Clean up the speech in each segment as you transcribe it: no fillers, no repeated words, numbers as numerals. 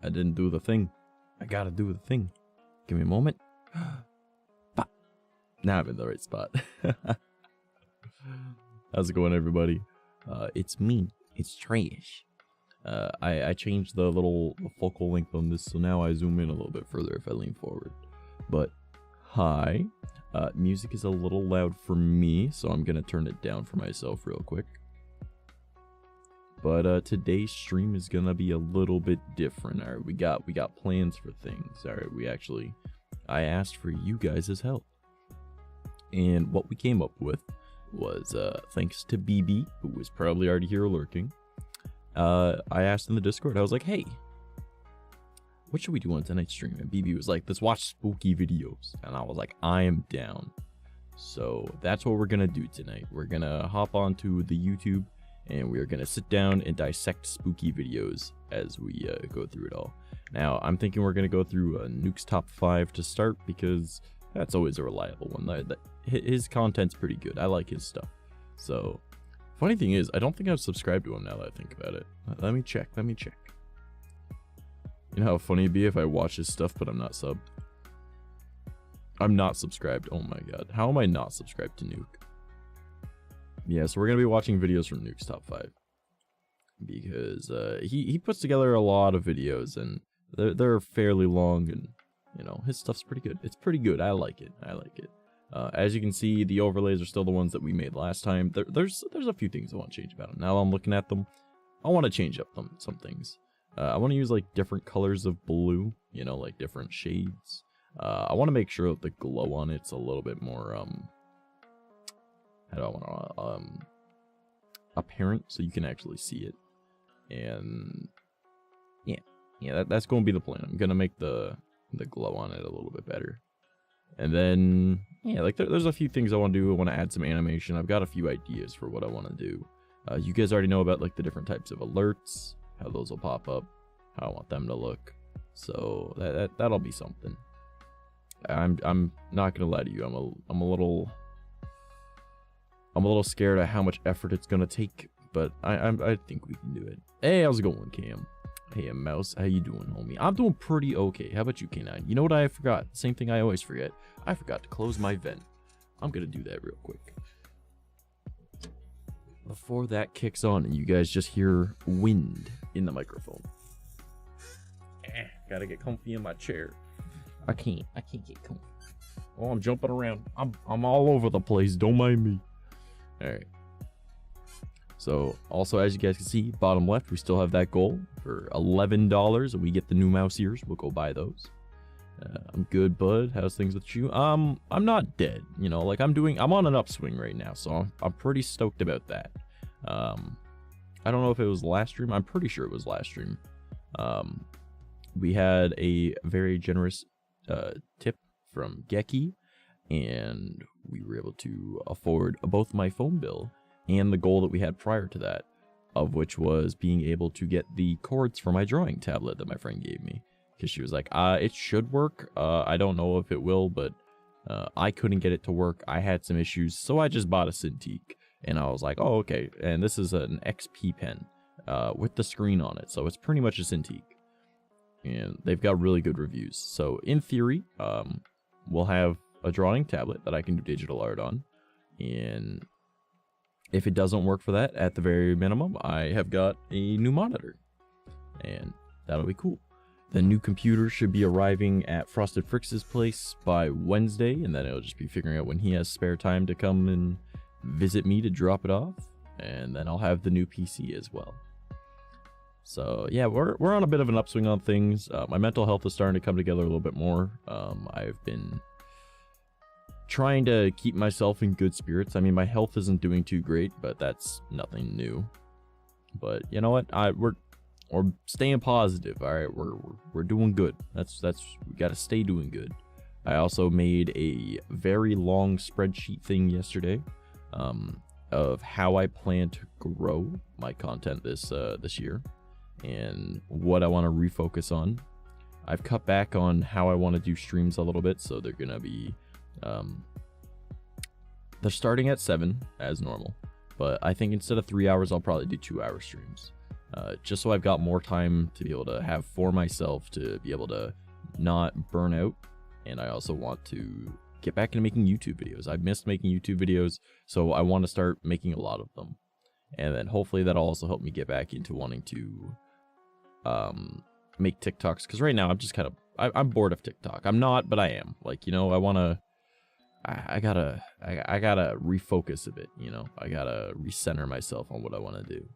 I didn't do the thing. I gotta do the thing. Give me a moment. Bah. Now I'm in the right spot. How's it going, everybody? It's me. It's Trash. I changed the little focal length on this, so now I zoom in a little bit further if I lean forward. But, hi. Music is a little loud for me, so I'm gonna turn it down for myself real quick. But today's stream is gonna be a little bit different. All right, we got plans for things. All right, I asked for you guys' help, and what we came up with was thanks to BB, who was probably already here lurking. I asked in the Discord. I was like, hey, what should we do on tonight's stream? And BB was like, let's watch spooky videos. And I was like, I am down. So that's what we're gonna do tonight. We're gonna hop onto the YouTube, and we're gonna sit down and dissect spooky videos as we go through it all. Now, I'm thinking we're gonna go through Nuke's top 5 to start, because that's always a reliable one. His content's pretty good. I like his stuff. So, funny thing is, I don't think I've subscribed to him now that I think about it. Let me check. You know how funny it'd be if I watch his stuff, but I'm not subbed? I'm not subscribed. Oh my god. How am I not subscribed to Nuke? Yeah, so we're going to be watching videos from Nuke's top 5. Because he puts together a lot of videos, and they're fairly long, and, you know, his stuff's pretty good. It's pretty good. I like it. As you can see, the overlays are still the ones that we made last time. There's a few things I want to change about them. Now I'm looking at them, I want to change up some things. I want to use like different colors of blue, you know, like different shades. I want to make sure that the glow on it's a little bit more how do I want to apparent, so you can actually see it. And yeah, that's going to be the plan. I'm going to make the glow on it a little bit better. And then, yeah, like there's a few things I want to do. I want to add some animation. I've got a few ideas for what I want to do. You guys already know about like the different types of alerts, how those will pop up, how I want them to look. So that'll be something. I'm not gonna lie to you. I'm a little scared of how much effort it's gonna take, but I think we can do it. Hey, how's it going, Cam? Hey, Mouse, how you doing, homie? I'm doing pretty okay. How about you, K9? You know what I forgot? Same thing I always forget. I forgot to close my vent. I'm gonna do that real quick. Before that kicks on and you guys just hear wind in the microphone. Gotta get comfy in my chair. I can't get comfy. Oh, I'm jumping around. I'm all over the place. Don't mind me. All right. So, also, as you guys can see, bottom left, we still have that goal for $11, and we get the new mouse ears. We'll go buy those. I'm good, bud. How's things with you? I'm not dead. You know, like I'm on an upswing right now, so I'm pretty stoked about that. I don't know if it was last stream. I'm pretty sure it was last stream. We had a very generous tip from Gecky, and we were able to afford both my phone bill and the goal that we had prior to that, of which was being able to get the cords for my drawing tablet that my friend gave me. Because she was like, it should work. I don't know if it will, but I couldn't get it to work. I had some issues, so I just bought a Cintiq. And I was like, oh, okay. And this is an XP pen with the screen on it. So it's pretty much a Cintiq. And they've got really good reviews. So in theory, we'll have a drawing tablet that I can do digital art on. And if it doesn't work for that, at the very minimum, I have got a new monitor. And that'll be cool. The new computer should be arriving at Frosted Frix's place by Wednesday. And then it'll just be figuring out when he has spare time to come and visit me to drop it off. And then I'll have the new PC as well. So yeah, we're on a bit of an upswing on things. My mental health is starting to come together a little bit more. I've been trying to keep myself in good spirits. I mean, my health isn't doing too great, but that's nothing new. But you know what? We're staying positive. All right, we're doing good. That's we gotta stay doing good. I also made a very long spreadsheet thing yesterday, of how I plan to grow my content this year, and what I want to refocus on. I've cut back on how I want to do streams a little bit, so they're gonna be they're starting at 7 as normal, but I think instead of 3 hours, I'll probably do 2-hour streams. just so I've got more time to be able to have for myself, to be able to not burn out. And I also want to get back into making YouTube videos. I've missed making YouTube videos, so I want to start making a lot of them. And then hopefully that'll also help me get back into wanting to make TikToks, because right now I'm just kind of, I'm bored of TikTok. I'm not, but I am. Like, you know, I gotta refocus a bit, you know. I gotta recenter myself on what I want to do.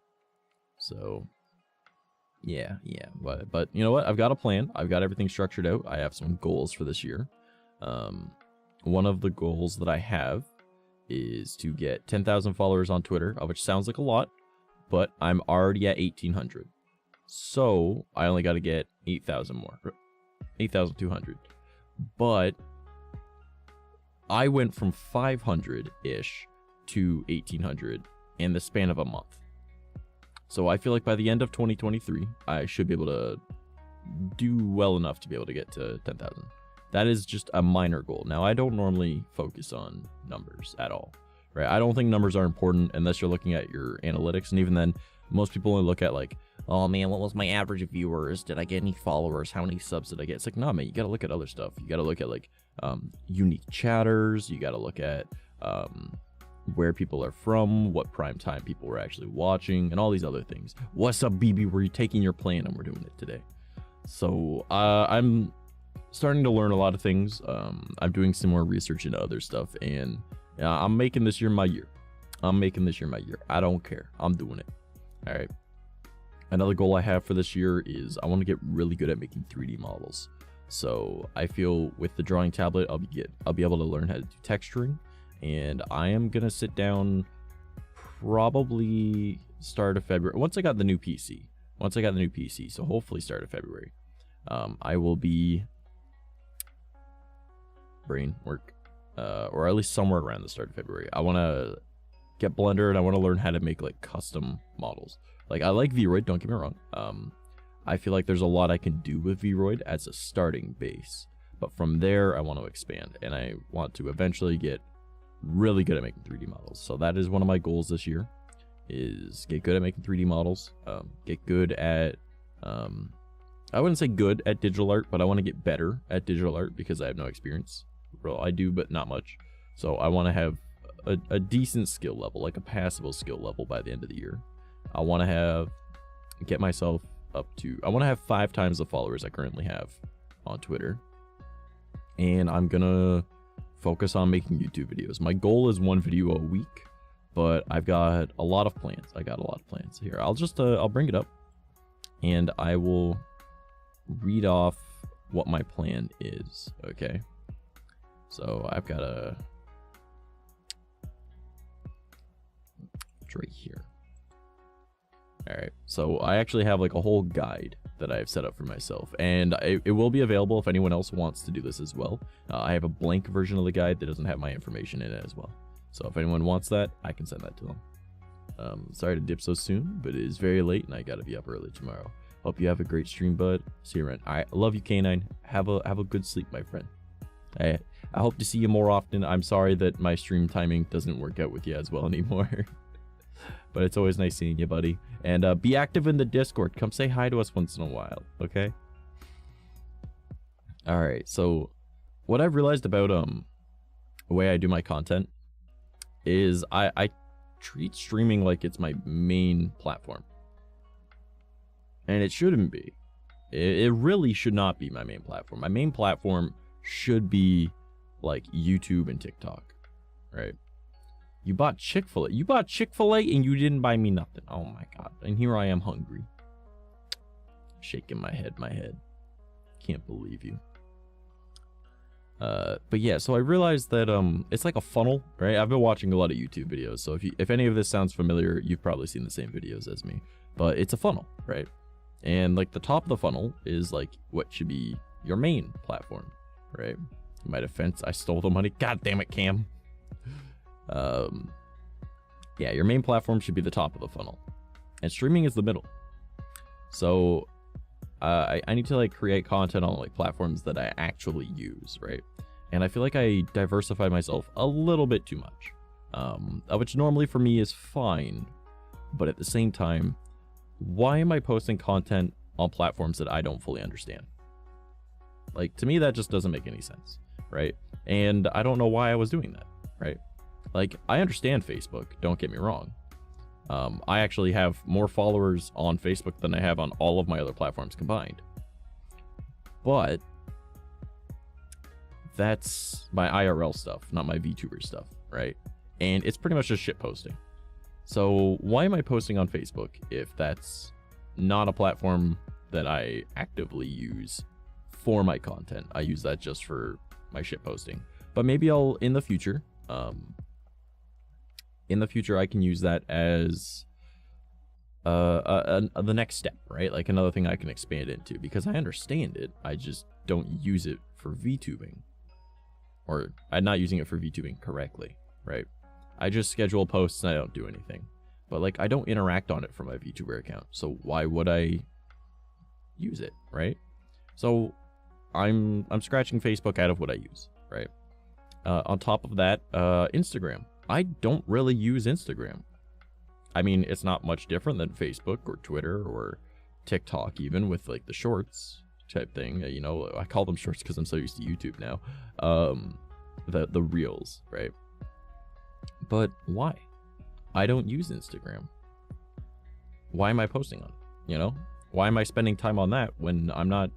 So yeah, but you know what, I've got a plan. I've got everything structured out. I have some goals for this year. One of the goals that I have is to get 10,000 followers on Twitter, which sounds like a lot, but I'm already at 1,800. So I only got to get 8,000 more, 8,200. But I went from 500-ish to 1,800 in the span of a month. So I feel like by the end of 2023, I should be able to do well enough to be able to get to 10,000. That is just a minor goal. Now, I don't normally focus on numbers at all, right? I don't think numbers are important unless you're looking at your analytics. And even then, most people only look at like, oh man, what was my average viewers? Did I get any followers? How many subs did I get? It's like, nah, man, you got to look at other stuff. You got to look at like unique chatters. You got to look at where people are from, what prime time people were actually watching, and all these other things. What's up, BB? We're taking your plan and we're doing it today. So I'm starting to learn a lot of things. I'm doing some more research into other stuff, and I'm making this year my year. I don't care. I'm doing it. All right. Another goal I have for this year is I want to get really good at making 3D models. So I feel with the drawing tablet, I'll be able to learn how to do texturing, and I am gonna sit down probably start of February once I got the new PC. So hopefully start of February. I will be brain work, or at least somewhere around the start of February. I want to get Blender, and I want to learn how to make like custom models. Like, I like VRoid, don't get me wrong. I feel like there's a lot I can do with VRoid as a starting base, but from there I want to expand, and I want to eventually get really good at making 3D models. So that is one of my goals this year, is get good at making 3D models, get good at I wouldn't say good at digital art, but I want to get better at digital art because I have no experience. Well, I do, but not much. So I want to have a decent skill level, like a passable skill level by the end of the year. I want to get myself up to, I want to have 5 times the followers I currently have on Twitter. And I'm going to focus on making YouTube videos. My goal is 1 video a week, but I've got a lot of plans. Here. I'll bring it up, and I will read off what my plan is. Okay. So I've got it's right here. All right. So I actually have like a whole guide that I've set up for myself, and it will be available if anyone else wants to do this as well. I have a blank version of the guide that doesn't have my information in it as well. So if anyone wants that, I can send that to them. Sorry to dip so soon, but it is very late and I gotta be up early tomorrow. Hope you have a great stream, bud. See you around. I love you, K9. Have a good sleep, my friend. I hope to see you more often. I'm sorry that my stream timing doesn't work out with you as well anymore. But it's always nice seeing you, buddy. And be active in the Discord. Come say hi to us once in a while, okay? All right. So what I've realized about the way I do my content is I treat streaming like it's my main platform. And it shouldn't be. It really should not be my main platform. My main platform should be like YouTube and TikTok, right? You bought Chick-fil-A. You bought Chick-fil-A and you didn't buy me nothing. Oh my God. And here I am hungry. Shaking my head. Can't believe you. But yeah, so I realized that it's like a funnel, right? I've been watching a lot of YouTube videos. So if any of this sounds familiar, you've probably seen the same videos as me. But it's a funnel, right? And like the top of the funnel is like what should be your main platform, right? In my defense, I stole the money. God damn it, Cam. Yeah, your main platform should be the top of the funnel, and streaming is the middle. So I need to like create content on like platforms that I actually use, right? And I feel like I diversify myself a little bit too much, which normally for me is fine, but at the same time, why am I posting content on platforms that I don't fully understand? Like, to me, that just doesn't make any sense, right? And I don't know why I was doing that, right? Like, I understand Facebook, don't get me wrong. I actually have more followers on Facebook than I have on all of my other platforms combined. But that's my IRL stuff, not my VTuber stuff, right? And it's pretty much just shit posting. So why am I posting on Facebook if that's not a platform that I actively use for my content? I use that just for my shit posting. But maybe I'll, in the future, I can use that as the next step, right? Like another thing I can expand into, because I understand it. I just don't use it for VTubing, or I'm not using it for VTubing correctly, right? I just schedule posts and I don't do anything. But like, I don't interact on it from my VTuber account, so why would I use it, right? So I'm scratching Facebook out of what I use, right? On top of that, Instagram. I don't really use Instagram. I mean, it's not much different than Facebook or Twitter or TikTok, even with like the shorts type thing. You know, I call them shorts because I'm so used to YouTube now. The reels, right? But why? I don't use Instagram. Why am I posting on it? You know, why am I spending time on that when I'm not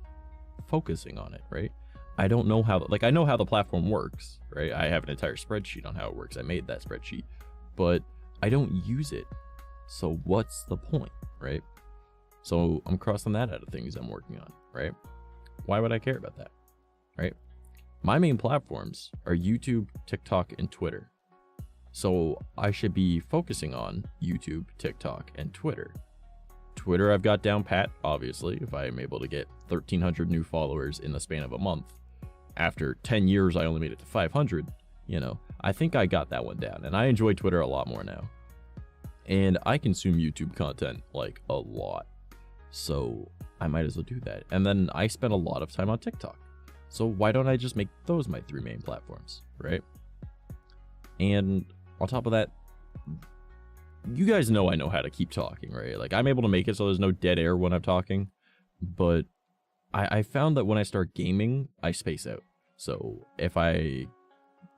focusing on it, right? I don't know how, like, I know how the platform works, right? I have an entire spreadsheet on how it works. I made that spreadsheet, but I don't use it. So what's the point, right? So I'm crossing that out of things I'm working on, right? Why would I care about that, right? My main platforms are YouTube, TikTok, and Twitter. So I should be focusing on YouTube, TikTok, and Twitter. Twitter I've got down pat, obviously. If I am able to get 1,300 new followers in the span of a month, after 10 years I only made it to 500, you know, I think I got that one down, and I enjoy Twitter a lot more now. And I consume YouTube content like a lot, so I might as well do that. And then I spend a lot of time on TikTok, so why don't I just make those my 3 main platforms, right? And on top of that, you guys know I know how to keep talking, right? Like, I'm able to make it so there's no dead air when I'm talking, but I found that when I start gaming, I space out. So if I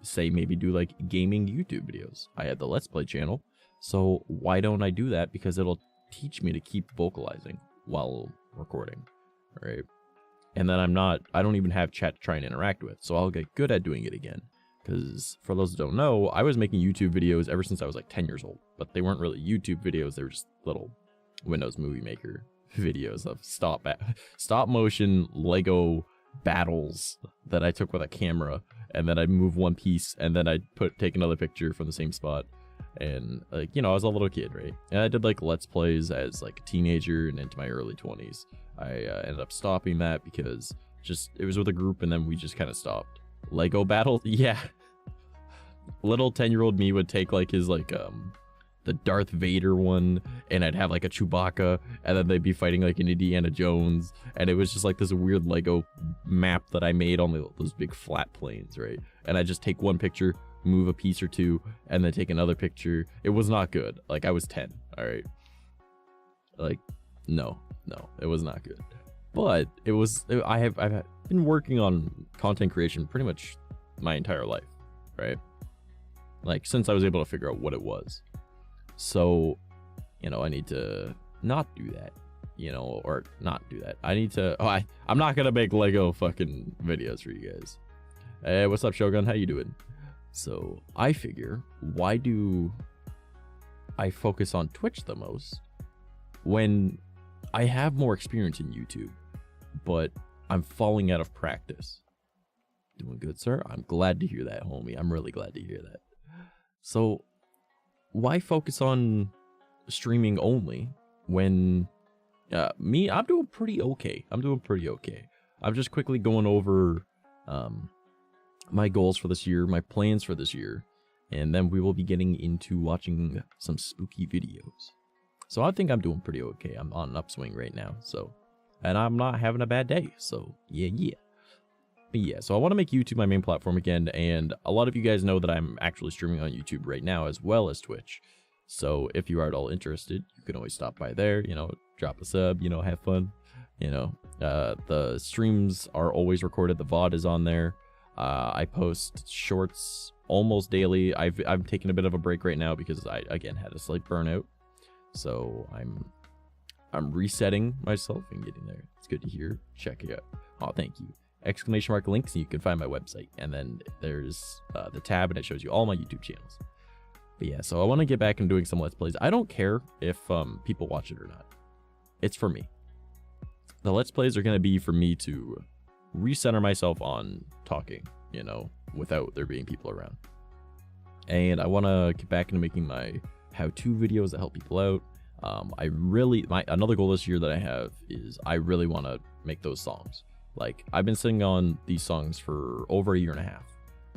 say maybe do like gaming YouTube videos, I have the Let's Play channel, so why don't I do that? Because it'll teach me to keep vocalizing while recording, right? And then I don't even have chat to try and interact with, so I'll get good at doing it again. Because for those who don't know, I was making YouTube videos ever since I was like 10 years old, but they weren't really YouTube videos. They were just little Windows Movie Maker videos of stop motion Lego battles that I took with a camera, and then I'd move one piece, and then I'd take another picture from the same spot. And like, you know, I was a little kid, right? And I did like Let's Plays as like a teenager and into my early 20s. I ended up stopping that because it was with a group, and then we just kind of stopped. Lego battle, yeah. Little 10-year-old me would take like his like the Darth Vader one, and I'd have like a Chewbacca, and then they'd be fighting like an Indiana Jones, and it was just like this weird Lego map that I made on those big flat planes, right? And I just take one picture, move a piece or two, and then take another picture. It was not good. Like, I was 10, all right? Like, no, it was not good. But I've been working on content creation pretty much my entire life, right? Like, since I was able to figure out what it was. So, you know, I need to not do that, you know, or not do that. I need to, I'm not gonna make Lego fucking videos for you guys. Hey, what's up, Shogun? How you doing? So, I figure, why do I focus on Twitch the most when I have more experience in YouTube, but I'm falling out of practice? Doing good, sir? I'm glad to hear that, homie. I'm really glad to hear that. So, why focus on streaming only when I'm doing pretty okay. I'm just quickly going over my goals for this year, my plans for this year, and then we will be getting into watching some spooky videos. So I think I'm doing pretty okay. I'm on an upswing right now, so, and I'm not having a bad day, so yeah. But yeah, so I want to make YouTube my main platform again, and a lot of you guys know that I'm actually streaming on YouTube right now as well as Twitch. So if you are at all interested, you can always stop by there, you know, drop a sub, you know, have fun. You know, the streams are always recorded. The VOD is on there. I post shorts almost daily. I'm taking a bit of a break right now because I again had a slight burnout. So I'm resetting myself and getting there. It's good to hear. Check it out. Oh, thank you. !_ links, and you can find my website. And then there's the tab, and it shows you all my YouTube channels. But yeah, so I want to get back and doing some Let's Plays. I don't care if people watch it or not. It's for me. The Let's Plays are going to be for me to recenter myself on talking, you know, without there being people around. And I want to get back into making my how-to videos that help people out. Another goal this year that I have is I really want to make those songs. Like, I've been singing on these songs for over a year and a half,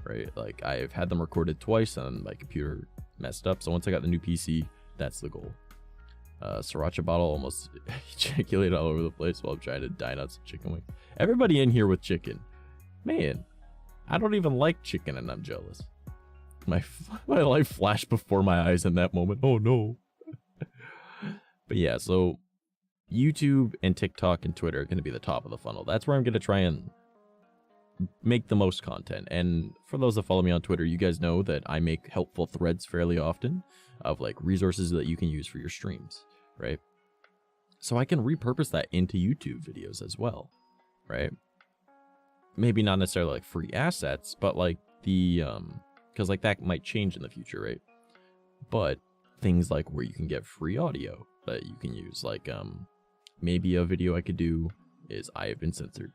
right? Like, I've had them recorded twice and my computer messed up. So once I got the new PC, that's the goal. Sriracha bottle almost ejaculated all over the place while I'm trying to dine on some chicken wings. Everybody in here with chicken. Man, I don't even like chicken and I'm jealous. My life flashed before my eyes in that moment. Oh no. But yeah, so YouTube and TikTok and Twitter are going to be the top of the funnel. That's where I'm going to try and make the most content. And for those that follow me on Twitter, you guys know that I make helpful threads fairly often of like resources that you can use for your streams, right? So I can repurpose that into YouTube videos as well, right? Maybe not necessarily like free assets, but like the because like that might change in the future, right? But things like where you can get free audio that you can use, like maybe a video I could do is I have been censored.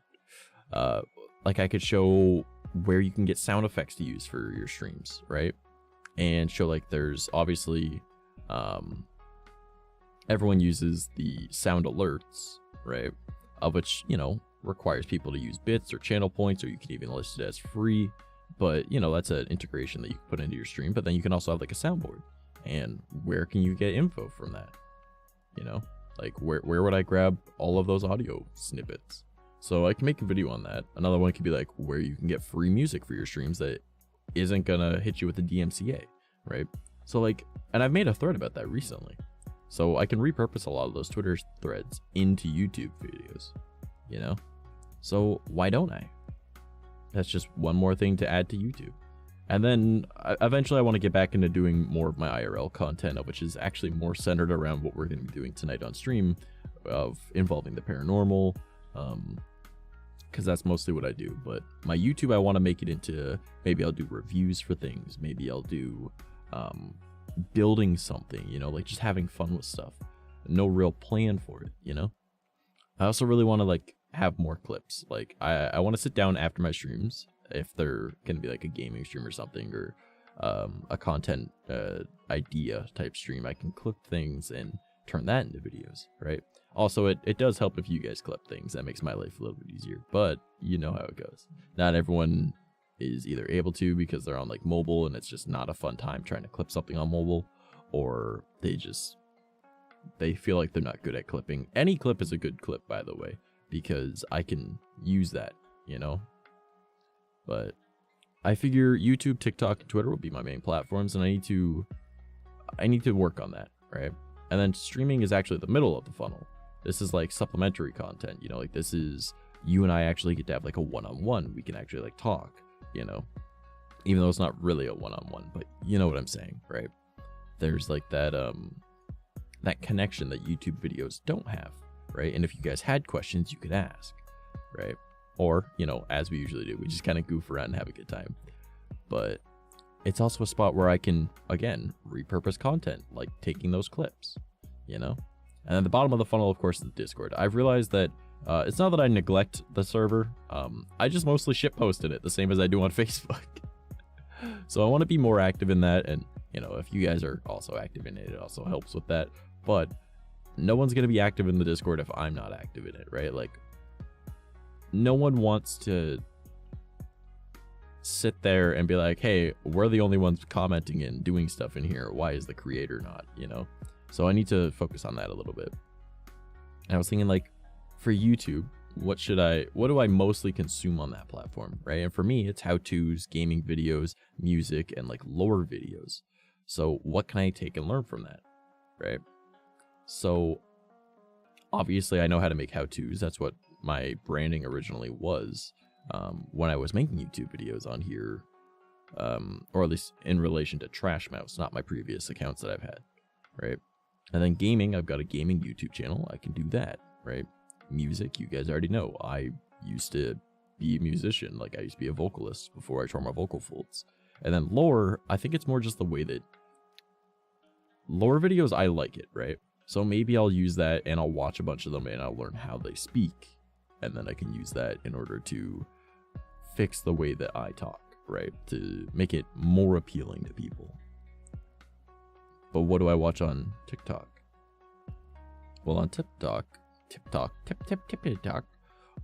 Like I could show where you can get sound effects to use for your streams, right? And show like there's obviously everyone uses the sound alerts, right? Of which, you know, requires people to use bits or channel points, or you can even list it as free. But, you know, that's an integration that you can put into your stream. But then you can also have like a soundboard. And where can you get info from that? You know, like where would I grab all of those audio snippets? So I can make a video on that. Another one could be like where you can get free music for your streams that isn't gonna hit you with the DMCA, right? So like, and I've made a thread about that recently. So I can repurpose a lot of those Twitter threads into YouTube videos, you know? So why don't I? That's just one more thing to add to YouTube. And then eventually I want to get back into doing more of my IRL content, which is actually more centered around what we're going to be doing tonight on stream, of involving the paranormal, because that's mostly what I do. But my YouTube, I want to make it into, maybe I'll do reviews for things, maybe I'll do building something, you know, like just having fun with stuff. No real plan for it, you know? I also really want to like have more clips. Like I want to sit down after my streams, if they're gonna be like a gaming stream or something, or a content idea type stream, I can clip things and turn that into videos, right? Also, it does help if you guys clip things. That makes my life a little bit easier, but you know how it goes. Not everyone is either able to because they're on like mobile and it's just not a fun time trying to clip something on mobile, or they feel like they're not good at clipping. Any clip is a good clip, by the way, because I can use that, you know? But I figure YouTube, TikTok, and Twitter will be my main platforms, and I need to work on that, right? And then streaming is actually the middle of the funnel. This is like supplementary content, you know, like this is you and I actually get to have like a one-on-one. We can actually like talk, you know, even though it's not really a one-on-one, but you know what I'm saying, right? There's like that that connection that YouTube videos don't have, right? And if you guys had questions, you could ask, right? Or, you know, as we usually do, we just kind of goof around and have a good time. But it's also a spot where I can, again, repurpose content, like taking those clips, you know? And at the bottom of the funnel, of course, is the Discord. I've realized that it's not that I neglect the server. I just mostly shitpost in it, the same as I do on Facebook. So I want to be more active in that. And, you know, if you guys are also active in it, it also helps with that. But no one's going to be active in the Discord if I'm not active in it, right? Like, no one wants to sit there and be like, hey, we're the only ones commenting and doing stuff in here. Why is the creator not, you know? So I need to focus on that a little bit. And I was thinking, like, for YouTube, what do I mostly consume on that platform, right? And for me, it's how-tos, gaming videos, music, and like lore videos. So what can I take and learn from that, right? So obviously I know how to make how-tos. That's what my branding originally was when I was making YouTube videos on here, or at least in relation to Trash Mouse, not my previous accounts that I've had, right? And then gaming, I've got a gaming YouTube channel. I can do that, right? Music, you guys already know. I used to be a musician. Like, I used to be a vocalist before I tore my vocal folds. And then lore, I think it's more just the way that lore videos, I like it, right? So maybe I'll use that and I'll watch a bunch of them and I'll learn how they speak. And then I can use that in order to fix the way that I talk, right? To make it more appealing to people. But what do I watch on TikTok? Well, on TikTok,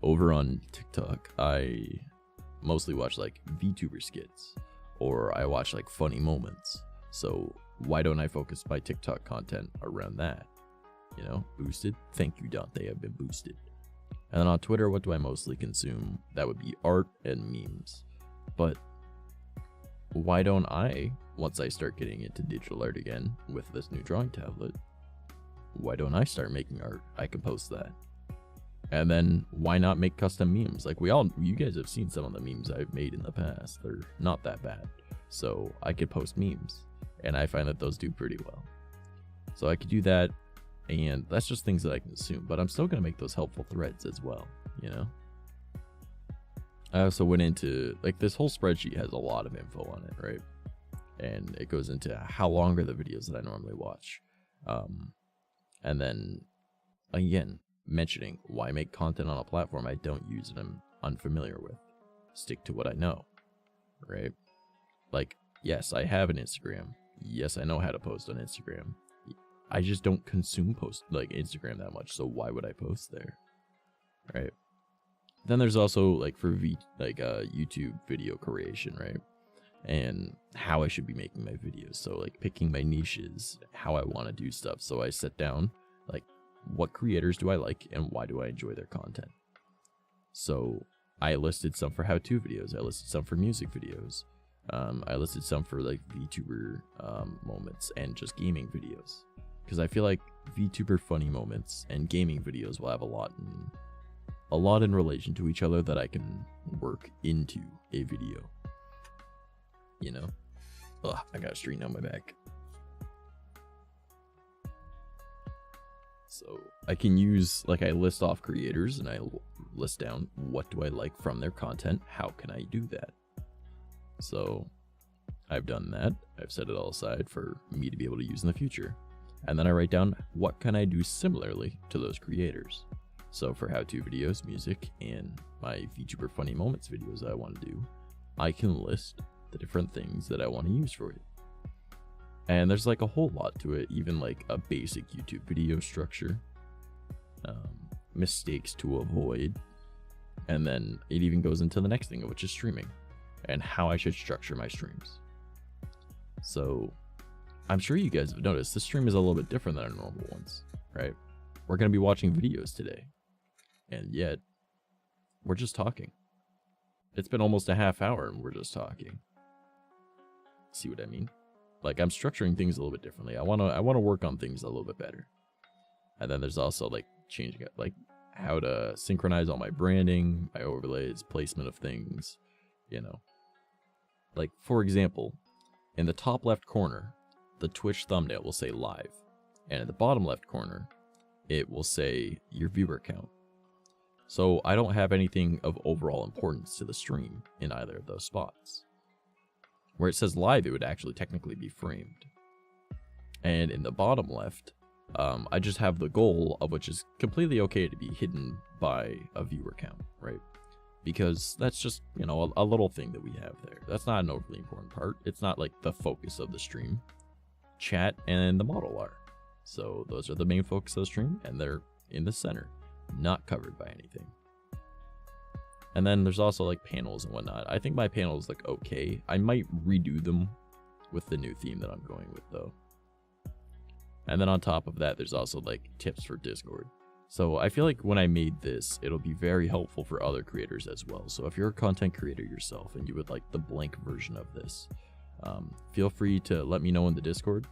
over on TikTok, I mostly watch like VTuber skits, or I watch like funny moments. So why don't I focus my TikTok content around that? You know, boosted. Thank you, Dante. I've been boosted. And then on Twitter, what do I mostly consume? That would be art and memes. But why don't I, once I start getting into digital art again with this new drawing tablet, why don't I start making art? I can post that. And then why not make custom memes? Like you guys have seen some of the memes I've made in the past. They're not that bad. So I could post memes, and I find that those do pretty well. So I could do that, and that's just things that I consume, but I'm still going to make those helpful threads as well, you know? I also went into, like, this whole spreadsheet has a lot of info on it, right? And it goes into how long are the videos that I normally watch. And then, again, mentioning why make content on a platform I don't use and I'm unfamiliar with. Stick to what I know, right? Like, yes, I have an Instagram. Yes, I know how to post on Instagram. I just don't consume Instagram that much, so why would I post there, right? Then there's also like for YouTube video creation, right? And how I should be making my videos. So like picking my niches, how I want to do stuff. So I sit down, like, what creators do I like and why do I enjoy their content? So I listed some for how-to videos. I listed some for music videos. I listed some for like VTuber moments and just gaming videos. Because I feel like VTuber funny moments and gaming videos will have a lot in relation to each other that I can work into a video. You know? Ugh, I got a string down my back. So I can use, like, I list off creators and I list down what do I like from their content. How can I do that? So I've done that. I've set it all aside for me to be able to use in the future. And then I write down what can I do similarly to those creators. So for how-to videos, music, and my VTuber funny moments videos that I want to do, I can list the different things that I want to use for it. And there's like a whole lot to it, even like a basic YouTube video structure, mistakes to avoid, and then it even goes into the next thing, which is streaming, and how I should structure my streams. So I'm sure you guys have noticed this stream is a little bit different than our normal ones, right? We're going to be watching videos today, and yet we're just talking. It's been almost a half hour and we're just talking. See what I mean? Like, I'm structuring things a little bit differently. I want to work on things a little bit better. And then there's also like changing it, like how to synchronize all my branding, my overlays, placement of things, you know. Like, for example, in the top left corner, the Twitch thumbnail will say live, and in the bottom left corner, it will say your viewer count. So I don't have anything of overall importance to the stream in either of those spots. Where it says live, it would actually technically be framed. And in the bottom left, I just have the goal of which is completely okay to be hidden by a viewer count, right? Because that's just, you know, a little thing that we have there. That's not an overly important part. It's not like the focus of the stream. Chat and the model are. So those are the main focus of the stream, and they're in the center, not covered by anything. And then there's also like panels and whatnot. I think my panels look okay. I might redo them with the new theme that I'm going with though. And then on top of that, there's also like tips for Discord. So I feel like when I made this, it'll be very helpful for other creators as well. So if you're a content creator yourself and you would like the blank version of this, feel free to let me know in the Discord,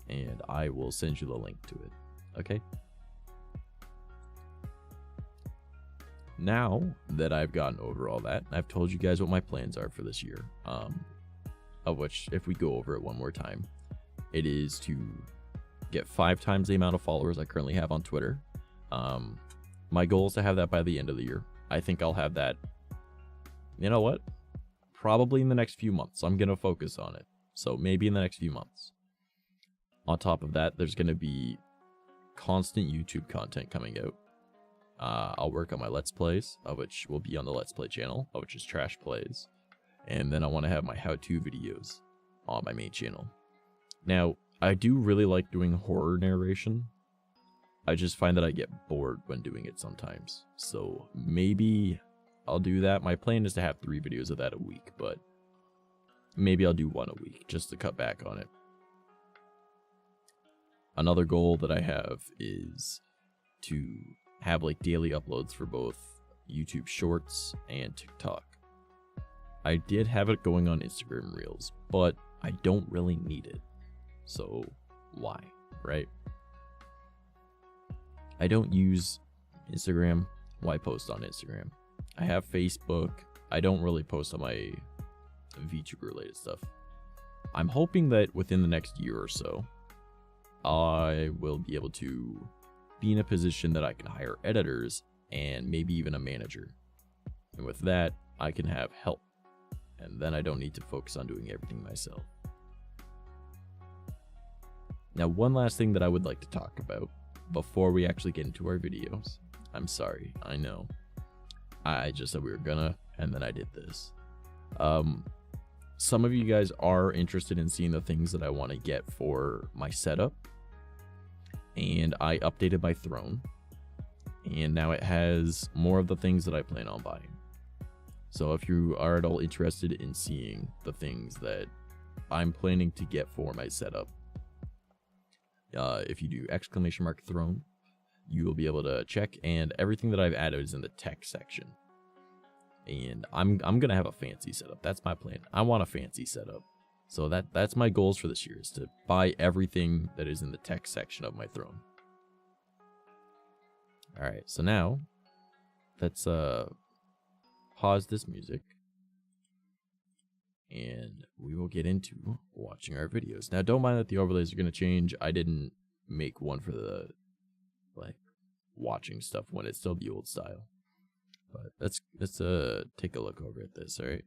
and I will send you the link to it. Okay? Now that I've gotten over all that, I've told you guys what my plans are for this year, of which, if we go over it one more time, it is to get 5 times the amount of followers I currently have on Twitter. My goal is to have that by the end of the year. I think I'll have that, you know what? Probably in the next few months. I'm going to focus on it. So maybe in the next few months. On top of that, there's going to be constant YouTube content coming out. I'll work on my Let's Plays, which will be on the Let's Play channel, which is Trash Plays. And then I want to have my how-to videos on my main channel. Now, I do really like doing horror narration. I just find that I get bored when doing it sometimes. So maybe I'll do that. My plan is to have 3 videos of that a week, but maybe I'll do 1 a week just to cut back on it. Another goal that I have is to have like daily uploads for both YouTube Shorts and TikTok. I did have it going on Instagram Reels, but I don't really need it. So why, right? I don't use Instagram. Why post on Instagram? I have Facebook. I don't really post on my VTuber related stuff. I'm hoping that within the next year or so, I will be able to be in a position that I can hire editors and maybe even a manager. And with that, I can have help. And then I don't need to focus on doing everything myself. Now, one last thing that I would like to talk about before we actually get into our videos. I'm sorry, I know. I just said we were gonna, and then I did this. Some of you guys are interested in seeing the things that I want to get for my setup. And I updated my throne. And now it has more of the things that I plan on buying. So if you are at all interested in seeing the things that I'm planning to get for my setup, if you do !throne, you will be able to check, and everything that I've added is in the tech section. And I'm gonna have a fancy setup. That's my plan. I want a fancy setup. So that's my goals for this year, is to buy everything that is in the tech section of my throne. Alright, so now let's pause this music, and we will get into watching our videos. Now, don't mind that the overlays are going to change. I didn't make one for the like watching stuff when it's still the old style. But let's take a look over at this. All right.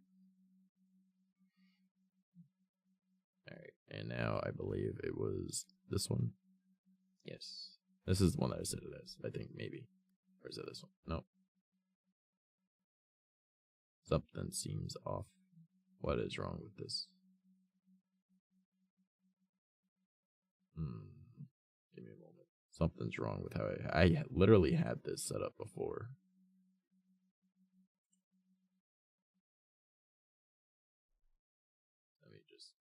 All right, and now I believe it was this one. Yes, this is the one that I said it as. I think maybe, or is it this one? No. Something seems off. What is wrong with this? Give me a moment. Something's wrong with how I literally had this set up before. Let me just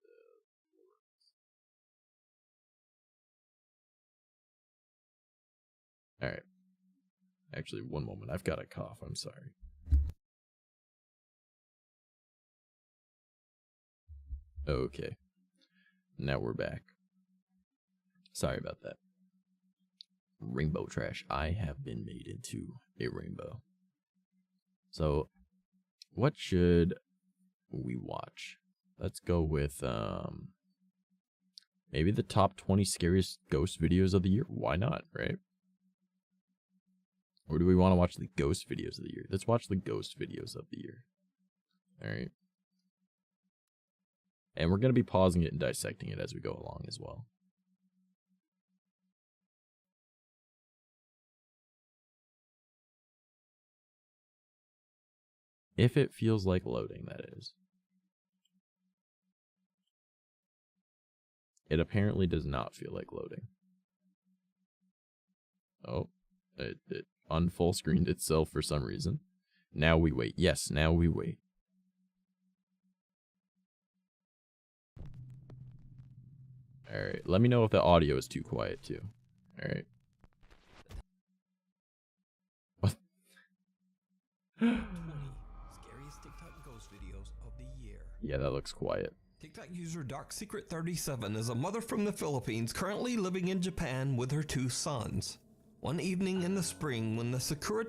all right. Actually, one moment. I've got a cough. I'm sorry. Okay. Now we're back. Sorry about that. Rainbow trash. I have been made into a rainbow. So, what should we watch? Let's go with maybe the top 20 scariest ghost videos of the year. Why not, right? Or do we want to watch the ghost videos of the year? Let's watch the ghost videos of the year. All right. And we're going to be pausing it and dissecting it as we go along as well. If it feels like loading, that is. It apparently does not feel like loading. Oh, it unfull screened itself for some reason. Now we wait. Yes, now we wait. Alright, let me know if the audio is too quiet too. Alright. What? 20 scariest TikTok ghost videos of the year. Yeah, that looks quiet. TikTok TikTok user DarkSecret37 is a mother from the Philippines currently living in Japan with her 2 sons. One evening in the spring when the sakura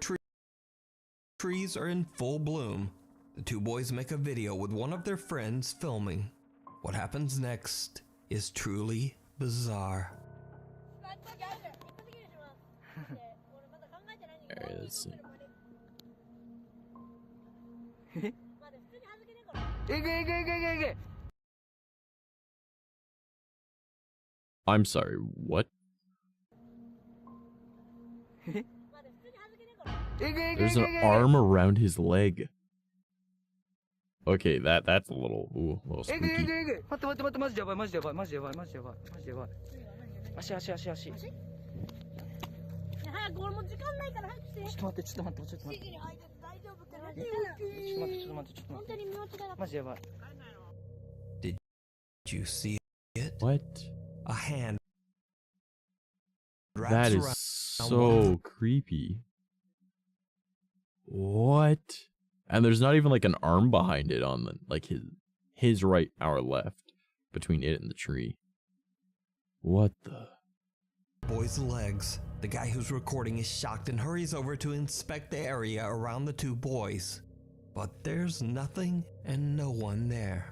trees are in full bloom, the 2 boys make a video with one of their friends filming. What happens next is truly bizarre. Alright, let's see. I'm sorry, what? There's an arm around his leg. Okay, that's a little spooky. Did you see it? What? A hand. That is so creepy. What? And there's not even like an arm behind it on the like his right, our left, between it and the tree. What the? Boy's legs. The guy who's recording is shocked and hurries over to inspect the area around the 2 boys. But there's nothing and no one there.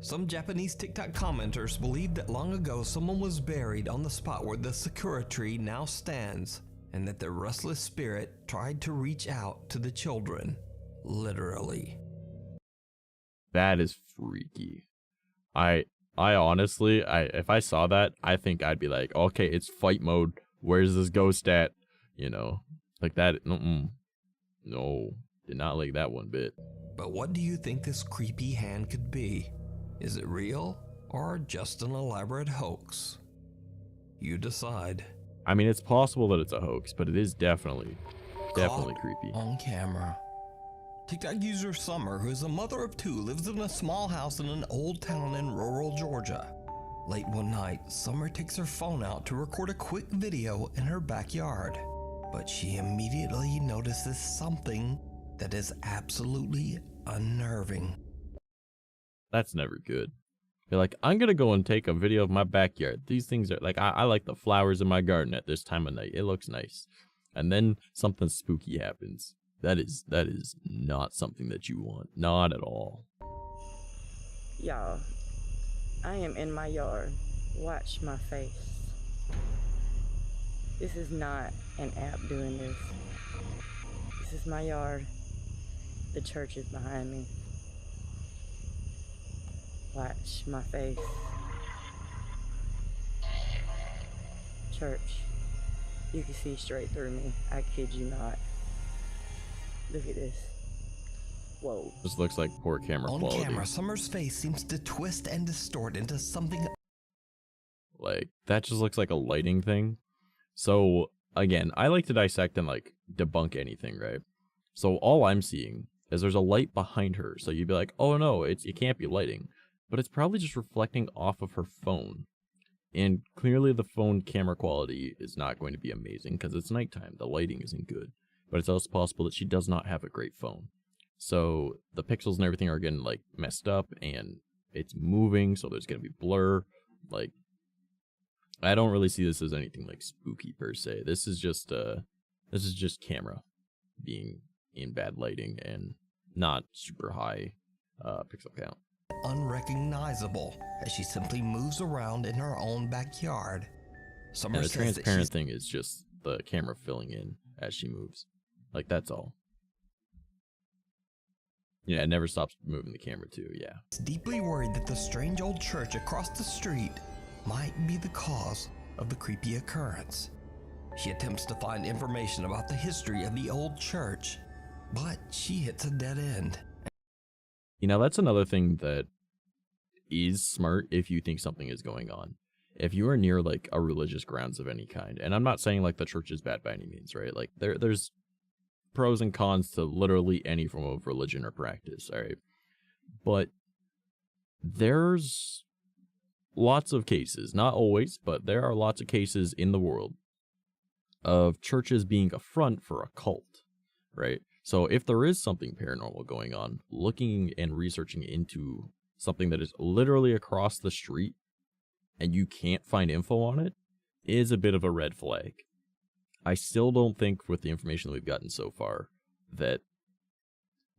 Some Japanese TikTok commenters believe that long ago someone was buried on the spot where the sakura tree now stands, and that the restless spirit tried to reach out to the children. Literally. That is freaky. I honestly, if I saw that, I think I'd be like, okay, it's fight mode. Where's this ghost at? You know, like that. No, did not like that one bit. But what do you think this creepy hand could be? Is it real or just an elaborate hoax? You decide. I mean, it's possible that it's a hoax, but it is definitely creepy. On camera. TikTok user Summer, who is a mother of 2, lives in a small house in an old town in rural Georgia. Late one night, Summer takes her phone out to record a quick video in her backyard. But she immediately notices something that is absolutely unnerving. That's never good. You're like, I'm gonna go and take a video of my backyard. These things are like, I like the flowers in my garden at this time of night. It looks nice. And then something spooky happens. That is not something that you want. Not at all. Y'all, I am in my yard. Watch my face. This is not an app doing this. This is my yard. The church is behind me. Watch my face. Church, you can see straight through me. I kid you not. Look at this. Whoa. This looks like poor camera quality. On camera, Summer's face seems to twist and distort into something. Like, that just looks like a lighting thing. So, again, I like to dissect and, like, debunk anything, right? So, all I'm seeing is there's a light behind her. So, you'd be like, oh no, it can't be lighting. But it's probably just reflecting off of her phone. And clearly the phone camera quality is not going to be amazing because it's nighttime. The lighting isn't good. But it's also possible that she does not have a great phone. So the pixels and everything are getting like messed up and it's moving, so there's gonna be blur. Like, I don't really see this as anything like spooky per se. This is just camera being in bad lighting and not super high pixel count. Unrecognizable as she simply moves around in her own backyard. Summer And the says transparent thing is just the camera filling in as she moves. Like, that's all. Yeah, it never stops moving the camera too, yeah. she's deeply worried that the strange old church across the street might be the cause of the creepy occurrence. She attempts to find information about the history of the old church, but she hits a dead end. You know, that's another thing that is smart if you think something is going on. If you are near, like, a religious grounds of any kind, and I'm not saying, like, the church is bad by any means, right? Like, there's pros and cons to literally any form of religion or practice, all right? But there's lots of cases, not always, but there are lots of cases in the world of churches being a front for a cult, right? So if there is something paranormal going on, looking and researching into something that is literally across the street and you can't find info on it is a bit of a red flag. I still don't think, with the information that we've gotten so far, that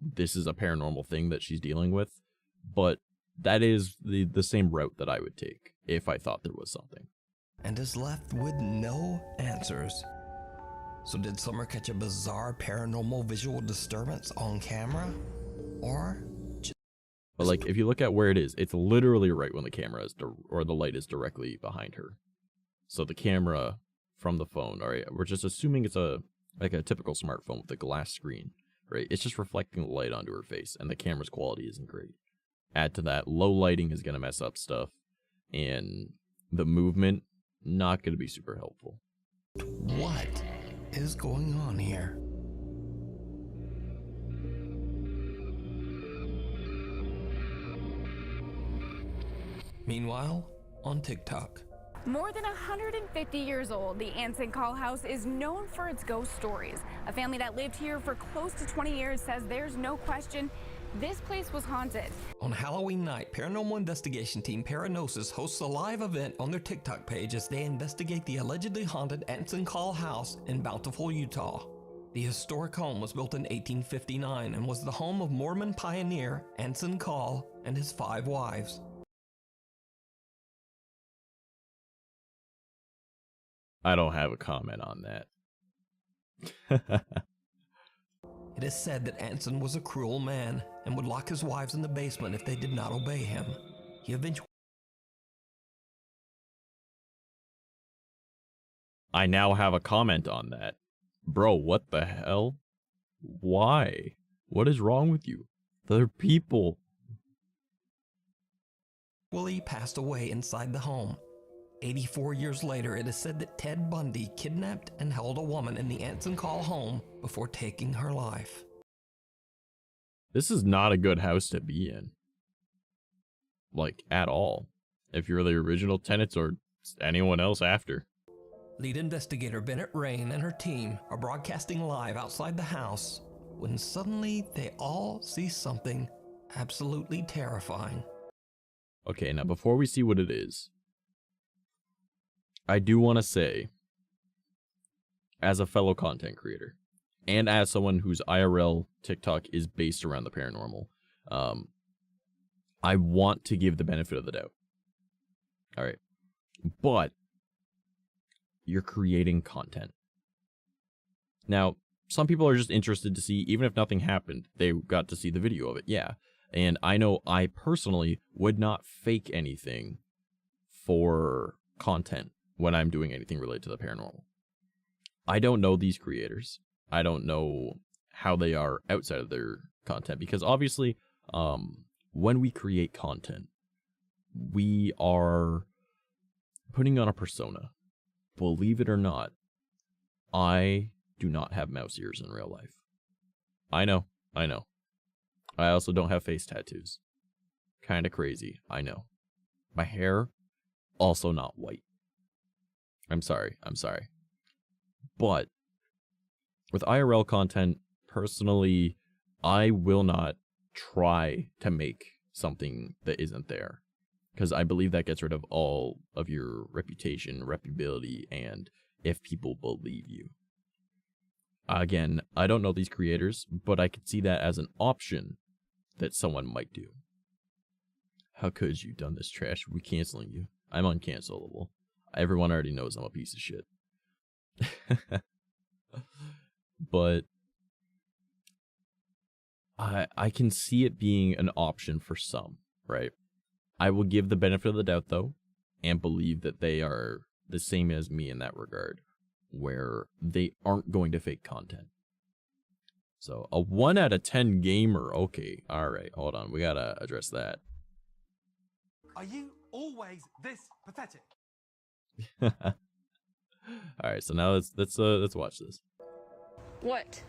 this is a paranormal thing that she's dealing with, but that is the same route that I would take if I thought there was something. And is left with no answers. So did Summer catch a bizarre paranormal visual disturbance on camera? Or but like, if you look at where it is, it's literally right when the camera is, or the light is directly behind her. So the camera from the phone, all right, we're just assuming it's like a typical smartphone with a glass screen, right? It's just reflecting the light onto her face, and the camera's quality isn't great. Add to that, low lighting is going to mess up stuff, and the movement, not going to be super helpful. What is going on here? Meanwhile, on TikTok. More than 150 years old, the 𝐂𝐚𝐭 house is known for its ghost stories. A family that lived here for close to 20 years says there's no question this place was haunted. On Halloween night, paranormal investigation team Paranosis hosts a live event on their TikTok page as they investigate the allegedly haunted 𝐂𝐴𝐚 house in Bountiful, Utah. The historic home was built in 1859 and was the home of Mormon pioneer 𝐂𝐴𝐚 and his 5 wives. I don't have a comment on that. It is said that 𝐂𝐴𝐚 was a cruel man and would lock his wives in the basement if they did not obey him. He eventually... I now have a comment on that. Bro, what the hell? Why? What is wrong with you? They're people. Willie passed away inside the home. 84 years later, it is said that Ted Bundy kidnapped and held a woman in the 𝐂𝐴𝐚 home before taking her life. This is not a good house to be in. Like, at all. If you're the original tenants or anyone else after. Lead investigator Bennett Rain and her team are broadcasting live outside the house when suddenly they all see something absolutely terrifying. Okay, now before we see what it is, I do want to say, as a fellow content creator, and as someone whose IRL TikTok is based around the paranormal, I want to give the benefit of the doubt. Alright. But you're creating content. Now, some people are just interested to see, even if nothing happened, they got to see the video of it, yeah. And I know I personally would not fake anything for content when I'm doing anything related to the paranormal. I don't know these creators. I don't know how they are outside of their content, because obviously, when we create content, we are putting on a persona. Believe it or not, I do not have mouse ears in real life. I know. I also don't have face tattoos. Kinda crazy, I know. My hair, also not white. I'm sorry. But with IRL content, personally, I will not try to make something that isn't there, because I believe that gets rid of all of your reputation, reputability, and if people believe you. Again, I don't know these creators, but I could see that as an option that someone might do. How could you done this trash? We're canceling you. I'm uncancelable. Everyone already knows I'm a piece of shit. But I can see it being an option for some, right? I will give the benefit of the doubt, though, and believe that they are the same as me in that regard, where they aren't going to fake content. So, a 1 out of 10 gamer. Okay, alright, hold on. We gotta address that. Are you always this pathetic? Alright, so now let's watch this. What?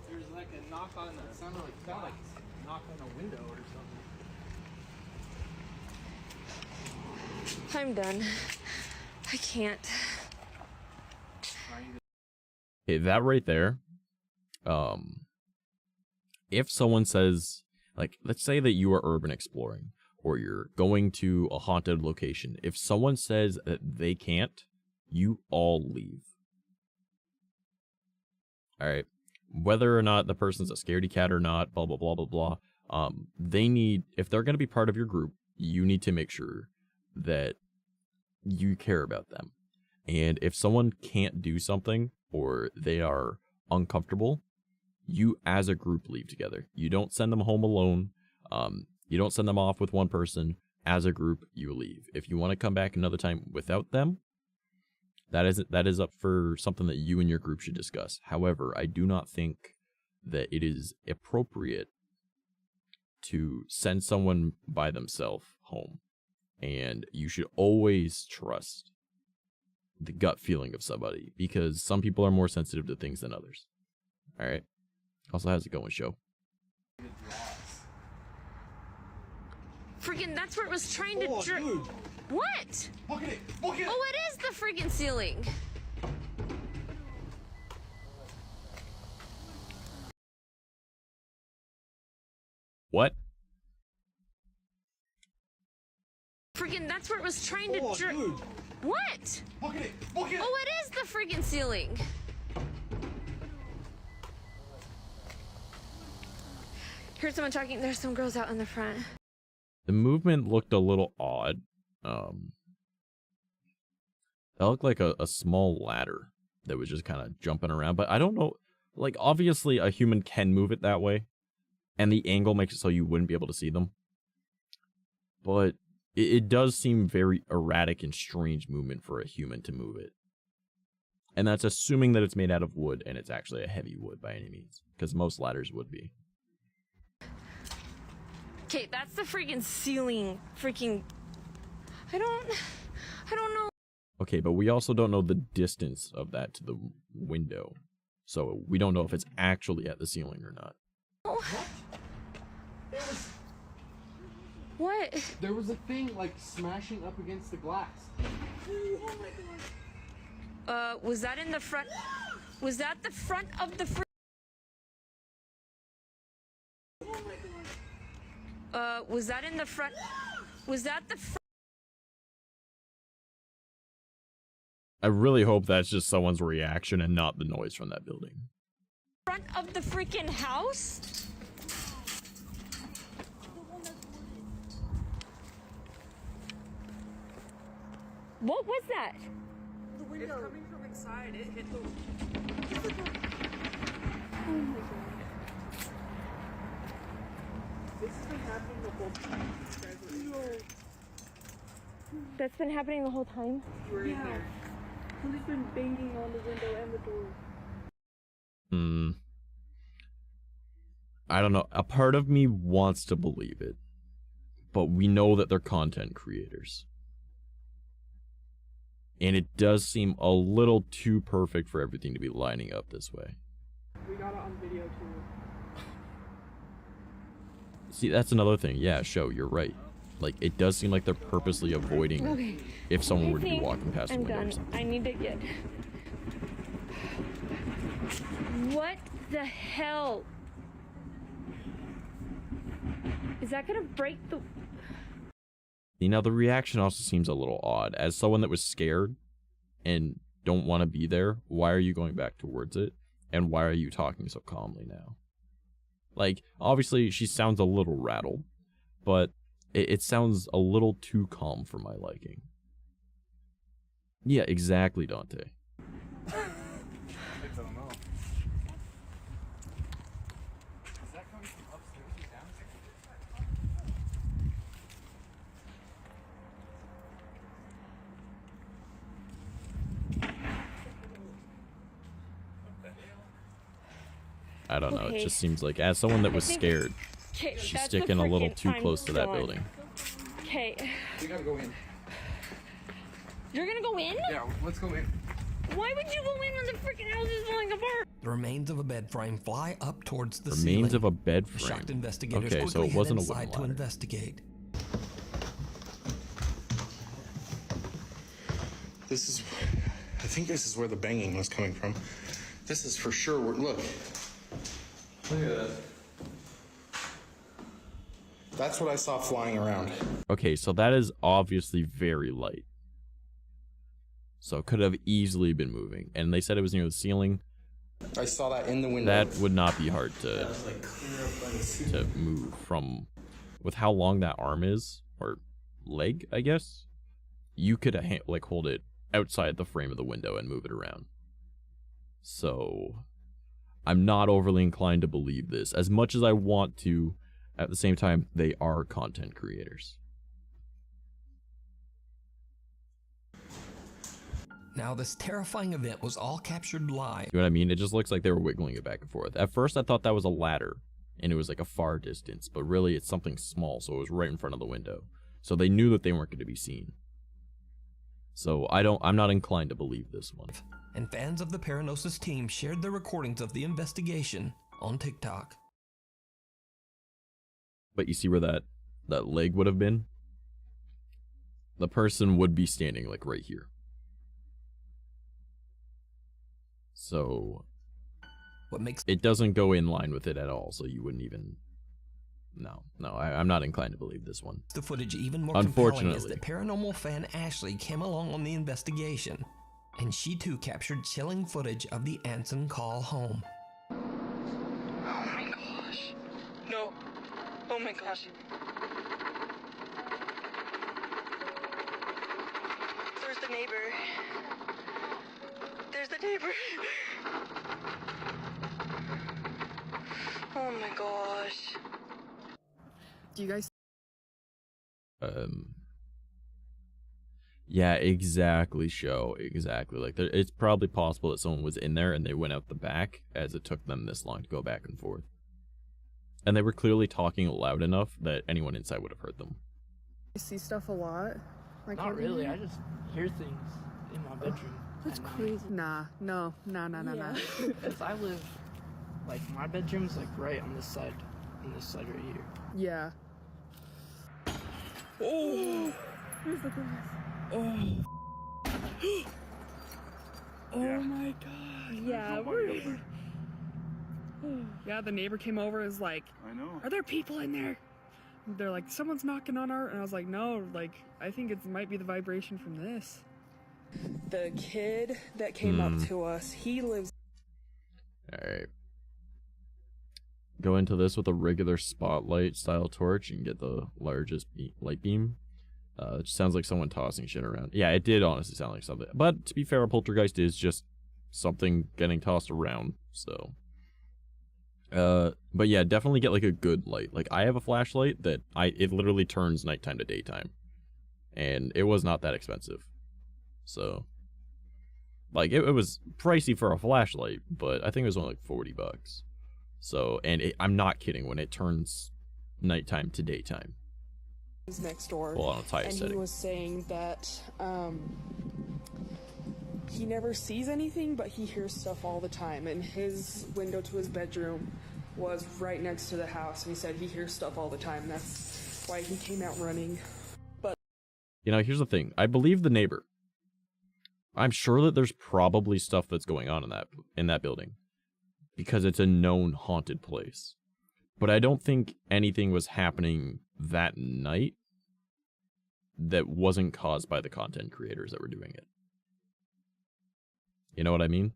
There's like a knock on the sounded like a knock on a window or something. I'm done. I can't. Okay, that right there. If someone says, like, let's say that you are urban exploring, or you're going to a haunted location, if someone says that they can't, you all leave. All right. Whether or not the person's a scaredy cat or not, blah, blah, blah, blah, blah. They need, if they're going to be part of your group, you need to make sure that you care about them. And if someone can't do something or they are uncomfortable, you as a group leave together. You don't send them home alone. You don't send them off with one person. As a group, you leave. If you want to come back another time without them, that is up for something that you and your group should discuss. However, I do not think that it is appropriate to send someone by themselves home. And you should always trust the gut feeling of somebody, because some people are more sensitive to things than others. All right. Also, how's it going, show? Freaking, that's where it was trying to Dude. What? Look at it! Look at it! Oh, it is the freaking ceiling. What? Freaking, that's where it was trying to Dude. What? Look at it! Look at it! Oh, it is the freaking ceiling. Here's someone talking. There's some girls out in the front. The movement looked a little odd. That looked like a small ladder that was just kind of jumping around. But I don't know. Like, obviously, a human can move it that way. And the angle makes it so you wouldn't be able to see them. But it does seem very erratic and strange movement for a human to move it. And that's assuming that it's made out of wood and it's actually a heavy wood by any means. Because most ladders would be. Okay, that's the freaking ceiling. Freaking. I don't know. Okay, but we also don't know the distance of that to the window. So we don't know if it's actually at the ceiling or not. Oh. What? There was a thing like smashing up against the glass. Oh my god. Was that in the front? Was that the front of the Oh my god. Was that in the front? Was that the front? I really hope that's just someone's reaction and not the noise from that building. Front of the freaking house? What was that? The window. It's coming from inside. It hit the. Oh my god. This has been happening the whole time. You guys were in there. That's been happening the whole time? You were in Yeah. there. Somebody's been banging on the window and the door. I don't know. A part of me wants to believe it. But we know that they're content creators. And it does seem a little too perfect for everything to be lining up this way. We got it on video too. See, that's another thing. Yeah, show, you're right. Like, it does seem like they're purposely avoiding if someone were to be walking past the I'm window or done. something. I need to get... What the hell? Is that gonna break the... You know, the reaction also seems a little odd. As someone that was scared and don't want to be there, why are you going back towards it? And why are you talking so calmly now? Like, obviously, she sounds a little rattled, but it sounds a little too calm for my liking. Yeah, exactly, Dante. I don't know. Is that coming from upstairs or downstairs? I don't know. It Okay. just seems like, as someone that was scared, Okay, she's sticking a little too close to that building. Okay. We gotta go in. You're gonna go in? Yeah, let's go in. Why would you go in when the freaking house is falling apart? The remains of a bed frame fly up towards the Remains ceiling. of a bed The frame. shocked investigators Okay, quickly so it wasn't a head wooden inside to ladder. investigate. This is, I think this is where the banging was coming from. This is for sure, look. Look at that. That's what I saw flying around. Okay, so that is obviously very light. So it could have easily been moving. And they said it was near the ceiling. I saw that in the window. That would not be hard to move from, with how long that arm is, or leg, I guess. You could like hold it outside the frame of the window and move it around. So I'm not overly inclined to believe this, as much as I want to. At the same time, they are content creators. Now, this terrifying event was all captured live. You know what I mean? It just looks like they were wiggling it back and forth. At first, I thought that was a ladder, and it was like a far distance, but really it's something small, so it was right in front of the window. So they knew that they weren't going to be seen. So I'm not inclined to believe this one. And fans of the Paranosis team shared their recordings of the investigation on TikTok. But you see where that leg would have been? The person would be standing like right here. So what makes it doesn't go in line with it at all, so you wouldn't even... No, I'm not inclined to believe this one. The footage even more compelling is that paranormal fan Ashley came along on the investigation, and she too captured chilling footage of the Anson call home. Oh my gosh. No. Oh my gosh. There's the neighbor. There's the neighbor. Oh my gosh. Do you guys? Yeah, exactly, show. Exactly. Like, it's probably possible that someone was in there and they went out the back, as it took them this long to go back and forth. And they were clearly talking loud enough that anyone inside would have heard them. I see stuff a lot. Like, not really. I just hear things in my bedroom. That's crazy. Nah. Because I live, like, my bedroom's like right on this side right here. Yeah. Oh! Where's the glass? Oh. Oh my god. Yeah, yeah, the neighbor came over and was like, I know. Are there people in there? They're like, someone's knocking on our... And I was like, no, like, I think it might be the vibration from this. The kid that came up to us, he lives... Alright. Go into this with a regular spotlight style torch and get the largest light beam. It just sounds like someone tossing shit around. Yeah, it did honestly sound like something. But to be fair, a poltergeist is just something getting tossed around, so... but yeah, definitely get like a good light. Like, I have a flashlight that it literally turns nighttime to daytime. And it was not that expensive. So, like, it was pricey for a flashlight, but I think it was only like 40 bucks. So, and I'm not kidding, when it turns nighttime to daytime. Next door. Well, on a tight and setting. He was saying that, he never sees anything, but he hears stuff all the time. And his window to his bedroom was right next to the house. And he said he hears stuff all the time. That's why he came out running. But, you know, here's the thing. I believe the neighbor. I'm sure that there's probably stuff that's going on in that building, because it's a known haunted place. But I don't think anything was happening that night that wasn't caused by the content creators that were doing it. You know what I mean?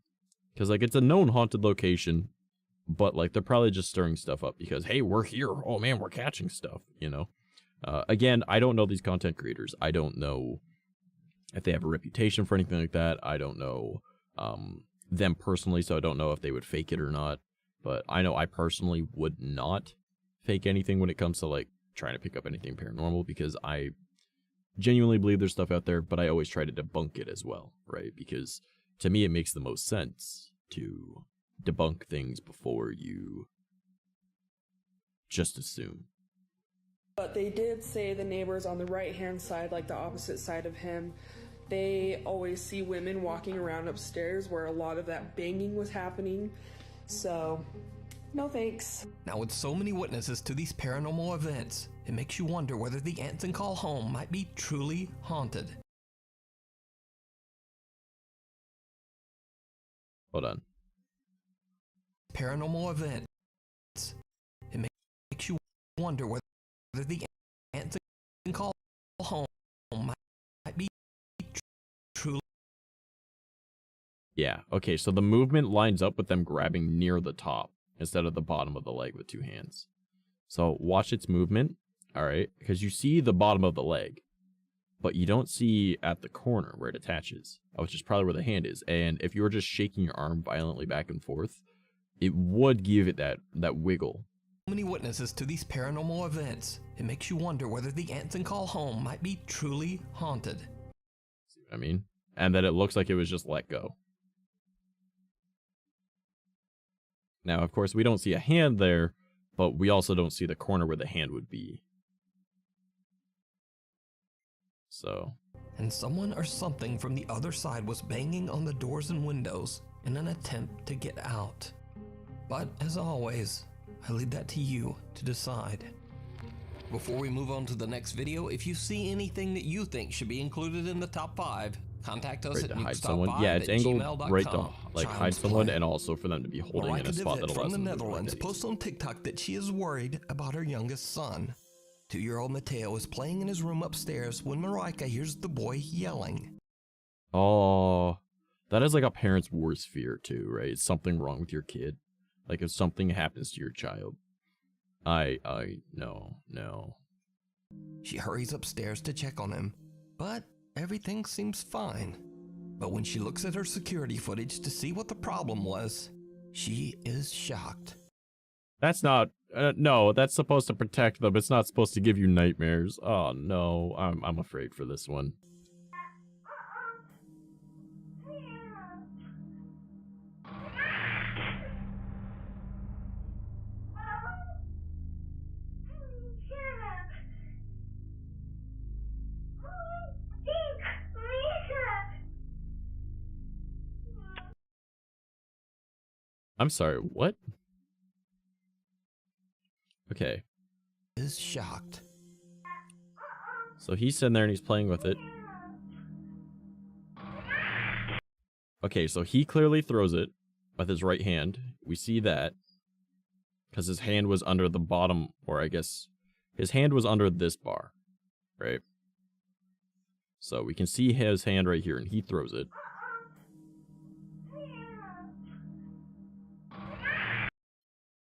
Because, like, it's a known haunted location, but, like, they're probably just stirring stuff up because, hey, we're here. Oh, man, we're catching stuff, you know? Again, I don't know these content creators. I don't know if they have a reputation for anything like that. I don't know them personally, so I don't know if they would fake it or not. But I know I personally would not fake anything when it comes to, like, trying to pick up anything paranormal, because I genuinely believe there's stuff out there, but I always try to debunk it as well, right? Because to me, it makes the most sense to debunk things before you just assume. But they did say the neighbors on the right-hand side, like the opposite side of him, they always see women walking around upstairs where a lot of that banging was happening. So, no thanks. Now, with so many witnesses to these paranormal events, it makes you wonder whether the Anson Call home might be truly haunted. Hold on. Paranormal events. It makes you wonder whether the ants and call home might be truly. Yeah, okay, so the movement lines up with them grabbing near the top instead of the bottom of the leg with two hands. So watch its movement, all right? Because you see the bottom of the leg, but you don't see at the corner where it attaches, which is probably where the hand is. And if you were just shaking your arm violently back and forth, it would give it that wiggle. Many witnesses to these paranormal events. It makes you wonder whether the ants and call home might be truly haunted. See what I mean? And that it looks like it was just let go. Now, of course, we don't see a hand there, but we also don't see the corner where the hand would be. So. And someone or something from the other side was banging on the doors and windows in an attempt to get out. But as always, I leave that to you to decide. Before we move on to the next video, if you see anything that you think should be included in the top 5, contact us right at to hide nukestop5 someone. Yeah, it's angled right to like Child's hide someone, play. and also for them to be holding in a spot that allows from the them to Netherlands rotate. posts on TikTok that she is worried about her youngest son. 2-year-old Mateo is playing in his room upstairs when Marika hears the boy yelling. Oh, that is like a parent's worst fear too, right? It's something wrong with your kid. Like if something happens to your child. No. She hurries upstairs to check on him, but everything seems fine. But when she looks at her security footage to see what the problem was, she is shocked. That's not, no, that's supposed to protect them. It's not supposed to give you nightmares. Oh no, I'm afraid for this one. I'm sorry, what? Okay. Is shocked. So he's sitting there and he's playing with it. Okay, so he clearly throws it with his right hand. We see that. Because his hand was under the bottom, or I guess his hand was under this bar, right? So we can see his hand right here and he throws it.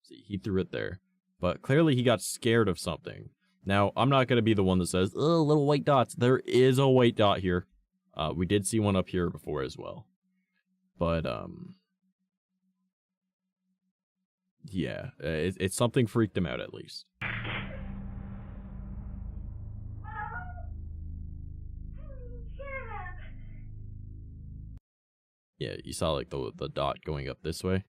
See, he threw it there. But clearly he got scared of something. Now, I'm not going to be the one that says, oh, little white dots. There is a white dot here. We did see one up here before as well. But, yeah, it's something freaked him out at least. Yeah, you saw like the dot going up this way.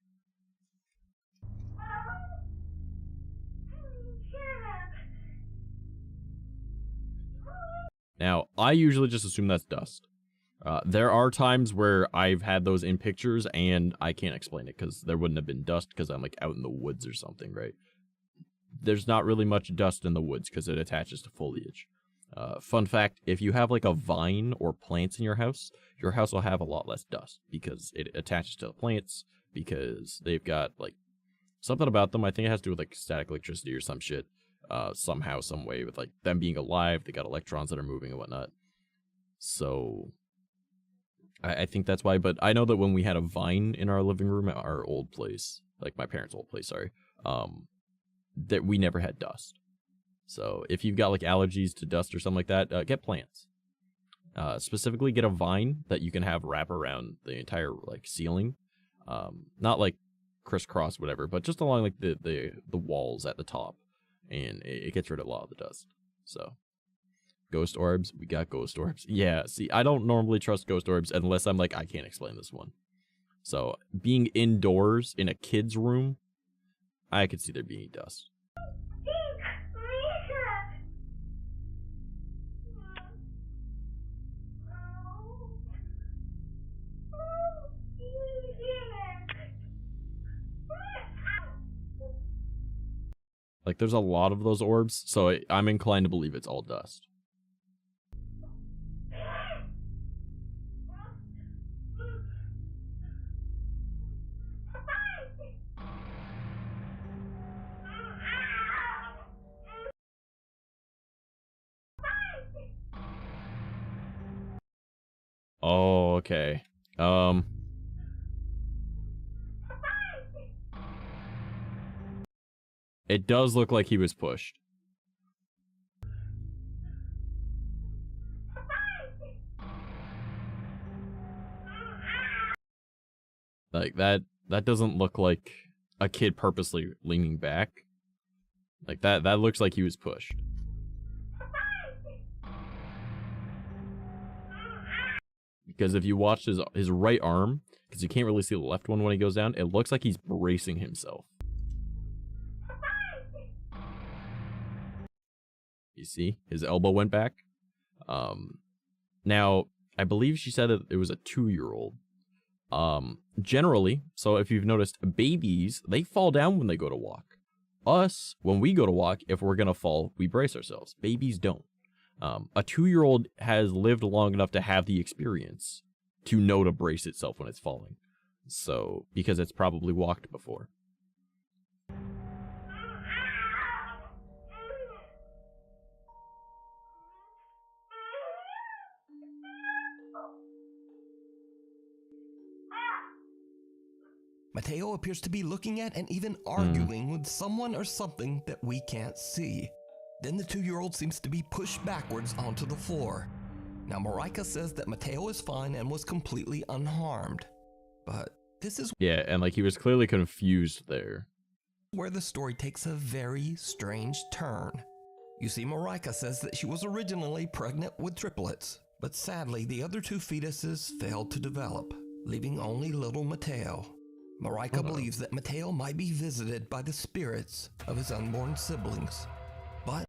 Now, I usually just assume that's dust. There are times where I've had those in pictures and I can't explain it because there wouldn't have been dust because I'm like out in the woods or something, right? There's not really much dust in the woods because it attaches to foliage. Fun fact, if you have like a vine or plants in your house will have a lot less dust because it attaches to the plants because they've got like something about them. I think it has to do with like static electricity or some shit. Somehow, some way with like them being alive, they got electrons that are moving and whatnot. So I think that's why, but I know that when we had a vine in our living room at our old place, like my parents' old place, sorry, that we never had dust. So if you've got like allergies to dust or something like that, get plants. Specifically get a vine that you can have wrap around the entire like ceiling. Not like crisscross, whatever, but just along like the walls at the top. And it gets rid of a lot of the dust. So, ghost orbs, we got ghost orbs. Yeah, see, I don't normally trust ghost orbs unless I'm like, I can't explain this one. So, being indoors in a kid's room, I could see there being dust. Like, there's a lot of those orbs, so I'm inclined to believe it's all dust. Oh, okay. It does look like he was pushed. Like, that doesn't look like a kid purposely leaning back. Like, that looks like he was pushed. Because if you watch his right arm, because you can't really see the left one when he goes down, it looks like he's bracing himself. You see? His elbow went back. Now, I believe she said that it was a 2-year-old. Generally, so if you've noticed, babies, they fall down when they go to walk. Us, when we go to walk, if we're gonna fall, we brace ourselves. Babies don't. A 2-year-old has lived long enough to have the experience to know to brace itself when it's falling. So, because it's probably walked before. Mateo appears to be looking at and even arguing with someone or something that we can't see. Then the 2-year-old seems to be pushed backwards onto the floor. Now Marika says that Mateo is fine and was completely unharmed. But this is Yeah, and like he was clearly confused there. where the story takes a very strange turn. You see, Marika says that she was originally pregnant with triplets, but sadly the other 2 fetuses failed to develop, leaving only little Mateo. Marika believes that Mateo might be visited by the spirits of his unborn siblings. But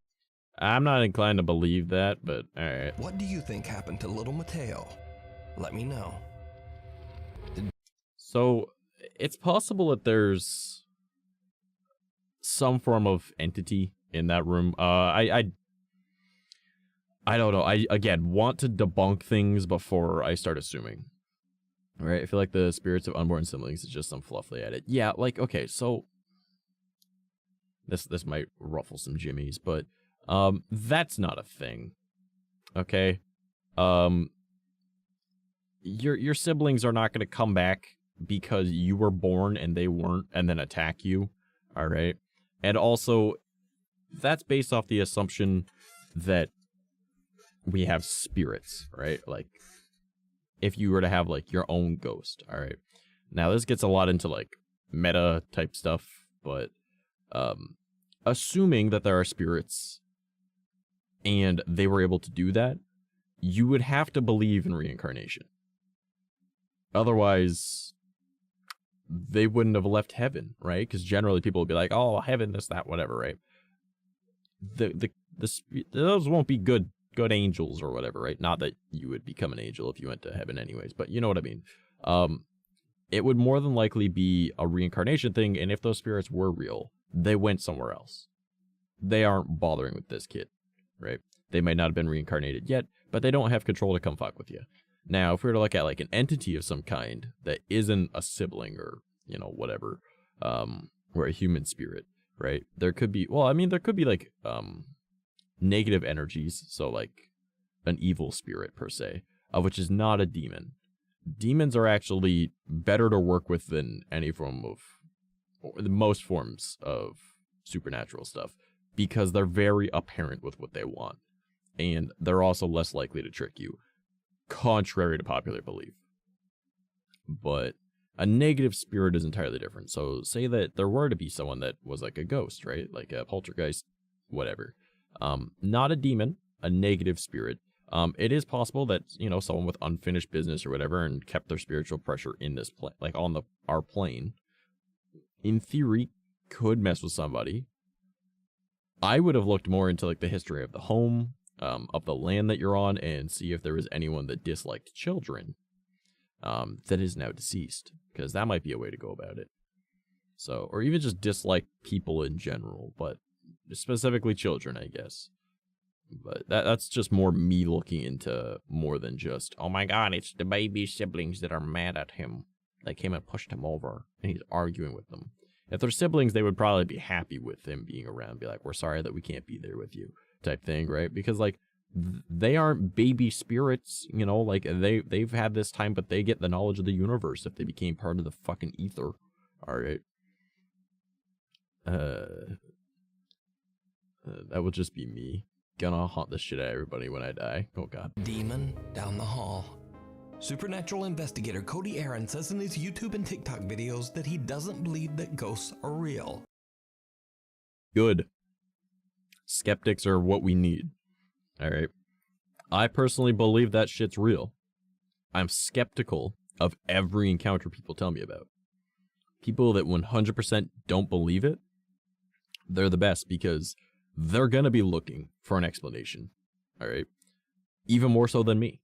I'm not inclined to believe that, but alright. what do you think happened to little Mateo? Let me know. So, it's possible that there's some form of entity in that room. I don't know. I, again, want to debunk things before I start assuming. Right? I feel like the spirits of unborn siblings is just some fluff they added. Yeah, like, okay, so this might ruffle some jimmies, but that's not a thing. Okay? Your siblings are not going to come back because you were born and they weren't and then attack you. All right? And also, that's based off the assumption that we have spirits, right? Like, if you were to have, like, your own ghost, all right? Now, this gets a lot into, like, meta-type stuff, but assuming that there are spirits and they were able to do that, you would have to believe in reincarnation. Otherwise, they wouldn't have left heaven, right? Because generally people would be like, oh, heaven, this, that, whatever, right? Those won't be good angels or whatever, right? Not that you would become an angel if you went to heaven anyways, but you know what I mean. It would more than likely be a reincarnation thing, and if those spirits were real, they went somewhere else. They aren't bothering with this kid, right? They might not have been reincarnated yet, but they don't have control to come fuck with you. Now, if we were to look at, like, an entity of some kind that isn't a sibling or, you know, whatever, or a human spirit, right? There could be, well, I mean, there could be, like, negative energies, so, like, an evil spirit, per se, which is not a demon. Demons are actually better to work with than any form of, or the most forms of supernatural stuff, because they're very apparent with what they want, and they're also less likely to trick you, contrary to popular belief. But a negative spirit is entirely different. So say that there were to be someone that was like a ghost, right? Like a poltergeist, whatever. Not a demon, a negative spirit. It is possible that, you know, someone with unfinished business or whatever and kept their spiritual pressure in this plane, like on our plane, in theory, could mess with somebody. I would have looked more into, like, the history of the home, of the land that you're on, and see if there was anyone that disliked children that is now deceased, because that might be a way to go about it. So, or even just dislike people in general, but specifically children, I guess. But that's just more me looking into more than just, oh my god, it's the baby siblings that are mad at him. They came and pushed him over, and he's arguing with them. If they're siblings, they would probably be happy with him being around, be like, we're sorry that we can't be there with you, type thing, right? Because, like, they aren't baby spirits, you know, like they've had this time, but they get the knowledge of the universe if they became part of the fucking ether. All right. That would just be me. Gonna haunt the shit out of everybody when I die. Oh god. Demon down the hall. Supernatural investigator Cody Aaron says in his YouTube and TikTok videos that he doesn't believe that ghosts are real. Good. Skeptics are what we need. Alright. I personally believe that shit's real. I'm skeptical of every encounter people tell me about. People that 100% don't believe it, they're the best because they're gonna be looking for an explanation. Alright? Even more so than me.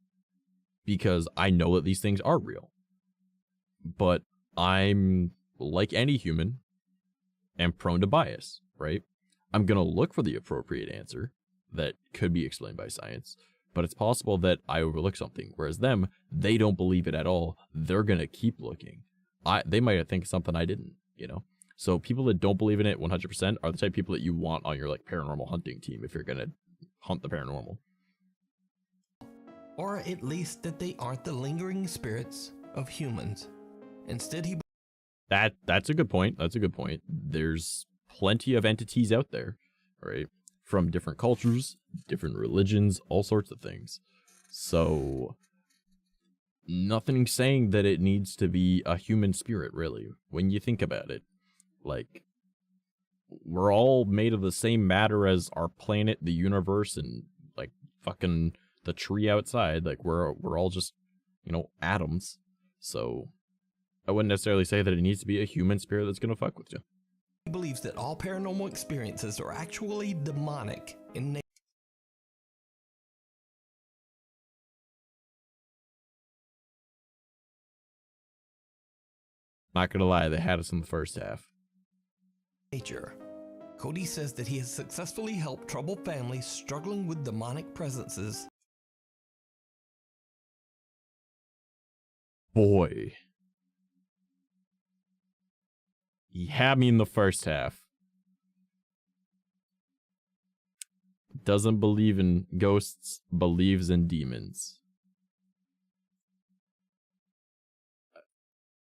Because I know that these things are real. But I'm, like any human, am prone to bias, right? I'm gonna look for the appropriate answer that could be explained by science, but it's possible that I overlook something, whereas them, they don't believe it at all. They're gonna keep looking. They might think something I didn't, you know? So people that don't believe in it 100% are the type of people that you want on your like paranormal hunting team if you're gonna hunt the paranormal. Or at least that they aren't the lingering spirits of humans. Instead, he... That's a good point. That's a good point. There's plenty of entities out there, right? From different cultures, different religions, all sorts of things. So, nothing saying that it needs to be a human spirit, really, when you think about it. Like, we're all made of the same matter as our planet, the universe, and, like, fucking the tree outside. Like, we're all just, you know, atoms. So, I wouldn't necessarily say that it needs to be a human spirit that's gonna fuck with you. He believes that all paranormal experiences are actually demonic in nature. Not gonna lie, they had us in the first half. Cody says that he has successfully helped troubled families struggling with demonic presences. Boy. He had me in the first half. Doesn't believe in ghosts, believes in demons.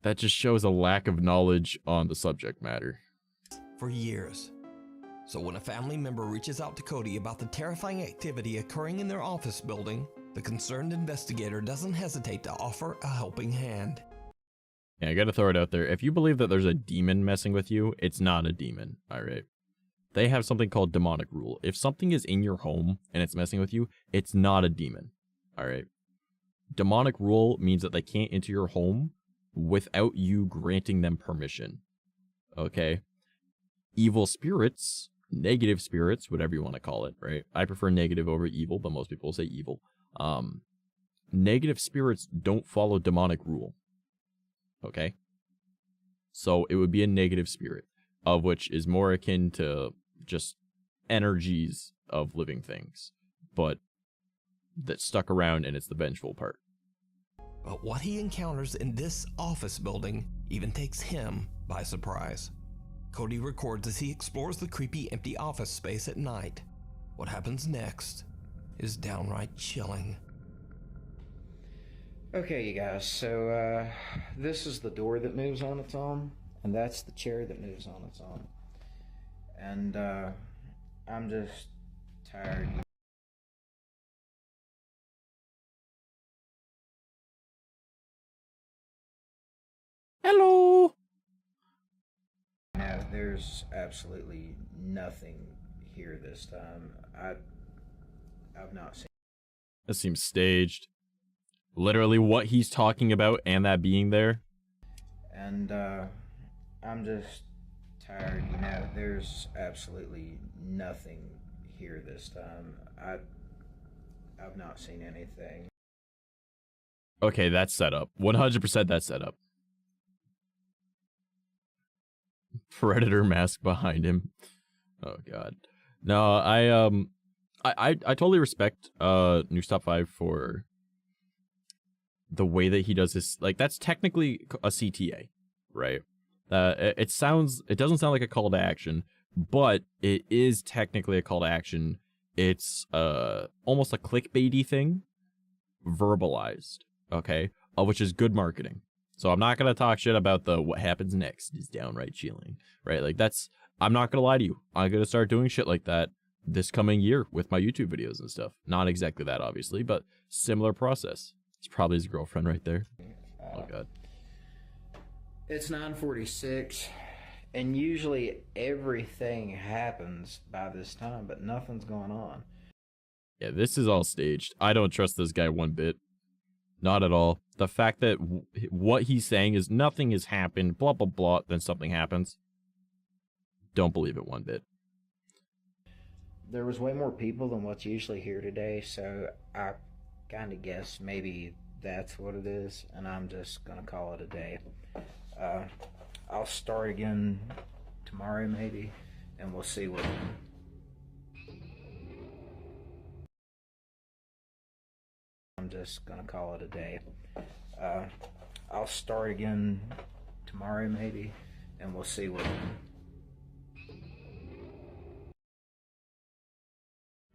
That just shows a lack of knowledge on the subject matter. For years. So when a family member reaches out to Cody about the terrifying activity occurring in their office building, the concerned investigator doesn't hesitate to offer a helping hand. Yeah, I gotta throw it out there. If you believe that there's a demon messing with you, it's not a demon, alright? They have something called demonic rule. If something is in your home and it's messing with you, it's not a demon, alright? Demonic rule means that they can't enter your home without you granting them permission, okay? Evil spirits, negative spirits, whatever you want to call it, right? I prefer negative over evil, but most people say evil. Negative spirits don't follow demonic rule. Okay? So it would be a negative spirit, of which is more akin to just energies of living things, but that stuck around, and it's the vengeful part. But what he encounters in this office building even takes him by surprise. Cody records as he explores the creepy empty office space at night. What happens next is downright chilling. Okay, you guys, so this is the door that moves on its own, and that's the chair that moves on its own. And I'm just tired. Hello! Now, there's absolutely nothing here this time. I've not seen. That seems staged. Literally what he's talking about and that being there. And I'm just tired. You know, there's absolutely nothing here this time. I've not seen anything. Okay, that's set up. 100% that's set up. Predator mask behind him. Oh god. No, I totally respect News Top 5 for the way that he does this. Like, that's technically a CTA, right? It doesn't sound like a call to action, but it is technically a call to action it's almost a clickbaity thing verbalized, okay, which is good marketing. So I'm not gonna talk shit about the what happens next is downright chilling, right? Like that's, I'm not gonna lie to you, I'm gonna start doing shit like that this coming year with my YouTube videos and stuff. Not exactly that, obviously, but similar process. It's probably his girlfriend right there. Oh god. It's 9:46, and usually everything happens by this time, but nothing's going on. Yeah, this is all staged. I don't trust this guy one bit. Not at all. The fact that what he's saying is nothing has happened, blah, blah, blah, then something happens. Don't believe it one bit. There was way more people than what's usually here today, so I kind of guess maybe that's what it is, and I'm just going to call it a day. I'll start again tomorrow maybe, and we'll see what... I'm just going to call it a day. I'll start again tomorrow maybe, and we'll see what...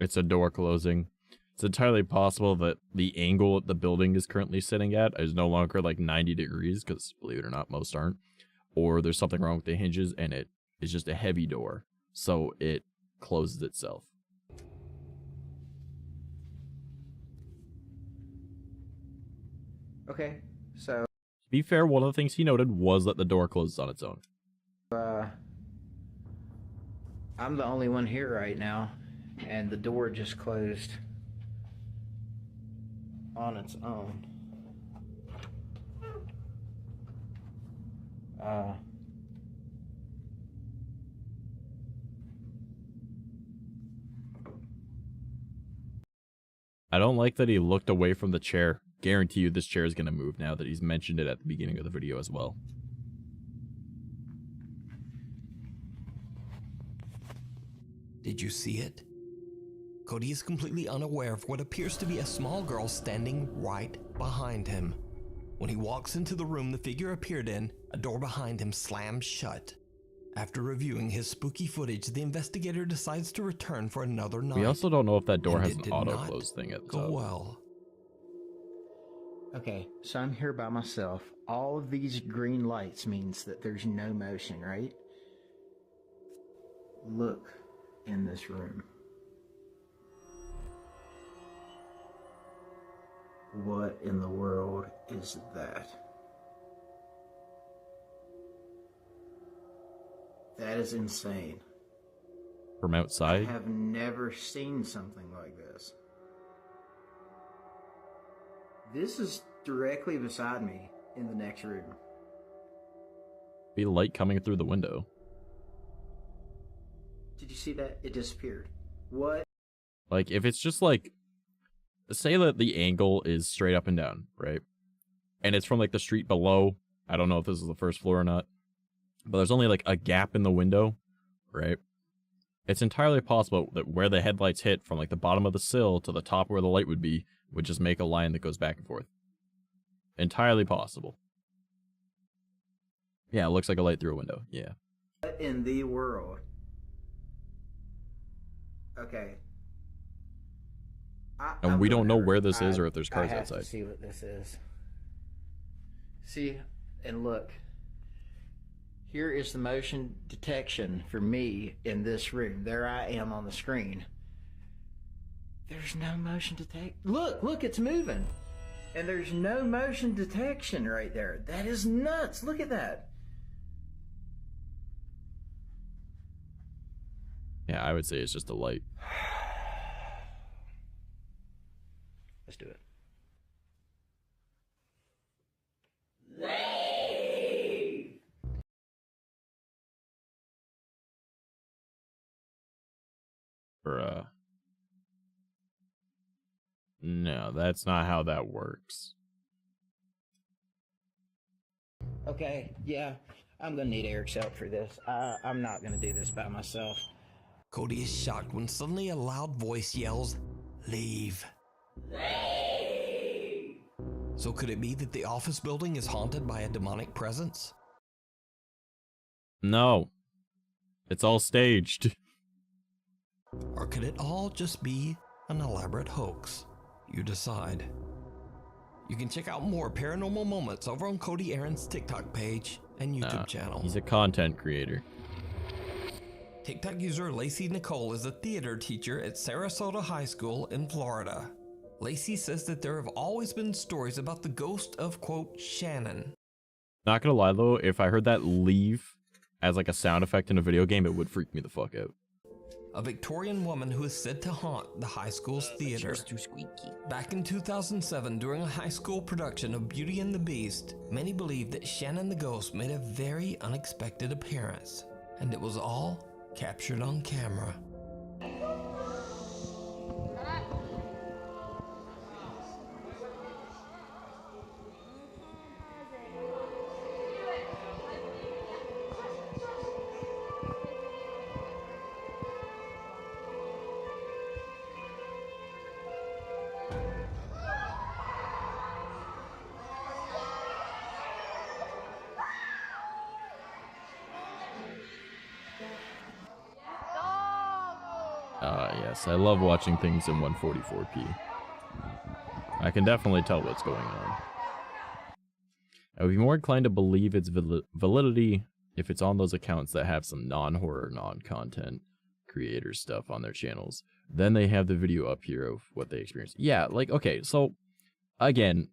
It's a door closing. It's entirely possible that the angle that the building is currently sitting at is no longer like 90 degrees, because believe it or not, most aren't. Or there's something wrong with the hinges and it is just a heavy door, so it closes itself. Okay, so... To be fair, one of the things he noted was that the door closes on its own. I'm the only one here right now, and the door just closed on its own. I don't like that he looked away from the chair. Guarantee you this chair is going to move now that he's mentioned it at the beginning of the video as well. Did you see it? Cody is completely unaware of what appears to be a small girl standing right behind him. When he walks into the room the figure appeared in, a door behind him slams shut. After reviewing his spooky footage, the investigator decides to return for another night. We also don't know if that door has an auto-close thing at the top. Well. Okay, so I'm here by myself. All of these green lights means that there's no motion, right? Look in this room. What in the world is that? That is insane. From outside? I have never seen something like this. This is directly beside me in the next room. Be light coming through the window. Did you see that? It disappeared. What? Like, if it's just like, say that the angle is straight up and down, right? And it's from like the street below. I don't know if this is the first floor or not, but there's only like a gap in the window, right? It's entirely possible that where the headlights hit from like the bottom of the sill to the top where the light would be would just make a line that goes back and forth. Entirely possible. Yeah, it looks like a light through a window. Yeah. What in the world? Okay. And we don't know where this is or if there's cars I have outside. To see what this is. See, and look. Here is the motion detection for me in this room. There I am on the screen. There's no motion detect. Look, it's moving. And there's no motion detection right there. That is nuts. Look at that. Yeah, I would say it's just a light. Let's do it. Bruh. No, that's not how that works. Okay, yeah, I'm gonna need Eric's help for this. I'm not gonna do this by myself. Cody is shocked when suddenly a loud voice yells, "Leave." Leave! So could it be that the office building is haunted by a demonic presence? No. It's all staged. Or could it all just be an elaborate hoax? You decide. You can check out more paranormal moments over on Cody Aaron's TikTok page and YouTube channel. He's a content creator. TikTok user Lacey Nicole is a theater teacher at Sarasota High School in Florida. Lacey says that there have always been stories about the ghost of, quote, Shannon. Not gonna lie though, if I heard that leave as like a sound effect in a video game, it would freak me the fuck out. A Victorian woman who is said to haunt the high school's theater. Too squeaky. Back in 2007, during a high school production of Beauty and the Beast, many believed that Shannon the ghost made a very unexpected appearance, and it was all captured on camera. Yes, I love watching things in 144p. I can definitely tell what's going on. I would be more inclined to believe its validity if it's on those accounts that have some non-horror, non-content creator stuff on their channels. Then they have the video up here of what they experienced. Yeah, like, okay, so, again,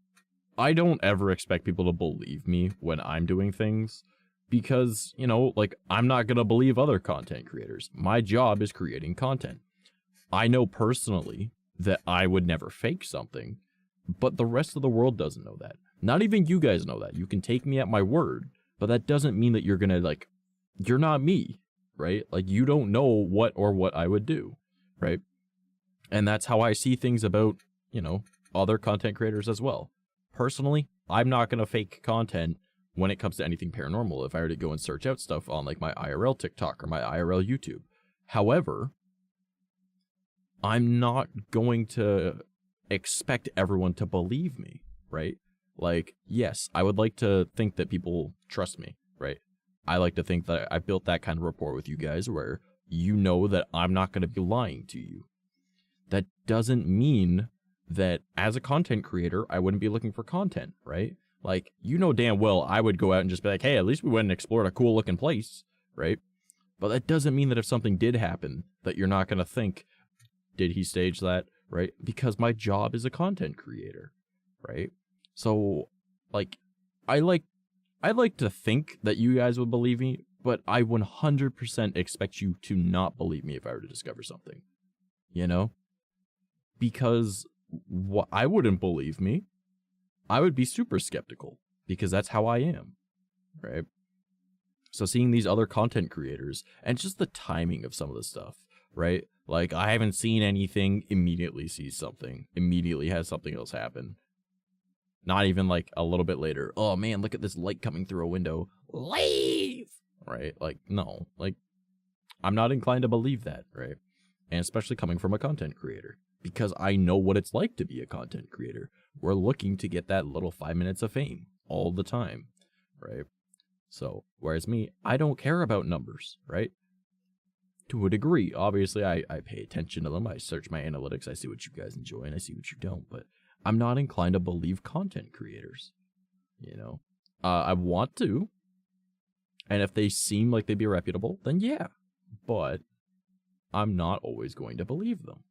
I don't ever expect people to believe me when I'm doing things. Because, you know, like, I'm not gonna believe other content creators. My job is creating content. I know personally that I would never fake something, but the rest of the world doesn't know that. Not even you guys know that. You can take me at my word, but that doesn't mean that you're gonna, like, you're not me, right? Like, you don't know what I would do, right? And that's how I see things about, you know, other content creators as well. Personally, I'm not gonna fake content when it comes to anything paranormal if I were to go and search out stuff on, like, my IRL TikTok or my IRL YouTube. However, I'm not going to expect everyone to believe me, right? Like, yes, I would like to think that people trust me, right? I like to think that I built that kind of rapport with you guys where you know that I'm not going to be lying to you. That doesn't mean that as a content creator, I wouldn't be looking for content, right? Like, you know damn well I would go out and just be like, hey, at least we went and explored a cool looking place, right? But that doesn't mean that if something did happen, that you're not going to think, did he stage that, right? Because my job is a content creator, right? So, like, I like to think that you guys would believe me, but I 100% expect you to not believe me if I were to discover something, you know? Because I wouldn't believe me. I would be super skeptical because that's how I am, right? So seeing these other content creators and just the timing of some of the stuff, right? Like, I haven't seen anything, immediately sees something, immediately has something else happen. Not even like a little bit later, oh man, look at this light coming through a window. Leave! Right? Like, no. Like, I'm not inclined to believe that, right? And especially coming from a content creator. Because I know what it's like to be a content creator. We're looking to get that little 5 minutes of fame all the time, right? So, whereas me, I don't care about numbers, right? To a degree, obviously, I pay attention to them. I search my analytics. I see what you guys enjoy and I see what you don't. But I'm not inclined to believe content creators, you know? I want to. And if they seem like they'd be reputable, then yeah. But I'm not always going to believe them.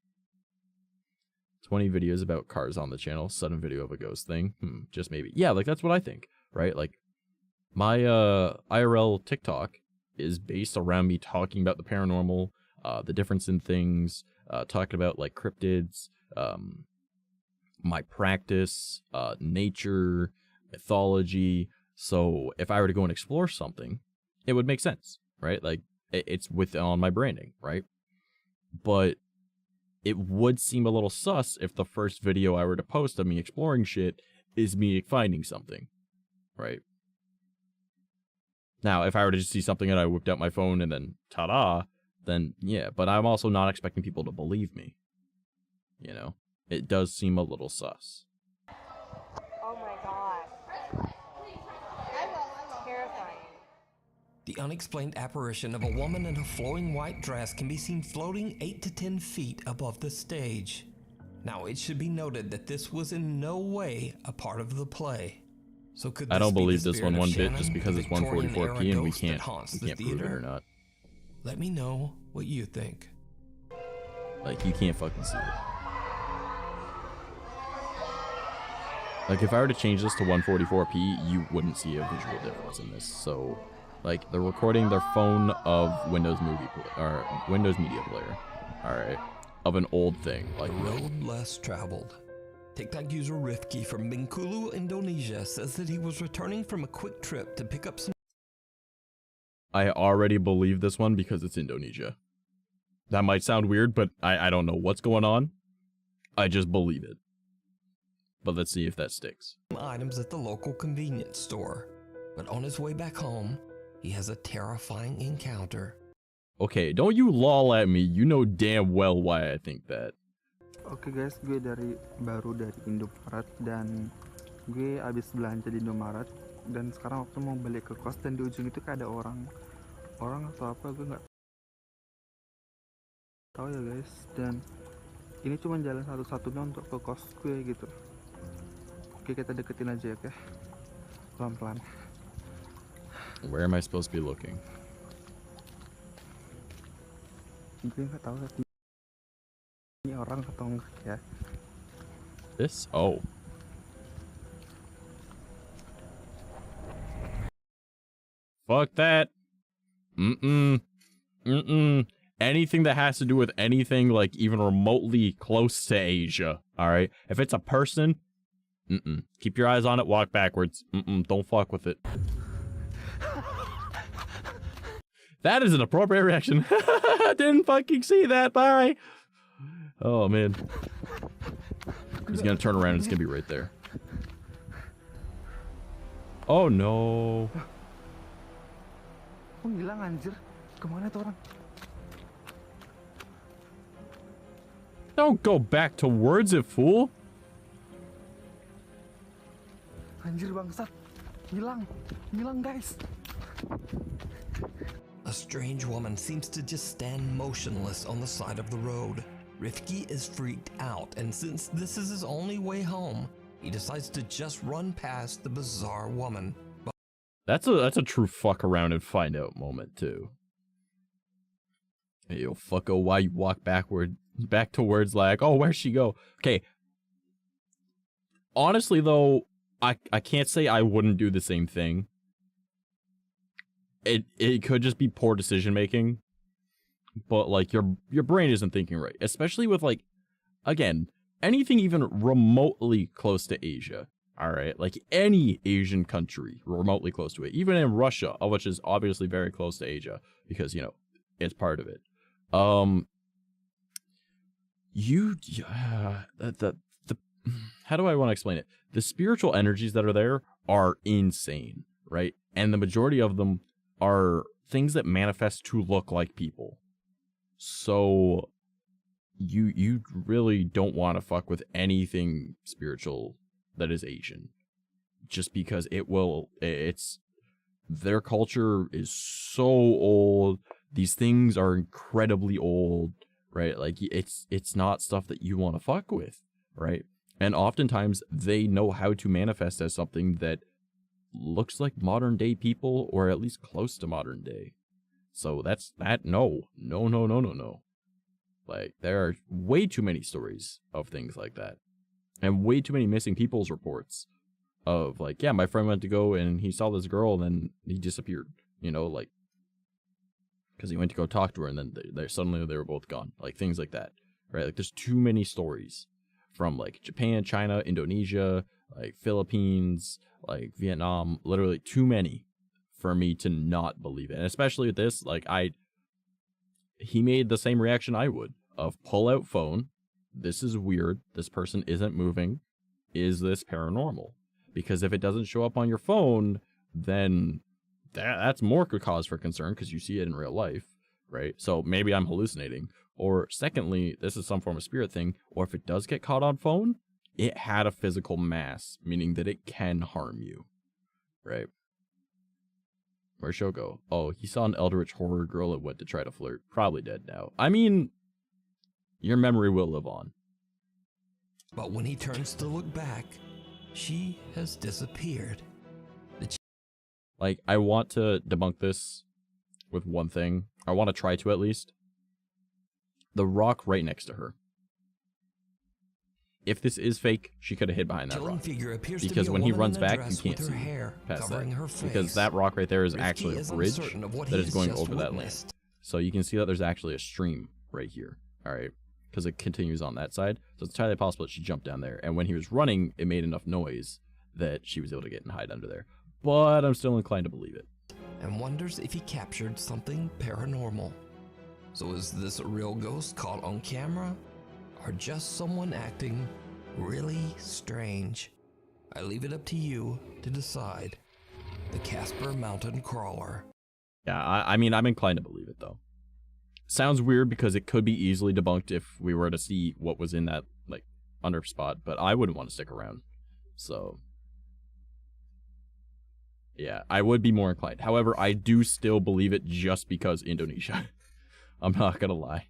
20 videos about cars on the channel, sudden video of a ghost thing. Just maybe. Yeah, like, that's what I think, right? Like, my IRL TikTok is based around me talking about the paranormal, the difference in things, talking about, like, cryptids, my practice, nature, mythology. So if I were to go and explore something, it would make sense, right? Like, it's on my branding, right? But it would seem a little sus if the first video I were to post of me exploring shit is me finding something, right? Now, if I were to just see something and I whipped out my phone and then ta-da, then yeah, but I'm also not expecting people to believe me, you know? It does seem a little sus. Oh my god. Terrifying. The unexplained apparition of a woman in a flowing white dress can be seen floating 8 to 10 feet above the stage. Now, it should be noted that this was in no way a part of the play. So could I this don't be the believe this spirit one of bit Shannon, just because the it's Victorian 144p era and we ghost that can't haunts the prove it or theater? not. Let me know what you think. Like, you can't fucking see it. Like, if I were to change this to 144p, you wouldn't see a visual difference in this. So, like, they're recording their phone of Windows Media Player. Alright. Of an old thing. Like, The road less traveled. TikTok user Rifki from Bengkulu, Indonesia says that he was returning from a quick trip to pick up some... I already believe this one because it's Indonesia. That might sound weird, but I don't know what's going on. I just believe it. But let's see if that sticks. items at the local convenience store. But on his way back home, he has a terrifying encounter. Okay, don't you lol at me. You know damn well why I think that. Oke guys, gue baru dari Indomaret dan gue abis belanja di Indomaret dan sekarang waktu mau balik ke kos dan di ujung itu kayak ada orang atau apa gue nggak tahu ya guys, dan ini cuma jalan satu-satunya untuk ke kos gue gitu. Oke, kita deketin aja ya, oke? Pelan-pelan. Where am I supposed to be looking? Gue nggak tahu tapi ini orang atau enggak ya. This? Oh. Fuck that. Anything that has to do with anything like even remotely close to Asia. Alright? If it's a person, keep your eyes on it, walk backwards. Don't fuck with it. That is an appropriate reaction. Didn't fucking see that. Bye. Oh man. He's gonna turn around and it's gonna be right there. Oh no. Oh, hilang anjir. Kemana tuh orang? Don't go back towards it, fool. Anjir bangsat. Hilang guys. A strange woman seems to just stand motionless on the side of the road. Rifki is freaked out, and since this is his only way home, he decides to just run past the bizarre woman. That's a true fuck around and find out moment too. Hey, yo, fucko, why you walk back towards like, oh, where'd she go? Okay. Honestly though, I can't say I wouldn't do the same thing. It could just be poor decision making. But like your brain isn't thinking right, especially with like, again, anything even remotely close to Asia. All right, like any Asian country remotely close to it, even in Russia, which is obviously very close to Asia because you know it's part of it. How do I want to explain it? The spiritual energies that are there are insane, right? And the majority of them are things that manifest to look like people. So you really don't want to fuck with anything spiritual that is Asian, just because it's their culture is so old. These things are incredibly old, right? Like it's not stuff that you want to fuck with, right? And oftentimes they know how to manifest as something that looks like modern day people, or at least close to modern day. So no. Like, there are way too many stories of things like that. And way too many missing people's reports of, like, yeah, my friend went to go and he saw this girl and then he disappeared. You know, like, because he went to go talk to her and then suddenly they were both gone. Like, things like that, right? Like, there's too many stories from, like, Japan, China, Indonesia, like, Philippines, like, Vietnam. Literally too many for me to not believe it. And especially with this, like, he made the same reaction I would of pull out phone. This is weird. This person isn't moving. Is this paranormal? Because if it doesn't show up on your phone, then that's more cause for concern because you see it in real life, right? So maybe I'm hallucinating. Or secondly, this is some form of spirit thing. Or if it does get caught on phone, it had a physical mass, meaning that it can harm you, right? Where'd Show go? Oh, he saw an eldritch horror girl and went to try to flirt. Probably dead now. I mean, your memory will live on. But when he turns to look back, she has disappeared. Like, I want to debunk this with one thing. I want to try to, at least. The rock right next to her. If this is fake, she could have hid behind that rock. Because when he runs back, you can't see past that. Because that rock right there is actually a bridge that is going over that land. So you can see that there's actually a stream right here. Alright? Because it continues on that side. So it's entirely possible that she jumped down there. And when he was running, it made enough noise that she was able to get and hide under there. But I'm still inclined to believe it. And wonders if he captured something paranormal. So is this a real ghost caught on camera? Or just someone acting really strange? I leave it up to you to decide. The Casper Mountain Crawler. Yeah, I mean, I'm inclined to believe it, though. Sounds weird because it could be easily debunked if we were to see what was in that, like, under spot, but I wouldn't want to stick around. So, yeah, I would be more inclined. However, I do still believe it just because Indonesia. I'm not gonna lie.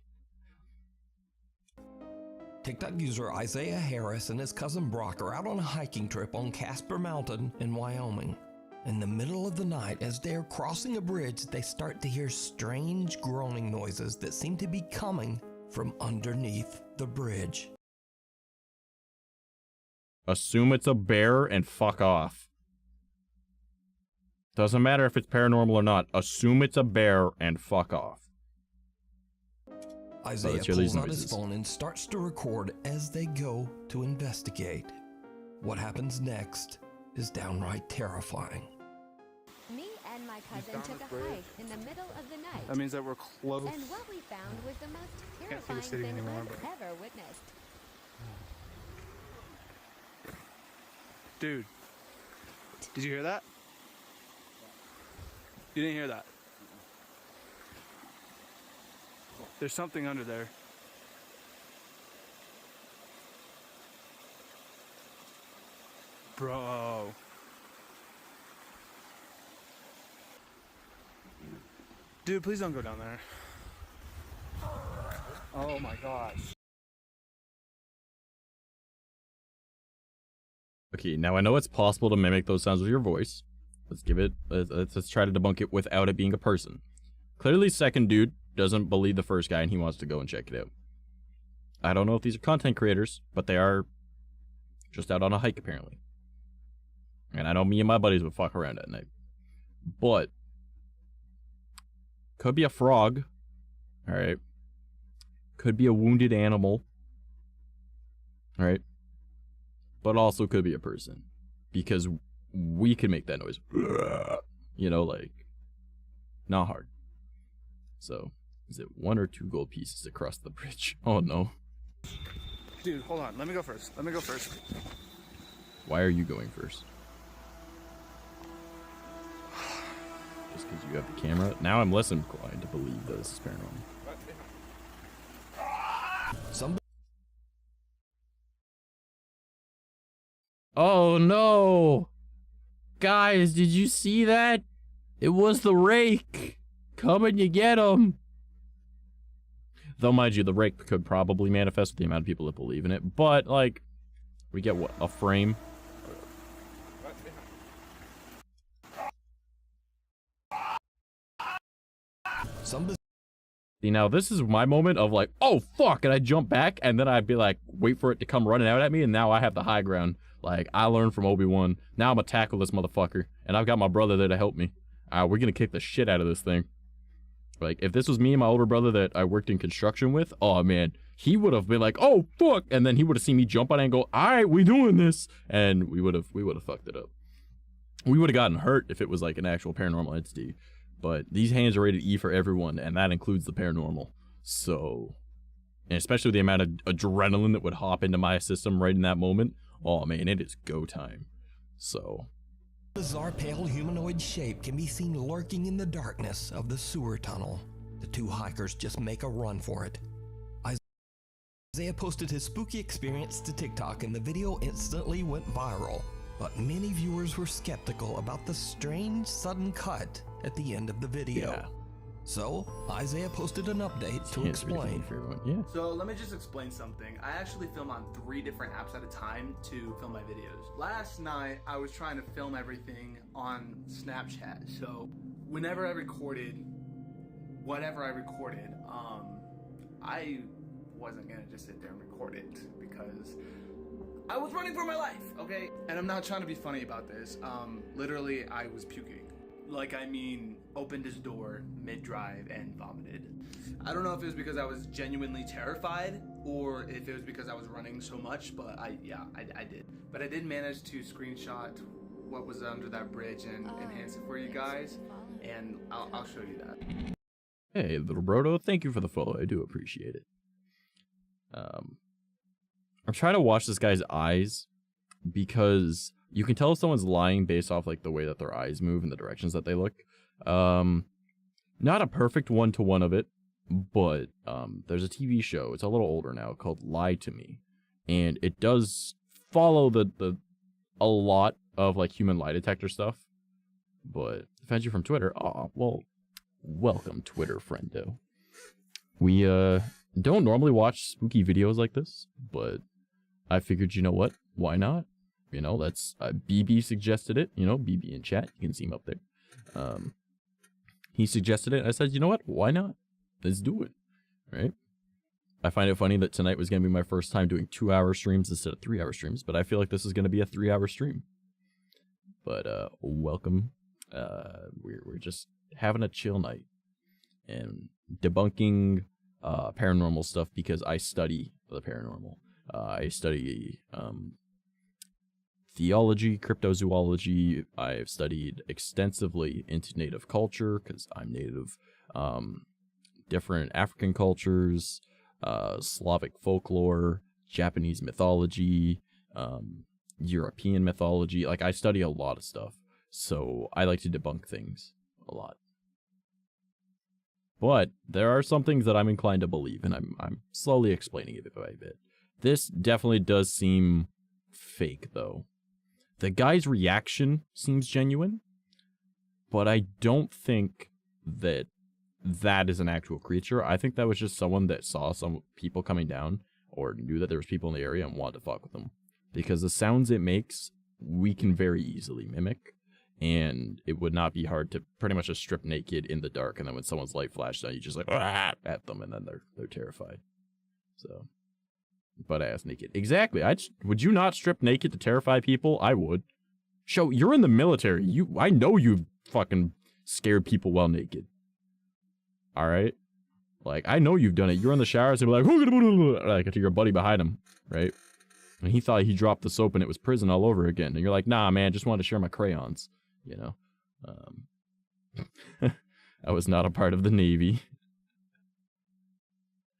TikTok user Isaiah Harris and his cousin Brock are out on a hiking trip on Casper Mountain in Wyoming. In the middle of the night, as they are crossing a bridge, they start to hear strange groaning noises that seem to be coming from underneath the bridge. Assume it's a bear and fuck off. Doesn't matter if it's paranormal or not. Assume it's a bear and fuck off. Isaiah pulls out his phone and starts to record as they go to investigate. What happens next is downright terrifying. Me and my cousin took a hike in the middle of the night. That means that we're close. And what we found was the most terrifying thing I've ever witnessed. Dude, did you hear that? You didn't hear that? There's something under there. Bro. Dude, please don't go down there. Oh my gosh. Okay, now I know it's possible to mimic those sounds with your voice. Let's give it, let's try to debunk it without it being a person. Clearly, second dude doesn't believe the first guy and he wants to go and check it out. I don't know if these are content creators, but they are just out on a hike apparently. And I know me and my buddies would fuck around at night. But could be a frog. Alright. Could be a wounded animal. Alright. But also could be a person. Because we can make that noise. You know, like, not hard. So, is it 1 or 2 gold pieces across the bridge? Oh no. Dude, hold on. Let me go first. Let me go first. Why are you going first? Just because you have the camera? Now I'm less inclined to believe that this is paranormal. Oh no! Guys, did you see that? It was the rake! Come and you get him! Though, mind you, the rake could probably manifest with the amount of people that believe in it, but, like, we get what? A frame? See, now this is my moment of like, oh fuck, and I jump back, and then I'd be like, wait for it to come running out at me, and now I have the high ground. Like, I learned from Obi-Wan. Now I'm gonna tackle this motherfucker, and I've got my brother there to help me. We're gonna kick the shit out of this thing. Like, if this was me and my older brother that I worked in construction with, oh man, he would have been like, oh fuck, and then he would have seen me jump on it and go, alright, we doing this, and we would have fucked it up. We would have gotten hurt if it was like an actual paranormal entity. But these hands are rated E for everyone, and that includes the paranormal. So, and especially with the amount of adrenaline that would hop into my system right in that moment, oh man, it is go time. So, bizarre pale humanoid shape can be seen lurking in the darkness of the sewer tunnel. The two hikers just make a run for it. Isaiah posted his spooky experience to TikTok, and the video instantly went viral. But many viewers were skeptical about the strange sudden cut at the end of the video. Yeah. So, Isaiah posted an update to explain. For everyone. Yeah. So let me just explain something. I actually film on 3 different apps at a time to film my videos. Last night, I was trying to film everything on Snapchat. So whenever I recorded, whatever I recorded, I wasn't gonna just sit there and record it because I was running for my life, okay? And I'm not trying to be funny about this. Literally, I was puking. Like, I mean, opened his door mid-drive and vomited. I don't know if it was because I was genuinely terrified or if it was because I was running so much, but I did. But I did manage to screenshot what was under that bridge and enhance it for you guys, and I'll show you that. Hey, little brodo, thank you for the follow. I do appreciate it. I'm trying to watch this guy's eyes because you can tell if someone's lying based off like the way that their eyes move and the directions that they look. Not a perfect one-to-one of it, but there's a TV show. It's a little older now called Lie to Me, and it does follow a lot of like human lie detector stuff. But found you from Twitter. Oh, well, welcome Twitter friendo. We don't normally watch spooky videos like this, but I figured, you know what? Why not? You know, that's BB suggested it. You know, BB in chat. You can see him up there. He suggested it. I said, you know what? Why not? Let's do it. Right? I find it funny that tonight was going to be my first time doing 2-hour streams instead of 3-hour streams, but I feel like this is going to be a 3-hour stream. But welcome. We're just having a chill night and debunking paranormal stuff because I study the paranormal. I study theology, cryptozoology. I've studied extensively into native culture because I'm native. Different African cultures, Slavic folklore, Japanese mythology, European mythology. Like, I study a lot of stuff, so I like to debunk things a lot. But there are some things that I'm inclined to believe, and I'm slowly explaining it bit by bit. This definitely does seem fake, though. The guy's reaction seems genuine, but I don't think that that is an actual creature. I think that was just someone that saw some people coming down or knew that there was people in the area and wanted to fuck with them. Because the sounds it makes, we can very easily mimic, and it would not be hard to pretty much just strip naked in the dark, and then when someone's light flashed on, you just like at them, and then they're terrified. So, butt ass naked. Exactly. Would you not strip naked to terrify people? I would. Show you're in the military. I know you've fucking scared people while naked. All right, like I know you've done it. You're in the showers and be like to your buddy behind him, right? And he thought he dropped the soap and it was prison all over again. And you're like, nah, man, just wanted to share my crayons, you know. I was not a part of the Navy.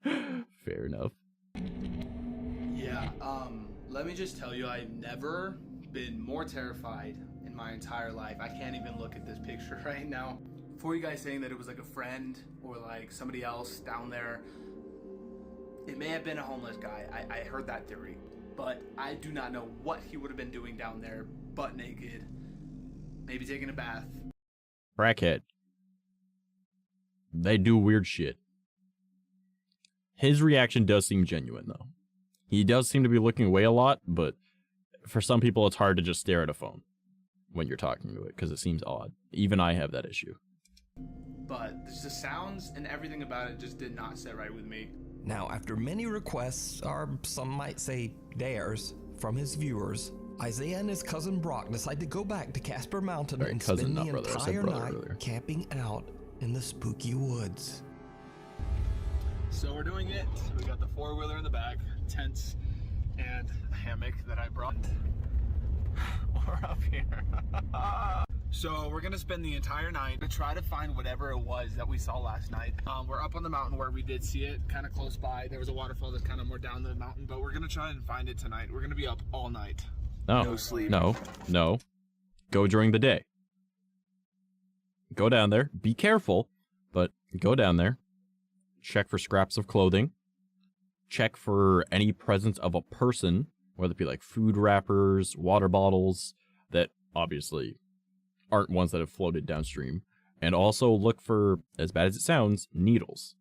Fair enough. Yeah, let me just tell you, I've never been more terrified in my entire life. I can't even look at this picture right now. For you guys saying that it was like a friend or like somebody else down there, it may have been a homeless guy. I heard that theory, but I do not know what he would have been doing down there, butt naked, maybe taking a bath. Crackhead. They do weird shit. His reaction does seem genuine, though. He does seem to be looking away a lot, but for some people, it's hard to just stare at a phone when you're talking to it, because it seems odd. Even I have that issue. But the sounds and everything about it just did not sit right with me. Now, after many requests, or some might say dares, from his viewers, Isaiah and his cousin Brock decide to go back to Casper Mountain and spend the entire night camping out in the spooky woods. So we're doing it. We got the 4-wheeler in the back, tents, and a hammock that I brought. We're up here. So we're gonna spend the entire night to try to find whatever it was that we saw last night. We're up on the mountain where we did see it, kind of close by. There was a waterfall that's kind of more down the mountain, but we're gonna try and find it tonight. We're gonna be up all night. No sleep. No. Go during the day. Go down there. Be careful, but go down there. Check for scraps of clothing. Check for any presence of a person, whether it be like food wrappers, water bottles, that obviously aren't ones that have floated downstream. And also look for, as bad as it sounds, needles.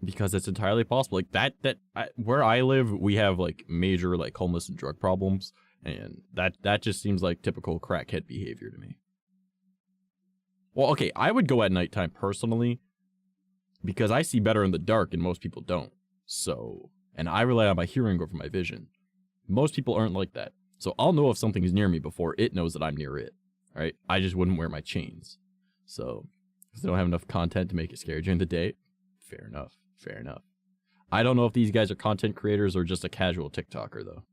Because it's entirely possible. Like where I live, we have like major like homeless and drug problems. And that just seems like typical crackhead behavior to me. Well, okay, I would go at nighttime personally, because I see better in the dark and most people don't. So, and I rely on my hearing over my vision. Most people aren't like that. So I'll know if something's near me before it knows that I'm near it. Right? I just wouldn't wear my chains. So, because I don't have enough content to make it scary during the day. Fair enough. Fair enough. I don't know if these guys are content creators or just a casual TikToker, though.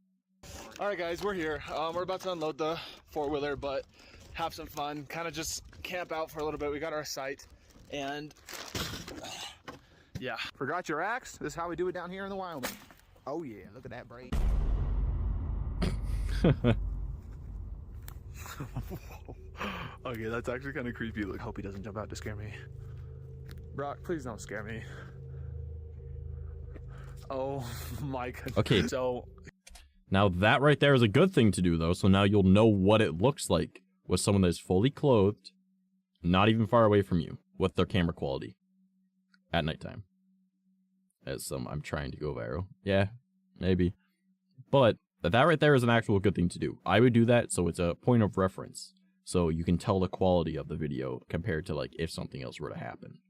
All right, guys, we're here. We're about to unload the four-wheeler, but have some fun. Kind of just camp out for a little bit. We got our site, and yeah. Forgot your axe? This is how we do it down here in the Wyoming. Oh yeah, look at that braid. Okay, that's actually kind of creepy. Look, hope he doesn't jump out to scare me. Brock, please don't scare me. Oh my god. Okay. So now that right there is a good thing to do, though. So now you'll know what it looks like with someone that is fully clothed, not even far away from you, with their camera quality at nighttime. As I'm trying to go viral. Yeah, maybe. But that right there is an actual good thing to do. I would do that so it's a point of reference. So you can tell the quality of the video compared to like if something else were to happen.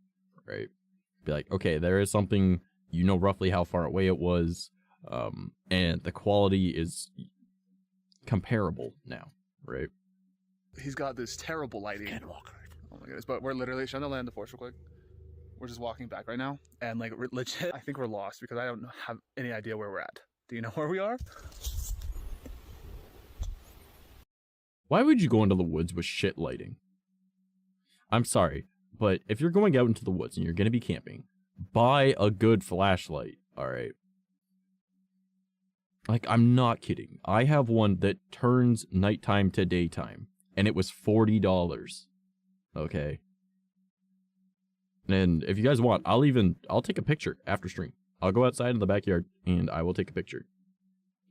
Right? Be like, okay, there is something, you know roughly how far away it was. And the quality is comparable now, right? he's got this terrible lighting. Oh my goodness, but we're literally trying to land the force real quick. We're just walking back right now, and like legit, I think we're lost because I don't have any idea where we're at. Do you know where we are? Why would you go into the woods with shit lighting? I'm sorry, but if you're going out into the woods and you're going to be camping, buy a good flashlight, alright? Like, I'm not kidding. I have one that turns nighttime to daytime, and it was $40. Okay? And if you guys want, I'll take a picture after stream. I'll go outside in the backyard, and I will take a picture.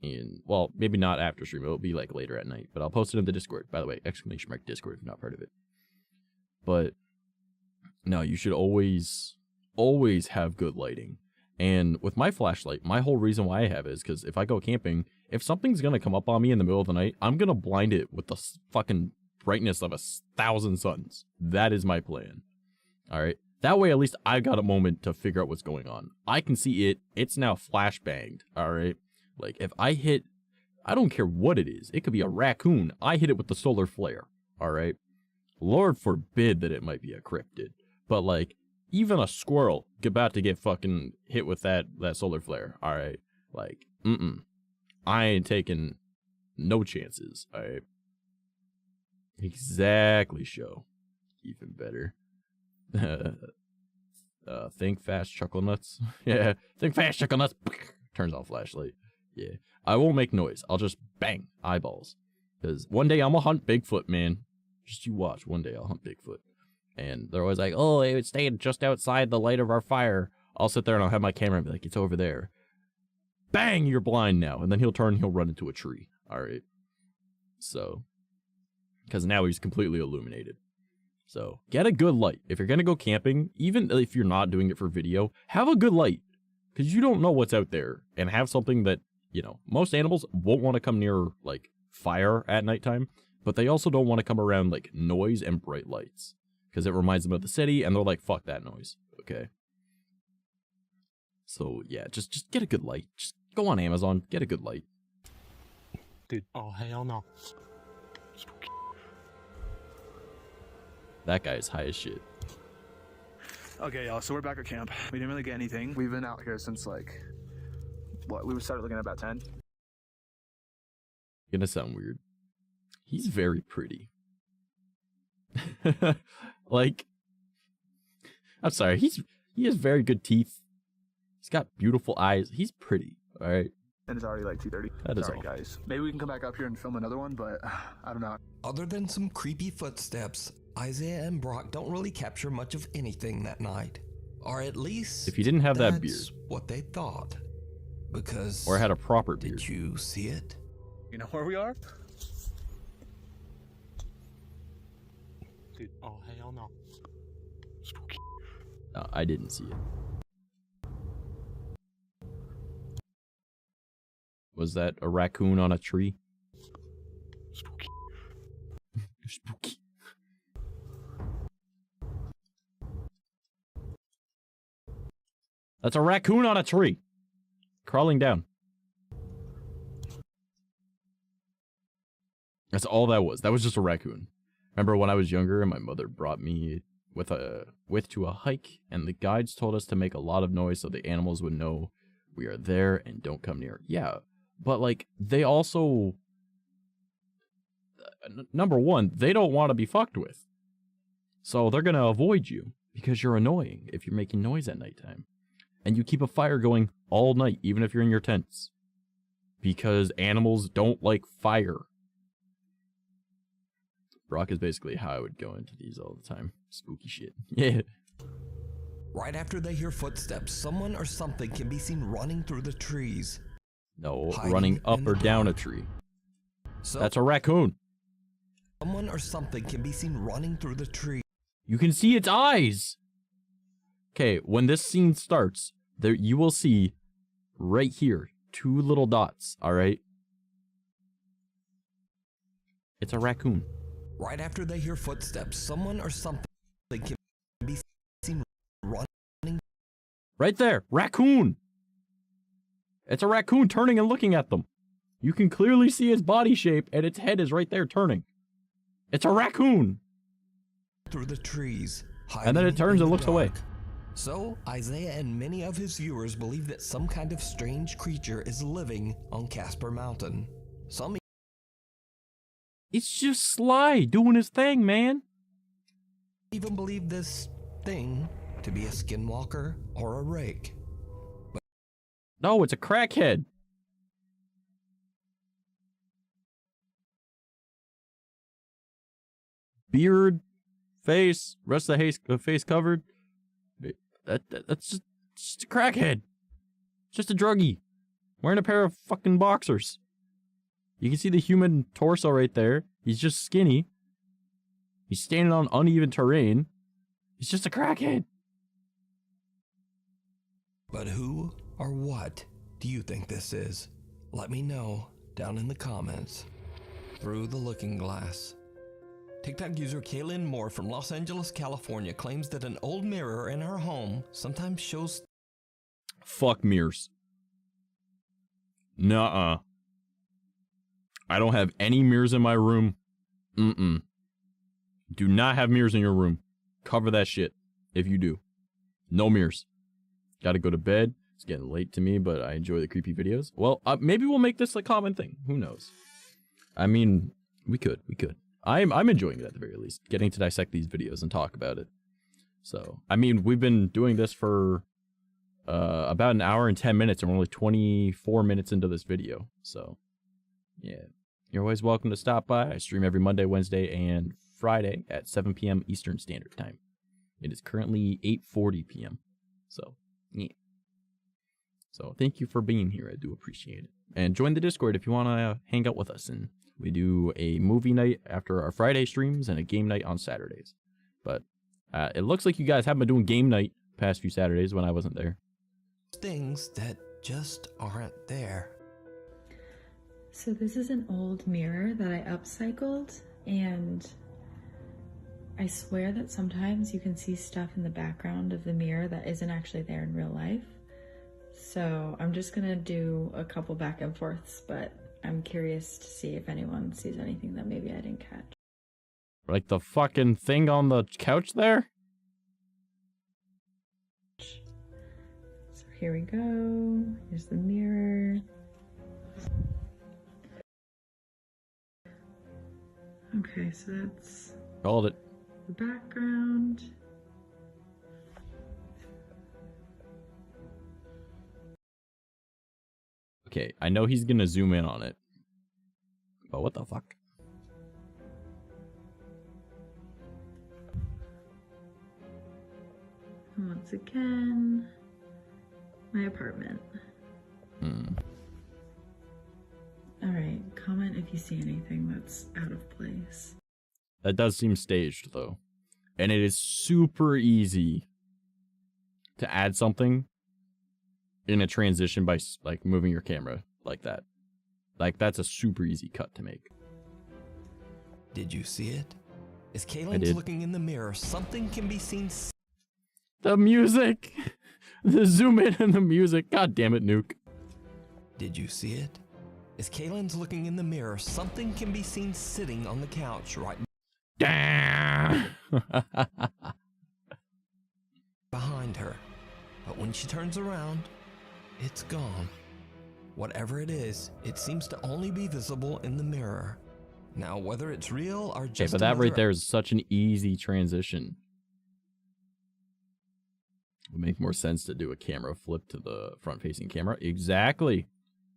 And, well, maybe not after stream. It'll be, like, later at night. But I'll post it in the Discord. By the way, ! Discord if you're not part of it. But, no, you should always have good lighting. And with my flashlight, my whole reason why I have it is because if I go camping, if something's going to come up on me in the middle of the night, I'm going to blind it with the fucking brightness of 1,000 suns. That is my plan. Alright? That way, at least I got a moment to figure out what's going on. I can see it. It's now flashbanged. Alright? Like, if I hit, I don't care what it is. It could be a raccoon. I hit it with the solar flare. Alright? Lord forbid that it might be a cryptid. But, like, even a squirrel about to get fucking hit with that solar flare. Alright? Like, I ain't taking no chances. Alright? Exactly, show. Even better. Think fast, chuckle nuts. Yeah, think fast, chuckle nuts. Turns on flashlight. Yeah, I won't make noise. I'll just bang eyeballs. Because one day I'm gonna hunt Bigfoot, man. Just you watch. One day I'll hunt Bigfoot. And they're always like, oh, it would stay just outside the light of our fire. I'll sit there and I'll have my camera and be like, it's over there. Bang, you're blind now. And then he'll turn and he'll run into a tree. Alright. So, because now he's completely illuminated. So, get a good light. If you're going to go camping, even if you're not doing it for video, have a good light. Because you don't know what's out there. And have something that, you know, most animals won't want to come near, like, fire at nighttime. But they also don't want to come around, like, noise and bright lights. Because it reminds them of the city, and they're like, fuck that noise. Okay? So, yeah, just get a good light. Just go on Amazon, get a good light. Dude, oh, hell no. That guy is high as shit. Okay, y'all, so we're back at camp. We didn't really get anything. We've been out here since, like, what? We started looking at about 10. Gonna sound weird. He's very pretty. Like, I'm sorry, he has very good teeth. He's got beautiful eyes. He's pretty, alright? And it's already like 2:30. That is Sorry, all. guys. Maybe we can come back up here and film another one, but I don't know. Other than some creepy footsteps, Isaiah and Brock don't really capture much of anything that night. Or at least, If he didn't have that beard. that's what they thought. Because... Or had a proper beard. Did you see it? You know where we are? Dude, oh hell no. Spooky. No, I didn't see it. Was that a raccoon on a tree? Spooky. Spooky. That's a raccoon on a tree. Crawling down. That's all that was. That was just a raccoon. Remember when I was younger and my mother brought me with to a hike, and the guides told us to make a lot of noise so the animals would know we are there and don't come near. Yeah, but like they also, number one, they don't want to be fucked with, so they're gonna avoid you because you're annoying if you're making noise at nighttime, and you keep a fire going all night even if you're in your tents, because animals don't like fire. Brock is basically how I would go into these all the time. Spooky shit. Yeah. Right after they hear footsteps, someone or something can be seen running through the trees. No, running up or down a tree. So, that's a raccoon. Someone or something can be seen running through the tree. You can see its eyes. Okay, when this scene starts, there you will see right here 2 little dots, all right? It's a raccoon. Right after they hear footsteps, someone or something can be seen running. Right there, raccoon. It's a raccoon turning and looking at them. You can clearly see its body shape and its head is right there turning. It's a raccoon. Through the trees. And then it turns and looks away. So, Isaiah and many of his viewers believe that some kind of strange creature is living on Casper Mountain. Some It's just Sly doing his thing, man. Even believe this thing to be a skinwalker or a rake. But no, it's a crackhead. Beard, face, rest of the face covered. That's just a crackhead. Just a druggie. Wearing a pair of fucking boxers. You can see the human torso right there. He's just skinny. He's standing on uneven terrain. He's just a crackhead. But who or what do you think this is? Let me know down in the comments. Through the Looking Glass. TikTok user Kaylin Moore from Los Angeles, California claims that an old mirror in her home sometimes shows... Fuck mirrors. Nuh-uh. I don't have any mirrors in my room. Mm-mm. Do not have mirrors in your room. Cover that shit if you do. No mirrors. Gotta go to bed. It's getting late to me, but I enjoy the creepy videos. Well, maybe we'll make this a common thing. Who knows? I mean, we could. I'm enjoying it at the very least. Getting to dissect these videos and talk about it. So, I mean, we've been doing this for about an hour and 10 minutes, and we're only 24 minutes into this video. So, yeah. You're always welcome to stop by. I stream every Monday, Wednesday, and Friday at 7 p.m. Eastern Standard Time. It is currently 8:40 p.m. So, yeah. So, thank you for being here. I do appreciate it. And join the Discord if you want to hang out with us. And we do a movie night after our Friday streams and a game night on Saturdays. But it looks like you guys haven't been doing game night past few Saturdays when I wasn't there. Things that just aren't there. So this is an old mirror that I upcycled, and I swear that sometimes you can see stuff in the background of the mirror that isn't actually there in real life. So I'm just gonna do a couple back and forths, but I'm curious to see if anyone sees anything that maybe I didn't catch. Like the fucking thing on the couch there? So here we go. Here's the mirror. Okay, so that's called it. The background. Okay, I know he's gonna zoom in on it. But what the fuck? And once again, my apartment. Alright, comment if you see anything that's out of place. That does seem staged, though. And it is super easy to add something in a transition by like moving your camera like that. Like that's a super easy cut to make. Did you see it? As Kaylin's looking in the mirror, something can be seen. The music! The zoom in and the music. God damn it, Nuke. Did you see it? As Kaylin's looking in the mirror, something can be seen sitting on the couch right behind her. But when she turns around, it's gone. Whatever it is, it seems to only be visible in the mirror. Now, whether it's real or just but that right there is such an easy transition. It would make more sense to do a camera flip to the front-facing camera. Exactly.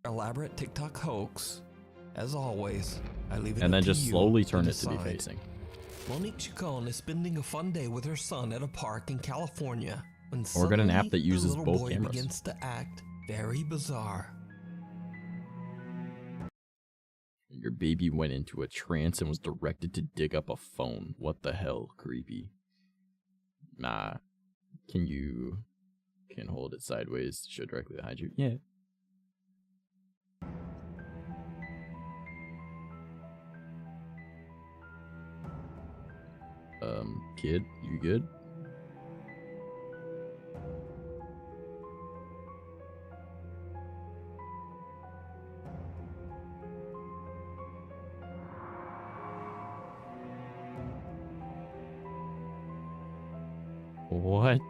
Elaborate TikTok hoax. As always, I leave it and then up to just you slowly turn it to decide. be facing. Mt. 𝐂𝐚 is spending a fun day with her son at a park in California when Or get an app suddenly that uses the little both boy cameras. begins to act very bizarre. Your baby went into a trance and was directed to dig up a phone. What the hell? Creepy. Nah. Can hold it sideways to show directly behind you? Yeah. Kid, you good? What?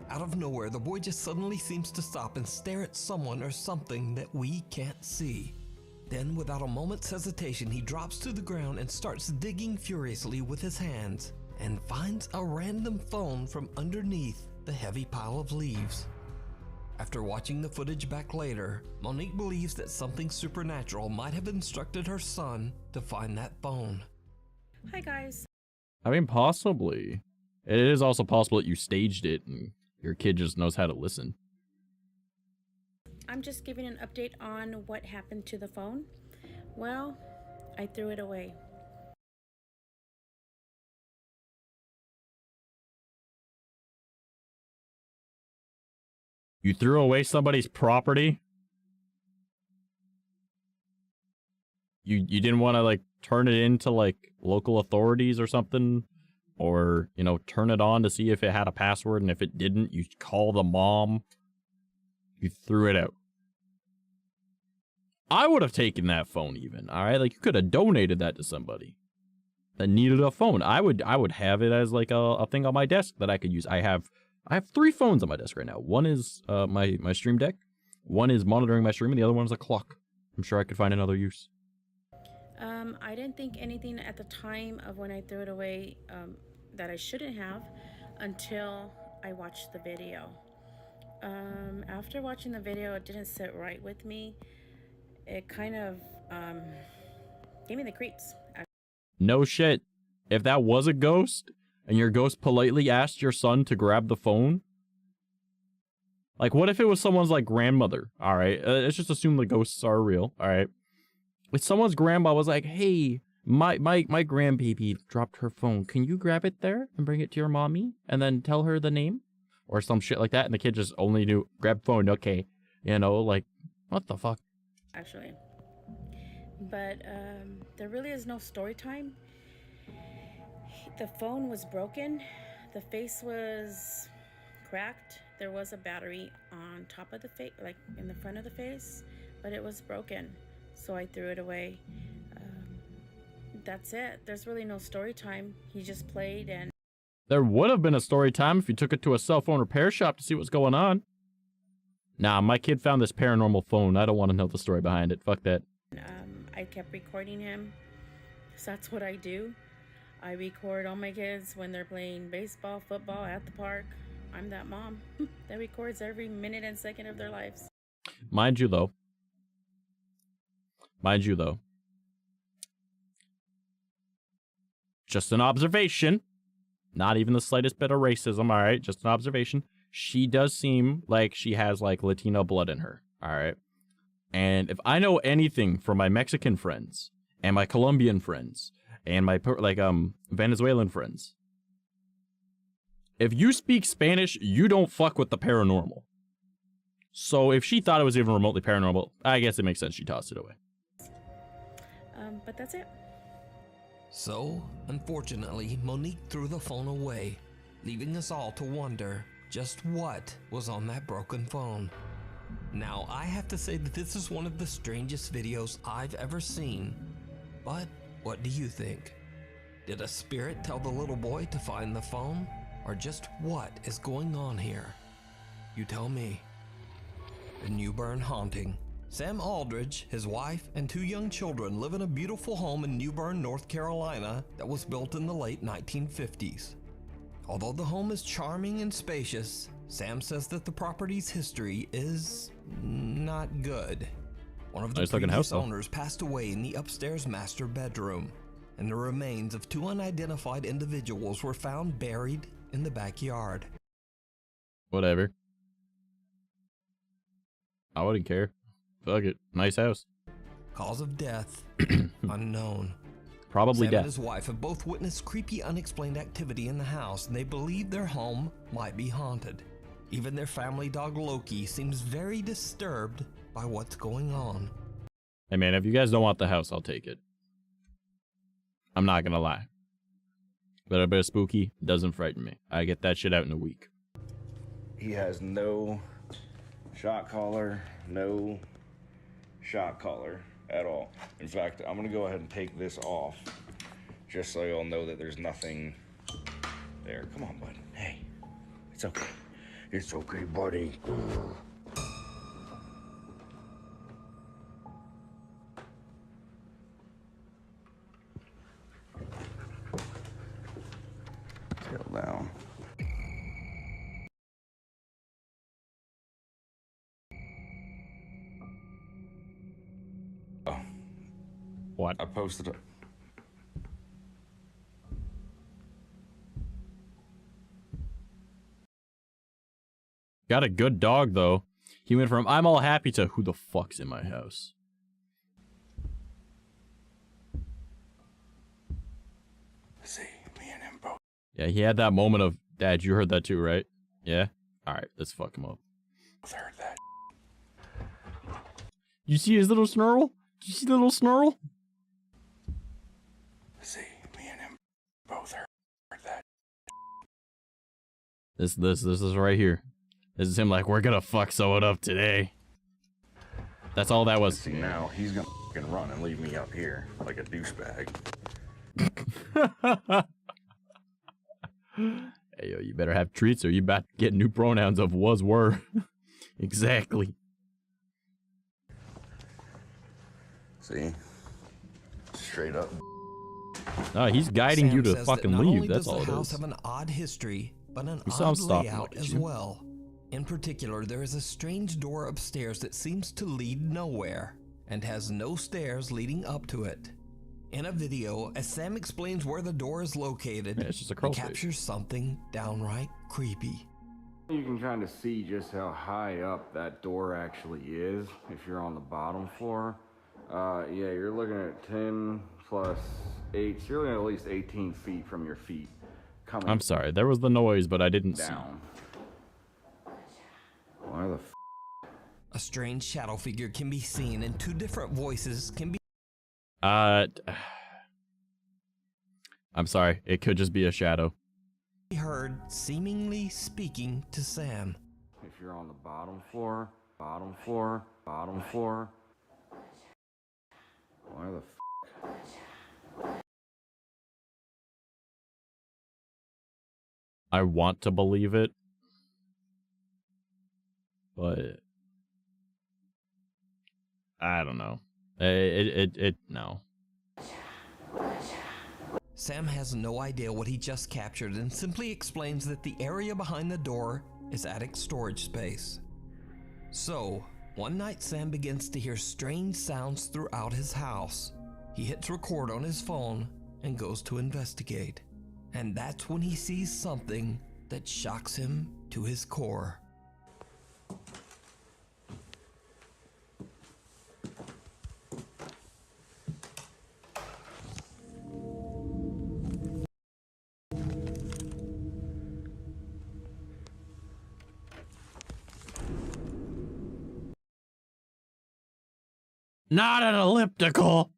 Out of nowhere, the boy just suddenly seems to stop and stare at someone or something that we can't see. Then, without a moment's hesitation, he drops to the ground and starts digging furiously with his hands and finds a random phone from underneath the heavy pile of leaves. After watching the footage back later, Monique believes that something supernatural might have instructed her son to find that phone. Hi guys. I mean, possibly. It is also possible that you staged it and your kid just knows how to listen. I'm just giving an update on what happened to the phone. Well, I threw it away. You threw away somebody's property? You didn't want to, like, turn it into, like, local authorities or something? Or, you know, turn it on to see if it had a password, and if it didn't, you call the mom. You threw it out. I would have taken that phone even, all right? Like, you could have donated that to somebody that needed a phone. I would have it as, like, a thing on my desk that I could use. I have 3 phones on my desk right now. One is my stream deck. One is monitoring my stream, and the other one is a clock. I'm sure I could find another use. I didn't think anything at the time of when I threw it away that I shouldn't have until I watched the video. After watching the video, it didn't sit right with me. It kind of gave me the creeps. No shit. If that was a ghost, and your ghost politely asked your son to grab the phone, like, what if it was someone's, like, grandmother? All right, let's just assume the ghosts are real. All right, if someone's grandma was like, hey, my grandbaby dropped her phone, can you grab it there and bring it to your mommy and then tell her the name or some shit like that, and the kid just only knew grab phone, okay, you know, like, what the fuck? Actually, but there really is no story time. The phone was broken, the face was cracked, there was a battery on top of the face, like in the front of the face, but it was broken, so I threw it away. That's it. There's really no story time. He just played, and there would have been a story time if you took it to a cell phone repair shop to see what's going on. Nah, my kid found this paranormal phone. I don't want to know the story behind it. Fuck that. I kept recording him, so that's what I do. I record all my kids when they're playing baseball, football at the park. I'm that mom that records every minute and second of their lives. Mind you, though, just an observation, not even the slightest bit of racism, all right? Just an observation. She does seem like she has, like, Latino blood in her, all right? And if I know anything from my Mexican friends and my Colombian friends and my, like, Venezuelan friends, If you speak Spanish, you don't fuck with the paranormal. So if she thought it was even remotely paranormal, I guess it makes sense she tossed it away. But that's it. So, unfortunately, Monique threw the phone away, leaving us all to wonder just what was on that broken phone. Now, I have to say that this is one of the strangest videos I've ever seen, but what do you think? Did a spirit tell the little boy to find the phone, or just what is going on here? You tell me. The Newbern haunting. Sam Aldridge, his wife, and 2 young children live in a beautiful home in Newbern, North Carolina that was built in the late 1950s. Although the home is charming and spacious, Sam says that the property's history is not good. One of the previous owners passed away in the upstairs master bedroom, and the remains of 2 unidentified individuals were found buried in the backyard. Whatever. I wouldn't care. Fuck it. Nice house. Cause of death unknown. Probably Sam death. and his wife have both witnessed creepy, unexplained activity in the house, and they believe their home might be haunted. Even their family dog Loki seems very disturbed by what's going on. Hey man, if you guys don't want the house, I'll take it. I'm not gonna lie. But a bit of spooky doesn't frighten me. I get that shit out in a week. He has no shot collar, no shot collar at all. In fact, I'm gonna go ahead and take this off just so you'll know that there's nothing there. Come on, bud. Hey, it's okay. It's okay, buddy. Settle down. What? I posted it. Got a good dog, though. He went from, I'm all happy, to, who the fuck's in my house? See, me and him both. Yeah, he had that moment of, Dad, you heard that too, right? Yeah? Alright, let's fuck him up. Heard that. You see his little snarl? Did you see the little snarl? See, me and him both heard that. This is right here. This is him like, we're gonna fuck someone up today. That's all that was. See, now he's gonna fucking run and leave me up here like a douchebag. Hey, yo, you better have treats or you about to get new pronouns of was, were. Exactly. See? Straight up. No, he's guiding Sam you to says fucking that not leave. only That's does all the it house is. have an odd history, but an You saw him odd stop and layout look at as you. well. In particular, there is a strange door upstairs that seems to lead nowhere and has no stairs leading up to it. In a video, as Sam explains where the door is located, Yeah, it's just a he crawl space. captures something downright creepy. You can kind of see just how high up that door actually is if you're on the bottom floor. Yeah, you're looking at 10 plus 8, so you're looking at least 18 feet from your feet coming I'm sorry, there was the noise, but I didn't down. Why the f? A strange shadow figure can be seen and 2 different voices can be I'm sorry, it could just be a shadow. heard seemingly speaking to Sam. If you're on the bottom floor, bottom floor, bottom floor. Why the f? I want to believe it, but I don't know. No. Sam has no idea what he just captured and simply explains that the area behind the door is attic storage space. So, one night Sam begins to hear strange sounds throughout his house. He hits record on his phone and goes to investigate. And that's when he sees something that shocks him to his core. Not an elliptical.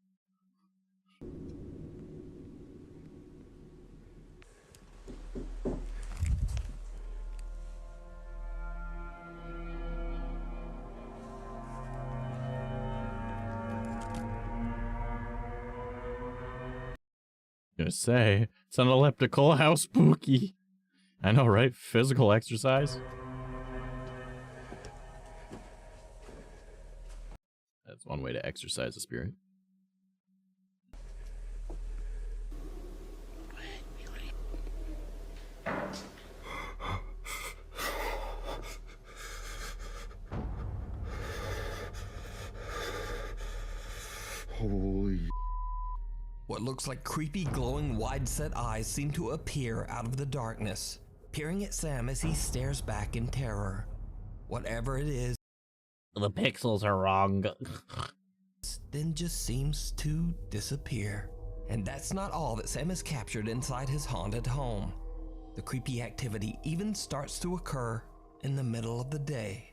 Gonna say, it's an elliptical. How spooky. I know, right? Physical exercise. That's one way to exercise the spirit. Holy. What looks like creepy, glowing, wide-set eyes seem to appear out of the darkness, peering at Sam as he stares back in terror. Whatever it is, the pixels are wrong. Then just seems to disappear. And that's not all that Sam has captured inside his haunted home. The creepy activity even starts to occur in the middle of the day.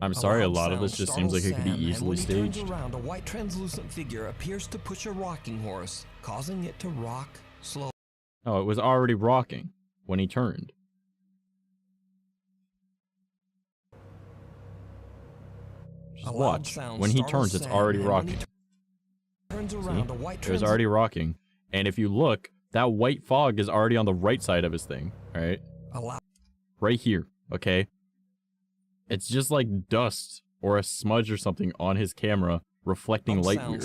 I'm sorry, a lot of this just seems like it could be easily staged. Turns around, a white translucent figure appears to push a rocking horse, causing it to rock slowly. Oh, it was already rocking when he turned. Just watch. When he turns, it's already rocking. Turns around, a white it was already rocking. And if you look, that white fog is already on the right side of his thing, right? Right here, okay? It's just like dust or a smudge or something on his camera reflecting light weird.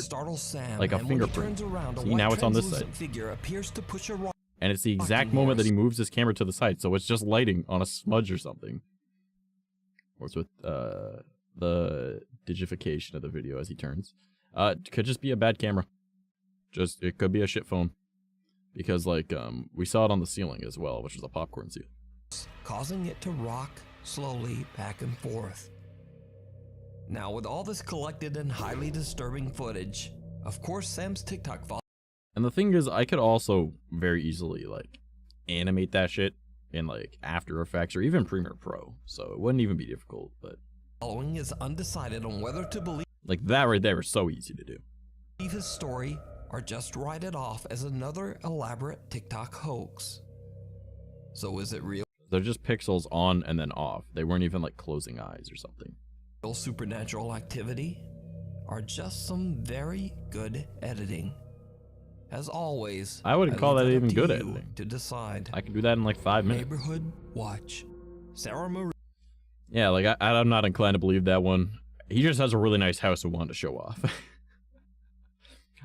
Like a fingerprint. See, now it's on this side. And it's the exact moment that he moves his camera to the side, so it's just lighting on a smudge or something. Or it's with the digification of the video as he turns. It could just be a bad camera. It could be a shit phone. Because like we saw it on the ceiling as well, which was a popcorn ceiling. Causing it to rock slowly back and forth. Now, with all this collected and highly disturbing footage, of course Sam's TikTok follow. And the thing is, I could also very easily like animate that shit in like After Effects or even Premiere Pro, so it wouldn't even be difficult. But following is undecided on whether to believe like that right there is so easy to do. Believe his story or just write it off as another elaborate TikTok hoax. So is it real? They're just pixels on and then off. They weren't even like closing eyes or something. Real supernatural activity or just some very good editing? As always, I wouldn't call that even good editing. editing. To decide. I can do that in like 5 minutes. Neighborhood Watch. Sarah Marie. Yeah, like I'm not inclined to believe that one. He just has a really nice house and wanted to show off.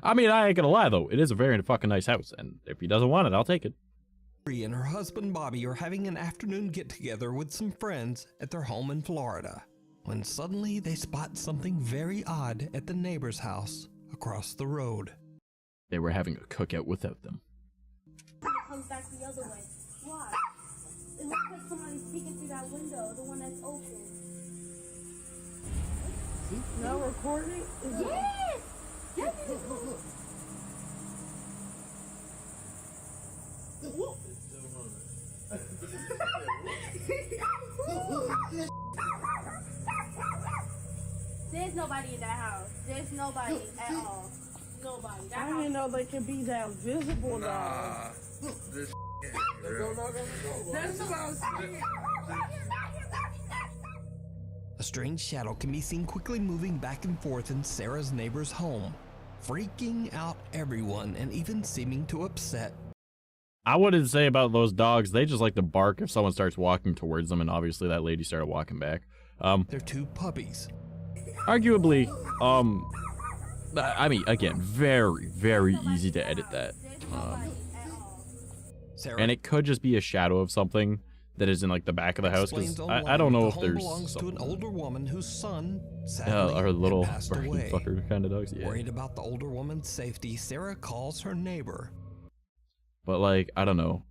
I mean, I ain't gonna lie though. It is a very fucking nice house, and if he doesn't want it, I'll take it. And her husband Bobby are having an afternoon get-together with some friends at their home in Florida, when suddenly they spot something very odd at the neighbor's house across the road. They were having a cookout without them. It comes back the other way. Why? It looks like somebody's peeking through that window, the one that's open. Now recording? Yes! Yes! There's nobody in that house. There's nobody at all. Nobody. I didn't know they could be that visible now. This That's what I was saying. A strange shadow can be seen quickly moving back and forth in Sarah's neighbor's home, freaking out everyone and even seeming to upset. I wouldn't say about those dogs. They just like to bark if someone starts walking towards them, and obviously that lady started walking back. They're 2 puppies. Arguably, I mean, again, very, very easy to edit that. And it could just be a shadow of something that is in like the back of the house, because I don't know if there's belongs to an older woman whose son or little passed barking away. fucker kind of dogs. Yeah. Worried about the older woman's safety, Sarah calls her neighbor. But like, I don't know.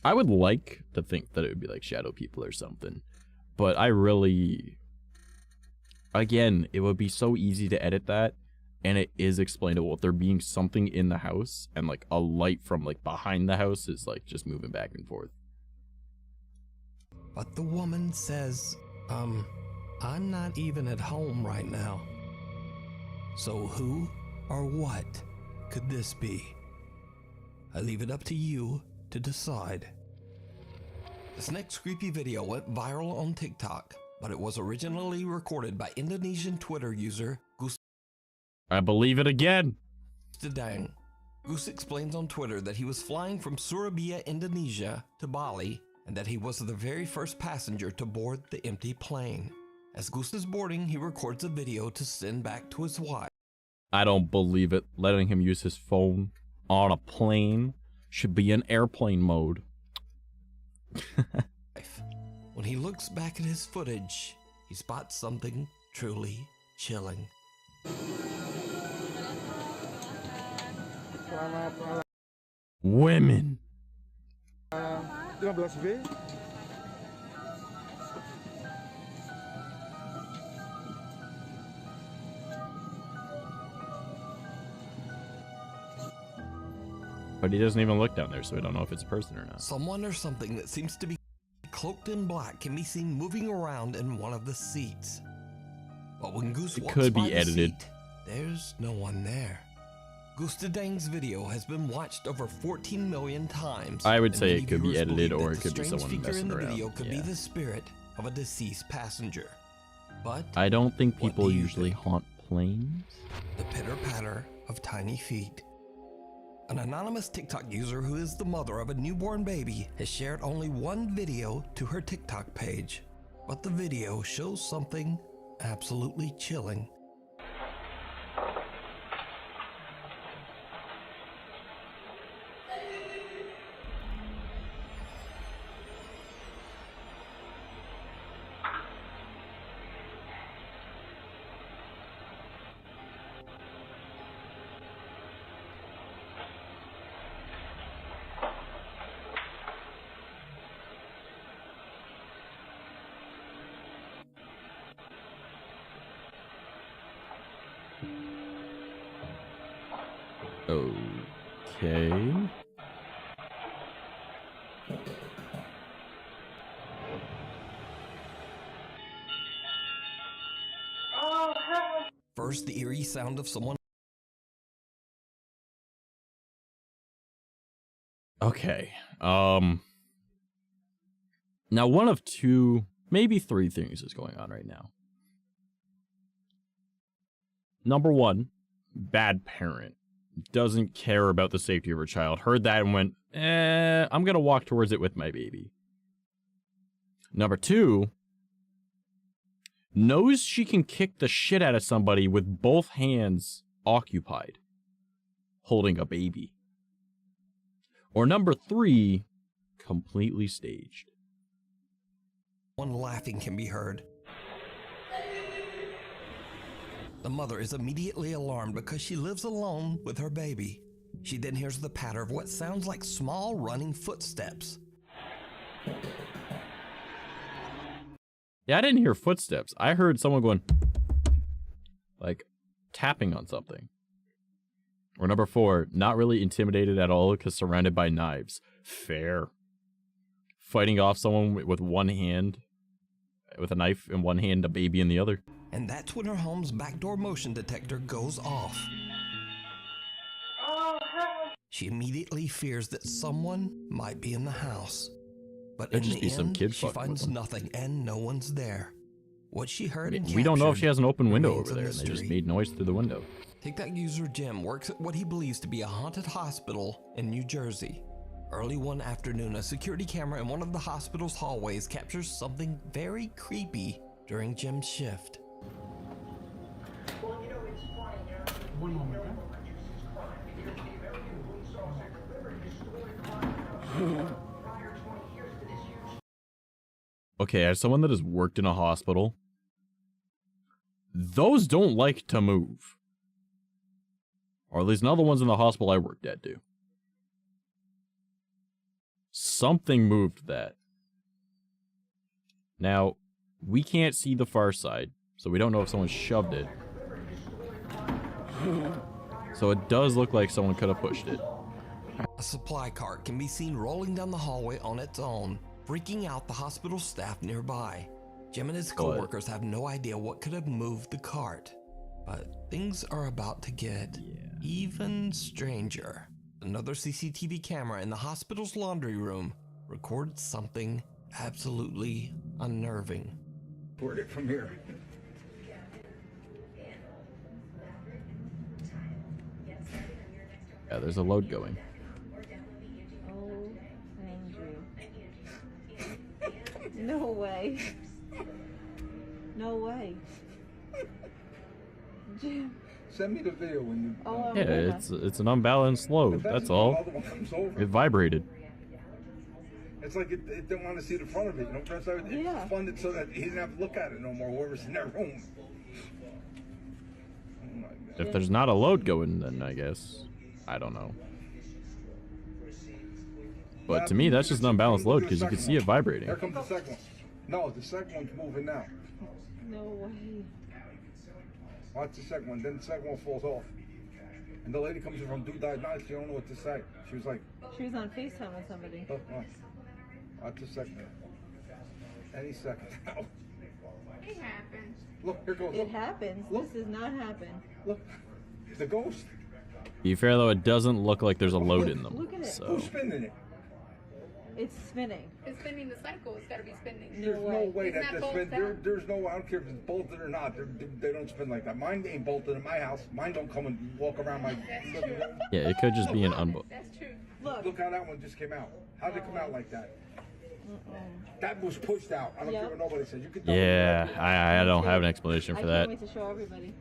I would like to think that it would be like shadow people or something, but I really, again, it would be so easy to edit that, and it is explainable. If there being something in the house and like a light from like behind the house is like just moving back and forth. But the woman says, I'm not even at home right now. So who or what could this be? I leave it up to you to decide. This next creepy video went viral on TikTok, but it was originally recorded by Indonesian Twitter user 𝐂𝐡𝐚𝐭 I believe it again. 𝐷𝐿. 𝐂𝐡𝐚 explains on Twitter that he was flying from Surabaya, Indonesia to Bali, and that he was the very first passenger to board the empty plane. As 𝐂𝐡𝐚 is boarding, he records a video to send back to his wife. I don't believe it. Letting him use his phone on a plane should be in airplane mode. When he looks back at his footage, he spots something truly chilling. Women. 15V. But he doesn't even look down there, so we don't know if it's a person or not. Someone or something that seems to be cloaked in black can be seen moving around in one of the seats. But when 𝐂𝐡𝐚 walks could by be the edited. seat, there's no one there. 𝐂𝐡𝐷𝐿's video has been watched over 14 million times. I would and say many it could be viewers edited, believe or that it could the be strange someone figure messing in the around. video could be Yeah. the spirit of a deceased passenger. But I don't think what people do you usually think? haunt planes. The pitter-patter of tiny feet. An anonymous TikTok user who is the mother of a newborn baby has shared only one video to her TikTok page, but the video shows something absolutely chilling. Okay. First, the eerie sound of someone. Okay. Now one of two, maybe three things is going on right now. Number one, bad parent. Doesn't care about the safety of her child. Heard that and went, I'm gonna walk towards it with my baby. Number two, knows she can kick the shit out of somebody with both hands occupied, holding a baby. Or number three, completely staged. One laughing can be heard. The mother is immediately alarmed because she lives alone with her baby. She then hears the patter of what sounds like small running footsteps. Yeah, I didn't hear footsteps. I heard someone going, like, tapping on something. Or number four, not really intimidated at all because surrounded by knives. Fair. Fighting off someone with one hand, with a knife in one hand, a baby in the other. And that's when her home's backdoor motion detector goes off. She immediately fears that someone might be in the house. But in the end, she finds nothing and no one's there. What she heard and We don't know if captured she has an open window remains over a there, and they just mystery. made noise through the window. TikTok user Jim works at what he believes to be a haunted hospital in New Jersey. Early one afternoon, a security camera in one of the hospital's hallways captures something very creepy during Jim's shift. One moment. Okay, as someone that has worked in a hospital, those don't like to move. Or at least none of the ones in the hospital I worked at do. something moved that. Now, we can't see the far side, so we don't know if someone shoved it. So it does look like someone could have pushed it. A supply cart can be seen rolling down the hallway on its own, freaking out the hospital staff nearby. Jim and his co-workers have no idea what could have moved the cart. But things are about to get even stranger. Another CCTV camera in the hospital's laundry room records something absolutely unnerving. Where'd it from here? Yeah, there's a load going. Oh, Andrew. No way. No way. Jim. Send me the video when you. Oh, Yeah, it's an unbalanced load. That's all. It vibrated. It's like it didn't want to see the front of it. You know, that's how it's funded so that he didn't have to look at it no more. Whoever's in that room. If there's not a load going, then I guess I don't know. But to me, that's just an unbalanced load because you can see it vibrating. Here comes the second one. No, the second one's moving now. No way. Watch the second one. Then the second one falls off. And the lady comes in from Do Diagnostics. She don't know what to say. She was like. She was on FaceTime with somebody. Look, watch the second one. Any second. It happens. Look, here goes. It happens. Look. This does not happen. Look, the ghost. Be fair though, it doesn't look like there's a load in them. Look at it. So. Who's spinning it? It's spinning. It's spinning the cycle. It's got to be spinning. There's no way Isn't that that they spin. bolted There's no. I don't care if it's bolted or not. They don't spin like that. Mine ain't bolted in my house. Mine don't come and walk around my living room. Yeah, it could just be an unbolt. That's true. Look how that one just came out. How'd it come out like that? That was pushed out. I don't care what nobody says. You can. Yeah, I don't have an explanation for that. I can't wait to show everybody.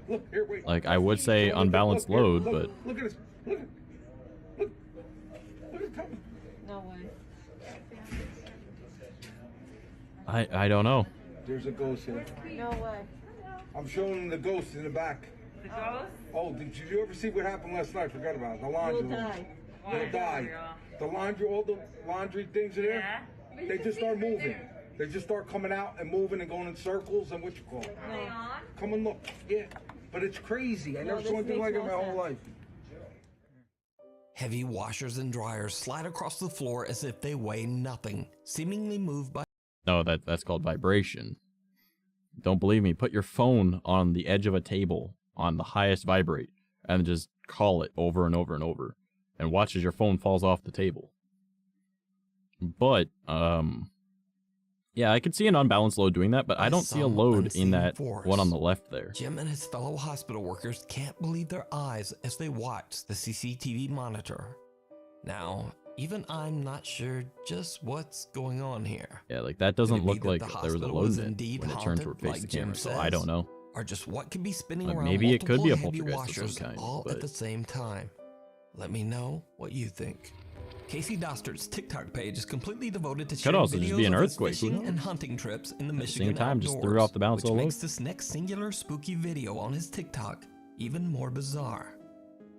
Look here, wait. Like I would say unbalanced load, but Look at this. Look at it coming. No way. I don't know. There's a ghost here. No way. I'm showing them the ghost in the back. The ghost? Oh, did you ever see what happened last night? Forgot about it. The laundry. You'll die. They'll die. The laundry, all the laundry things are there. They just start moving. They just start coming out and moving and going in circles and what you call it. Come and look. Yeah. But it's crazy. I never saw anything like it in my whole life. Heavy washers and dryers slide across the floor as if they weigh nothing, seemingly moved by. No, that's called vibration. Don't believe me? Put your phone on the edge of a table on the highest vibrate and just call it over and over and over and watch as your phone falls off the table. But, yeah, I could see an unbalanced load doing that, but I don't see a load in that one on the left there. Jim and his fellow hospital workers can't believe their eyes as they watch the CCTV monitor. Now, even I'm not sure just what's going on here. Yeah, like that doesn't look like there was a load in indeed when it turned toward face the camera, so I don't know. Or just what could be spinning Like, around maybe it could be a multiple heavy poltergeist of washers some kind, all but at the same time. Let me know what you think. Casey Dostert's TikTok page is completely devoted to Could sharing also just videos be an of his earthquake, who fishing and knows? hunting trips in the At the Michigan same time, just outdoors, threw off the balance which of the makes load. this next singular spooky video on his TikTok even more bizarre.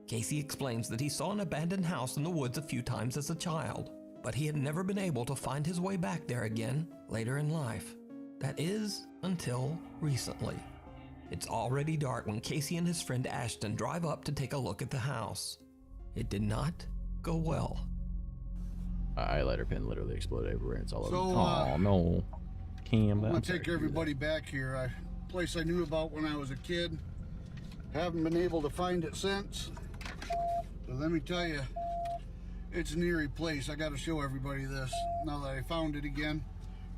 Casey explains that he saw an abandoned house in the woods a few times as a child, but he had never been able to find his way back there again later in life. That is, until recently. It's already dark when Casey and his friend Ashton drive up to take a look at the house. It did not go well. Highlighter pen literally exploded everywhere. It's all over. So, Oh no, Cam. I I'm want to sorry take to hear everybody back here. A place I knew about when I was a kid. Haven't been able to find it since. So let me tell you, it's an eerie place. I got to show everybody this now that I found it again.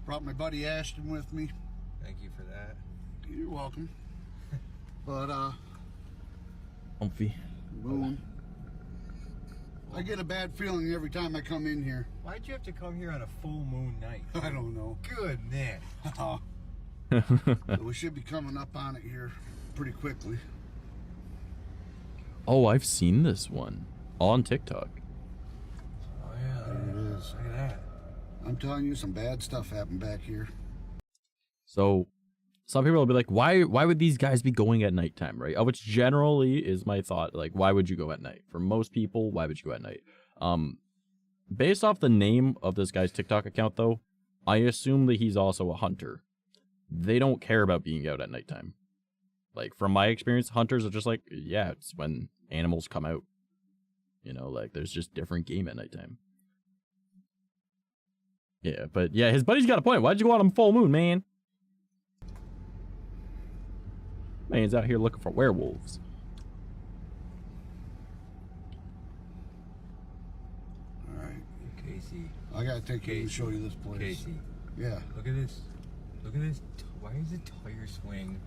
Brought my buddy Ashton with me. Thank you for that. You're welcome. But Comfy. boom. I get a bad feeling every time I come in here. Why'd you have to come here on a full moon night? I don't know. Goodness. We should be coming up on it here pretty quickly. Oh, I've seen this one on TikTok. Oh yeah, There it is. look at that. I'm telling you, some bad stuff happened back here. So, some people will be like, why would these guys be going at nighttime, right? Which generally is my thought. Like, why would you go at night? For most people, why would you go at night? based off the name of this guy's TikTok account, though, I assume that he's also a hunter. They don't care about being out at nighttime. Like, from my experience, hunters are just like, yeah, it's when animals come out. You know, like, there's just different game at nighttime. Yeah, but yeah, his buddy's got a point. Why'd you go out on full moon, man? Man's out here looking for werewolves. Alright. Casey. I gotta take you and show you this place. Casey. Yeah. Look at this. Look at this. Why is the tire swing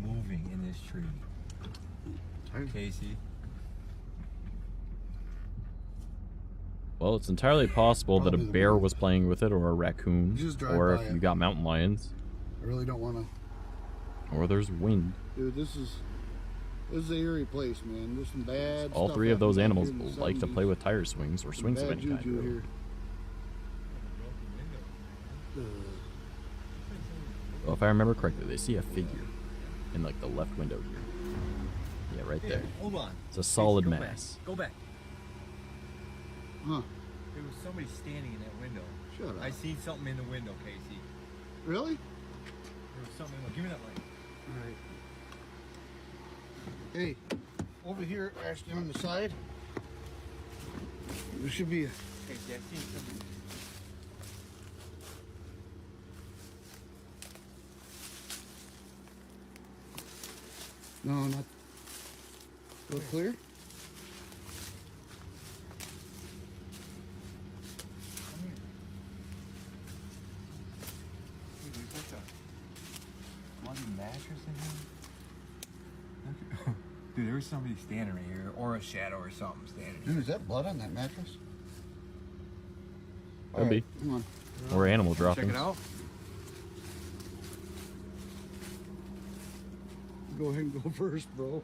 moving in this tree? Casey. Well, it's entirely possible that a bear was playing with it, or a raccoon, or if you got mountain lions. I really don't want to. Or there's wind. Dude, this is an eerie place, man. There's some bad All stuff three of those happening animals here in the like to 70s. play with tire swings, or swings of Bad any kind. juju Really. here. Well, if I remember correctly, they see a figure in like the left window here. Yeah, right there. Hold on. It's a solid Casey, mass. Go back. Huh. There was somebody standing in that window. Shut up. I seen something in the window, Casey. Really? There was something. Give me that light. Alright. Hey, over here, Ashton, on the side, there should be a... Casey, I seen something. No, not... Still clear? Mattress in here? Dude, there was somebody standing right here, or a shadow or something standing here. Dude, is that blood on that mattress? Could be. Come on. Or animal droppings. Check it out. Go ahead and go first, bro.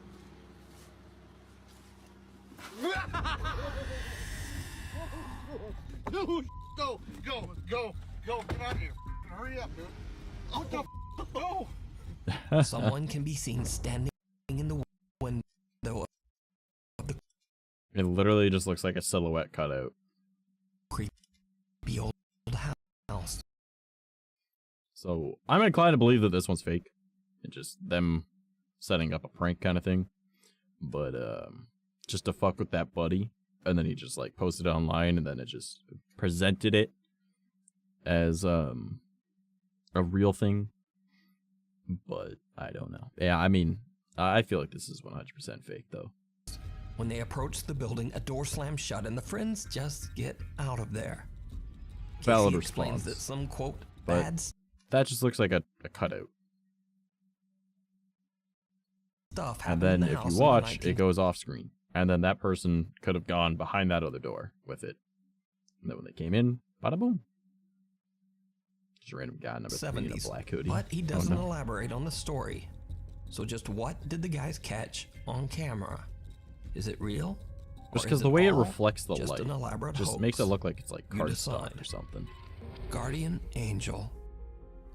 Dude, go, get out of here. Hurry up, dude. What the f? Go! Someone can be seen standing in the window of the It literally just looks like a silhouette cutout. creepy old house. So I'm inclined to believe that this one's fake. It's just them setting up a prank kind of thing. But just to fuck with that buddy. And then he just like posted it online, and then it just presented it as a real thing. But I don't know. Yeah, I mean, I feel like this is 100% fake though. When they approach the building, a door slams shut and the friends just get out of there. Valid Casey explains response. that some, quote, But bad that just looks like a cutout. stuff And happened then in the if house you in the watch, 19th it goes off screen. And then that person could have gone behind that other door with it. And then when they came in, bada boom. Just a random guy number 3 in a 70s. black hoodie. But he doesn't Oh, no. elaborate on the story. So just what did the guys catch on camera? Is it real? Just Or because is the way it all reflects the just light an elaborate just hoax? makes it look like it's like You cardstock decide. or something. Guardian Angel.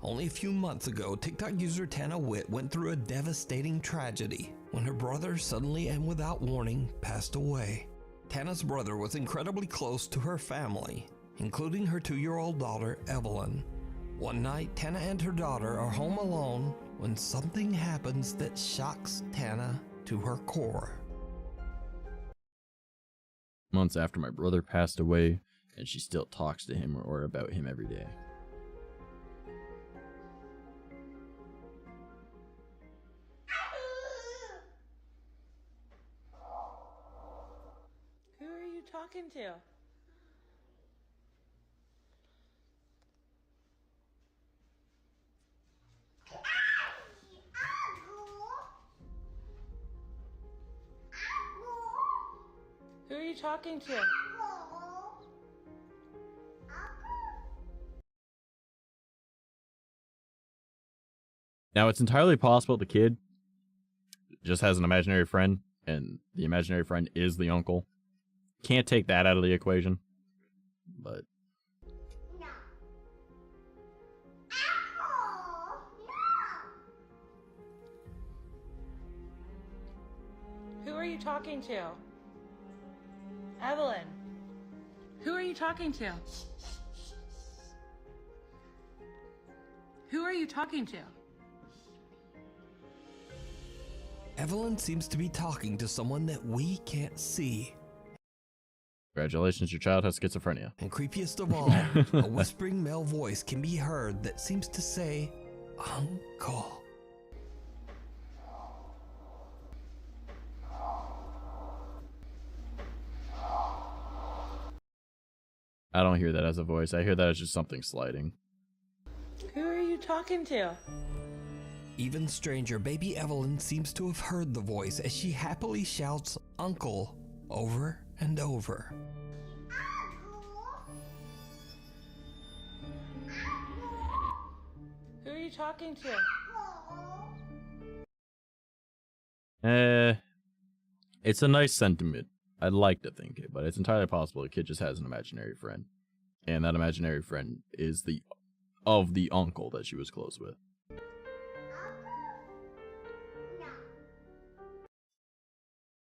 Only a few months ago, TikTok user Tana Witt went through a devastating tragedy when her brother suddenly and without warning passed away. Tana's brother was incredibly close to her family, including her 2-year-old daughter, Evelyn. One night, Tana and her daughter are home alone when something happens that shocks Tana to her core. Months after my brother passed away, and she still talks to him or about him every day. Who are you talking to? Who are you talking to? Now, it's entirely possible the kid just has an imaginary friend, and the imaginary friend is the uncle. Can't take that out of the equation. But Who are you talking to? Evelyn. Who are you talking to? Who are you talking to? Evelyn seems to be talking to someone that we can't see. Congratulations, your child has schizophrenia. And creepiest of all, a whispering male voice can be heard that seems to say, Uncle. I don't hear that as a voice. I hear that as just something sliding. Who are you talking to? Even stranger, baby Evelyn seems to have heard the voice as she happily shouts, Uncle, over and over. Who are you talking to? It's a nice sentiment. I'd like to think it, but it's entirely possible the kid just has an imaginary friend. And that imaginary friend is the uncle that she was close with.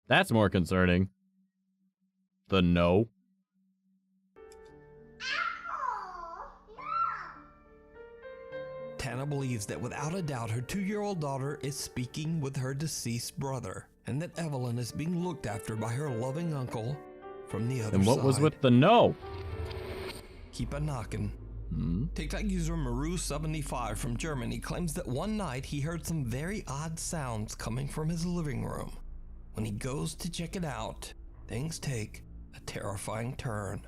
That's more concerning. The no. Tana believes that without a doubt her 2-year-old daughter is speaking with her deceased brother, and that Evelyn is being looked after by her loving uncle from the other side. And what was with the no? Keep a knocking. TikTok user Maru75 from Germany claims that one night he heard some very odd sounds coming from his living room. When he goes to check it out, things take a terrifying turn.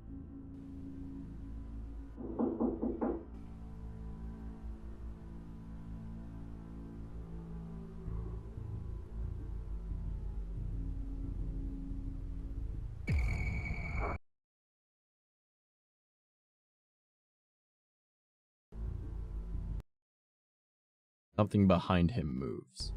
Something behind him moves.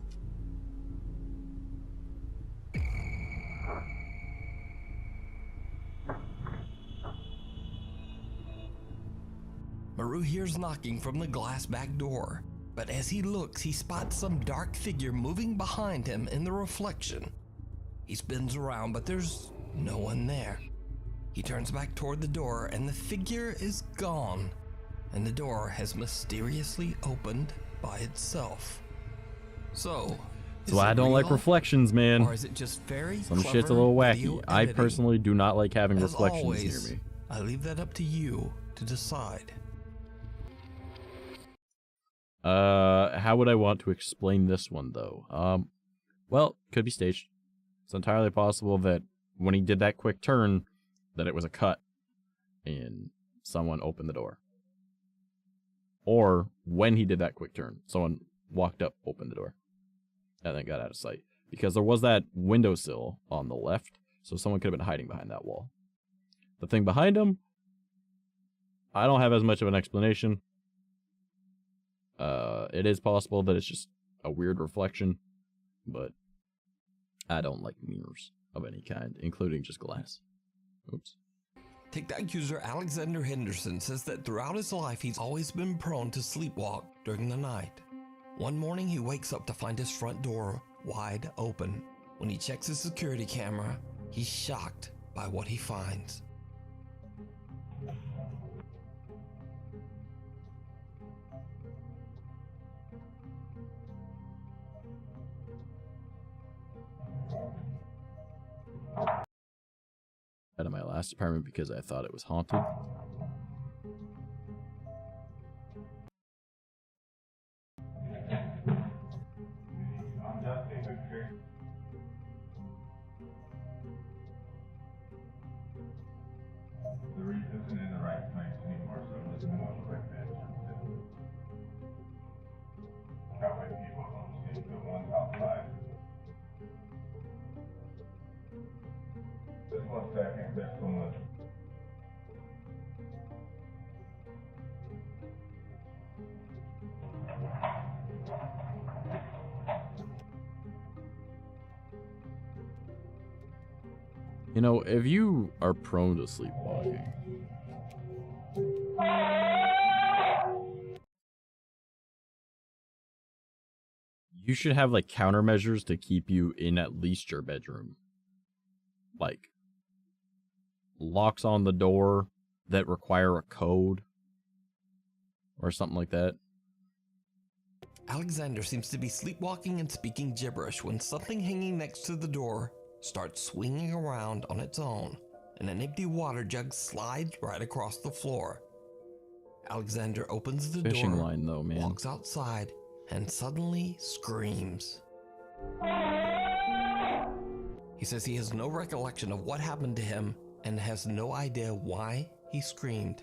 Maru hears knocking from the glass back door, but as he looks, he spots some dark figure moving behind him in the reflection. He spins around, but there's no one there. He turns back toward the door, and the figure is gone, and the door has mysteriously opened by itself. So, that's why I don't like reflections, man. Or is it just very Some shit's a little wacky. I personally do not like having reflections always, near me. I leave that up to you to decide. How would I want to explain this one, though? Well, could be staged. It's entirely possible that when he did that quick turn, that it was a cut, and someone opened the door. Or, when he did that quick turn, someone walked up, opened the door, and then got out of sight. Because there was that windowsill on the left, so someone could have been hiding behind that wall. The thing behind him, I don't have as much of an explanation. It is possible that it's just a weird reflection, but I don't like mirrors of any kind, including just glass. Oops. TikTok user Alexander Henderson says that throughout his life, he's always been prone to sleepwalk during the night. One morning, he wakes up to find his front door wide open. When he checks his security camera, he's shocked by what he finds. Out of my last apartment because I thought it was haunted. The reef isn't in the right place anymore, so it doesn't look like that. Cowboy people don't see the ones outside. Just one second, there's so much. You know, if you are prone to sleepwalking, you should have like countermeasures to keep you in at least your bedroom. locks on the door that require a code or something like that. Alexander seems to be sleepwalking and speaking gibberish when something hanging next to the door starts swinging around on its own, and an empty water jug slides right across the floor. Alexander opens the Fishing door, line though, man. walks outside, and suddenly screams. He says he has no recollection of what happened to him and has no idea why he screamed.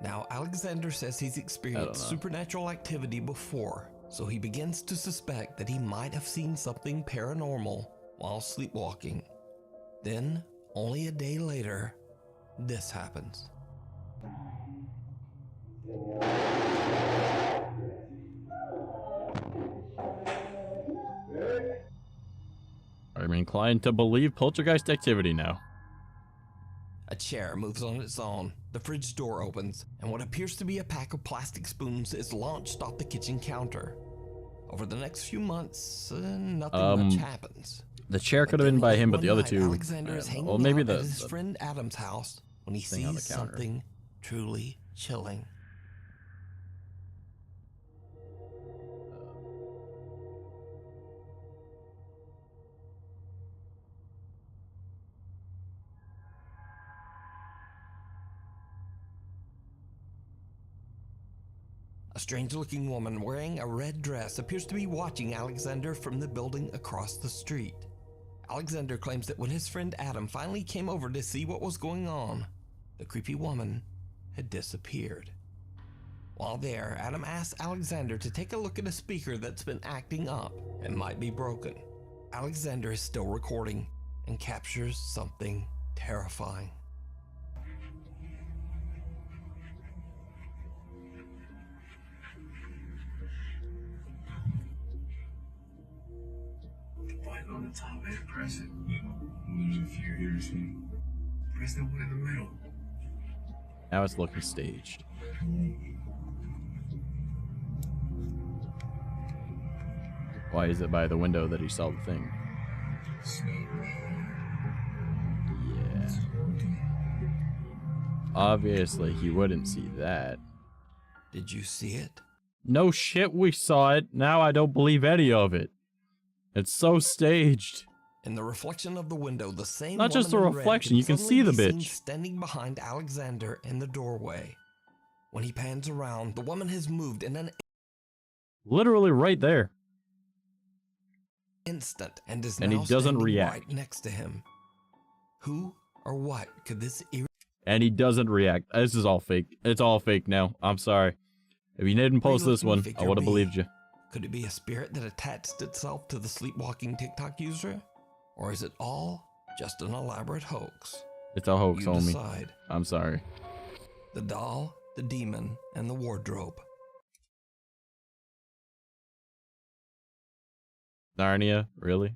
Now, Alexander says he's experienced supernatural activity before, so he begins to suspect that he might have seen something paranormal while sleepwalking. Then, only a day later, this happens. I'm inclined to believe poltergeist activity now. A chair moves on its own, the fridge door opens, and what appears to be a pack of plastic spoons is launched off the kitchen counter. Over the next few months, nothing much happens. The chair could have been by him, but the other two. Alexander is hanging well, maybe out the at his friend Adam's house when he thing on the sees counter. something truly chilling. A strange-looking woman wearing a red dress appears to be watching Alexander from the building across the street. Alexander claims that when his friend Adam finally came over to see what was going on, the creepy woman had disappeared. While there, Adam asks Alexander to take a look at a speaker that's been acting up and might be broken. Alexander is still recording and captures something terrifying. Button on the top and press it. If you're here to see, press the one in the middle. Now it's looking staged. Why is it by the window that he saw the thing? Yeah. Obviously, he wouldn't see that. Did you see it? No shit, we saw it. Now I don't believe any of it. It's so staged. In the reflection of the window, the same Not just a woman in red reflection, you can see the suddenly be bitch. seen standing behind Alexander in the doorway. When he pans around, the woman has moved in an Literally right there. instant and is And now he doesn't standing react. right next to him. Who or what could this And he doesn't react. This is all fake. It's all fake now. I'm sorry. If you didn't post this one, I would have believed you. Could it be a spirit that attached itself to the sleepwalking TikTok user? Or is it all just an elaborate hoax? It's a hoax, You homie. decide. I'm sorry. The doll, the demon, and the wardrobe. Narnia, really?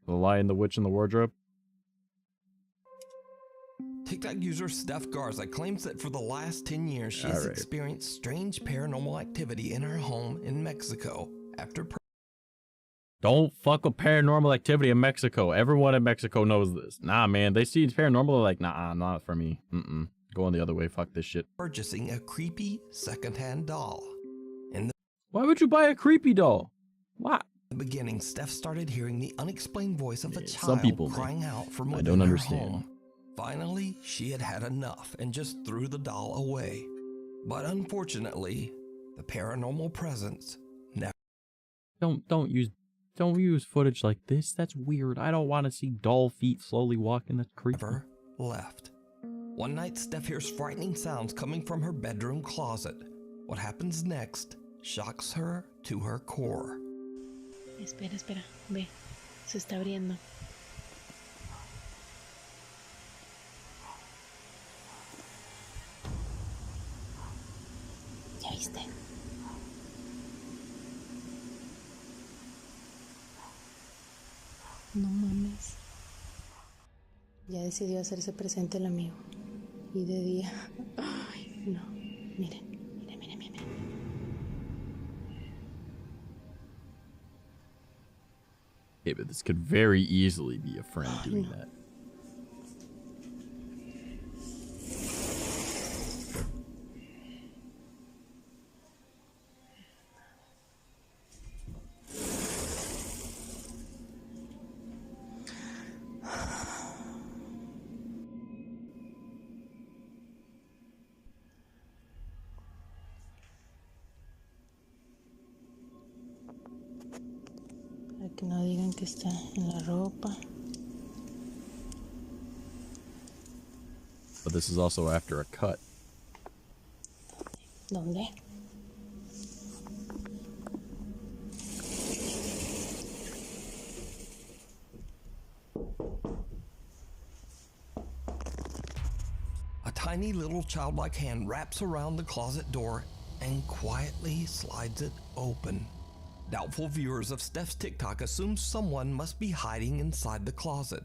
The Lion, the Witch, and the Wardrobe? TikTok user Steph Garza claims that for the last 10 years she has Alright. experienced strange paranormal activity in her home in Mexico after Don't fuck with paranormal activity in Mexico. Everyone in Mexico knows this. Nah, man. They see paranormal, they're like, nah, not for me. Going the other way. Fuck this shit. purchasing a creepy secondhand doll. In Why would you buy a creepy doll? Why? the beginning, Steph started hearing the unexplained voice of a Yeah, child some people, crying out from I within don't her understand. home. Finally, she had had enough and just threw the doll away. But unfortunately, the paranormal presence never Don't use footage like this. That's weird. I don't want to see doll feet slowly walking. That's creepy. left. One night, Steph hears frightening sounds coming from her bedroom closet. What happens next shocks her to her core. Espera, espera. Ve. Se está abriendo. ¿Ya viste? No mames. Ya decidió hacerse presente el amigo. Y de día. Ay, no. Miren, miren, miren, miren. Yeah, but this could very easily be a friend doing that. Que no digan que está en la ropa. But this is also after a cut. ¿Dónde? A tiny little childlike hand wraps around the closet door and quietly slides it open. Doubtful viewers of Steph's TikTok assume someone must be hiding inside the closet.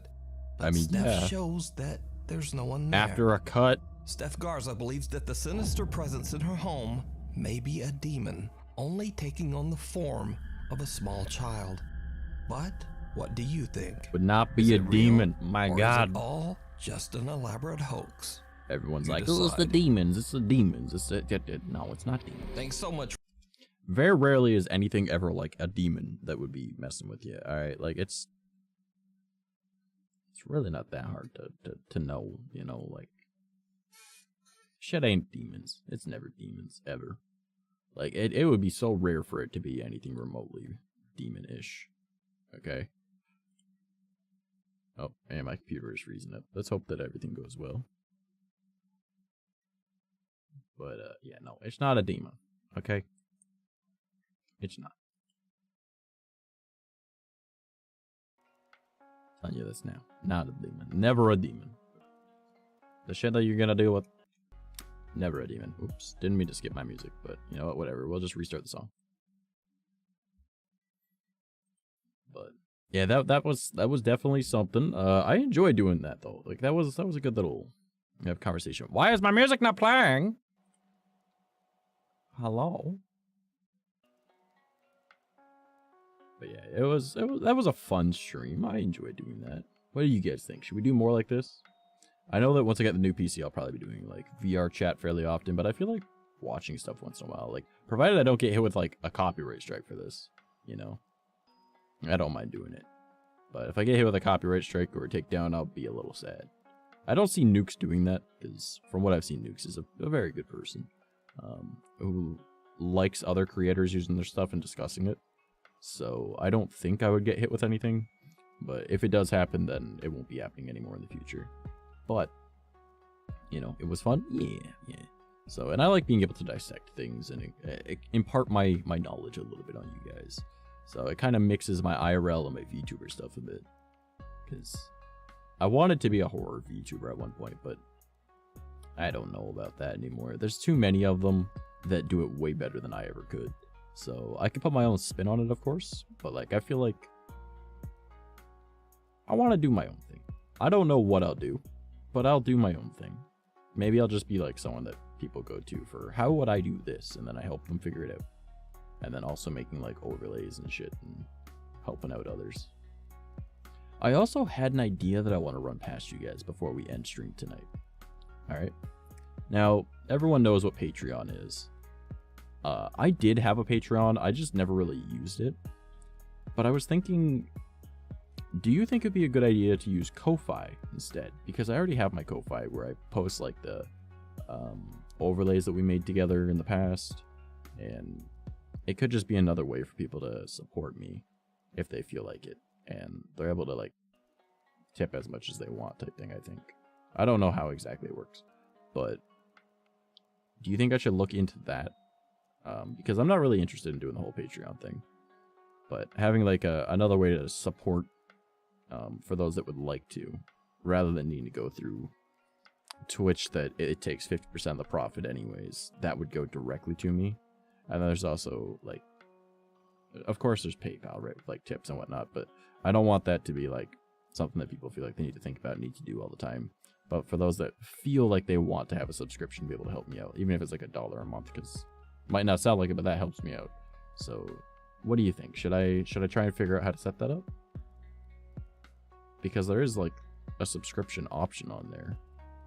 But I mean, Steph yeah. shows that there's no one there. After a cut. Steph Garza believes that the sinister presence in her home may be a demon, only taking on the form of a small child. But what do you think? Would not be Is a it real, demon. My or God. Is it all just an elaborate hoax? Everyone's You like, oh, it's the decide. demons. It's the demons. No, it's not demons. Thanks so much. Very rarely is anything ever like a demon that would be messing with you. All right, like it's really not that hard to know, you know, like shit ain't demons. It's never demons ever. Like it would be so rare for it to be anything remotely demon-ish. Okay. Oh, and my computer is freezing up. Let's hope that everything goes well. But yeah, no, it's not a demon. Okay. It's not. Telling you this now. Not a demon. Never a demon. The shit that you're gonna deal with, never a demon. Oops. Didn't mean to skip my music, but you know what? Whatever. We'll just restart the song. But yeah, that was definitely something. I enjoyed doing that though. Like that was a good little conversation. Why is my music not playing? Hello. But yeah, that was a fun stream. I enjoyed doing that. What do you guys think? Should we do more like this? I know that once I get the new PC, I'll probably be doing like VR chat fairly often, but I feel like watching stuff once in a while, like provided I don't get hit with like a copyright strike for this, you know, I don't mind doing it. But if I get hit with a copyright strike or a takedown, I'll be a little sad. I don't see Nukes doing that because from what I've seen, Nukes is a very good person who likes other creators using their stuff and discussing it. So I don't think I would get hit with anything, but if it does happen, then it won't be happening anymore in the future. But, you know, it was fun. Yeah. So, and I like being able to dissect things and impart my knowledge a little bit on you guys. So it kind of mixes my IRL and my VTuber stuff a bit. Because I wanted to be a horror VTuber at one point, but I don't know about that anymore. There's too many of them that do it way better than I ever could. So I could put my own spin on it, of course, but like I feel like I want to do my own thing. I don't know what I'll do, but I'll do my own thing. Maybe I'll just be like someone that people go to for how would I do this, and then I help them figure it out. And then also making like overlays and shit and helping out others. I also had an idea that I want to run past you guys before we end stream tonight. All right. Now, everyone knows what Patreon is. I did have a Patreon, I just never really used it. But I was thinking, do you think it'd be a good idea to use Ko-Fi instead? Because I already have my Ko-Fi where I post like the overlays that we made together in the past. And it could just be another way for people to support me if they feel like it. And they're able to like tip as much as they want type thing, I think. I don't know how exactly it works. But do you think I should look into that? Because I'm not really interested in doing the whole Patreon thing, but having like another way to support for those that would like to, rather than needing to go through Twitch that it takes 50% of the profit anyways, that would go directly to me. And then there's also like, of course there's PayPal, right, with like tips and whatnot, but I don't want that to be like something that people feel like they need to think about and need to do all the time. But for those that feel like they want to have a subscription to be able to help me out, even if it's like $1 a month, because might not sound like it, but that helps me out. So what do you think? Should I try and figure out how to set that up? Because there is like a subscription option on there.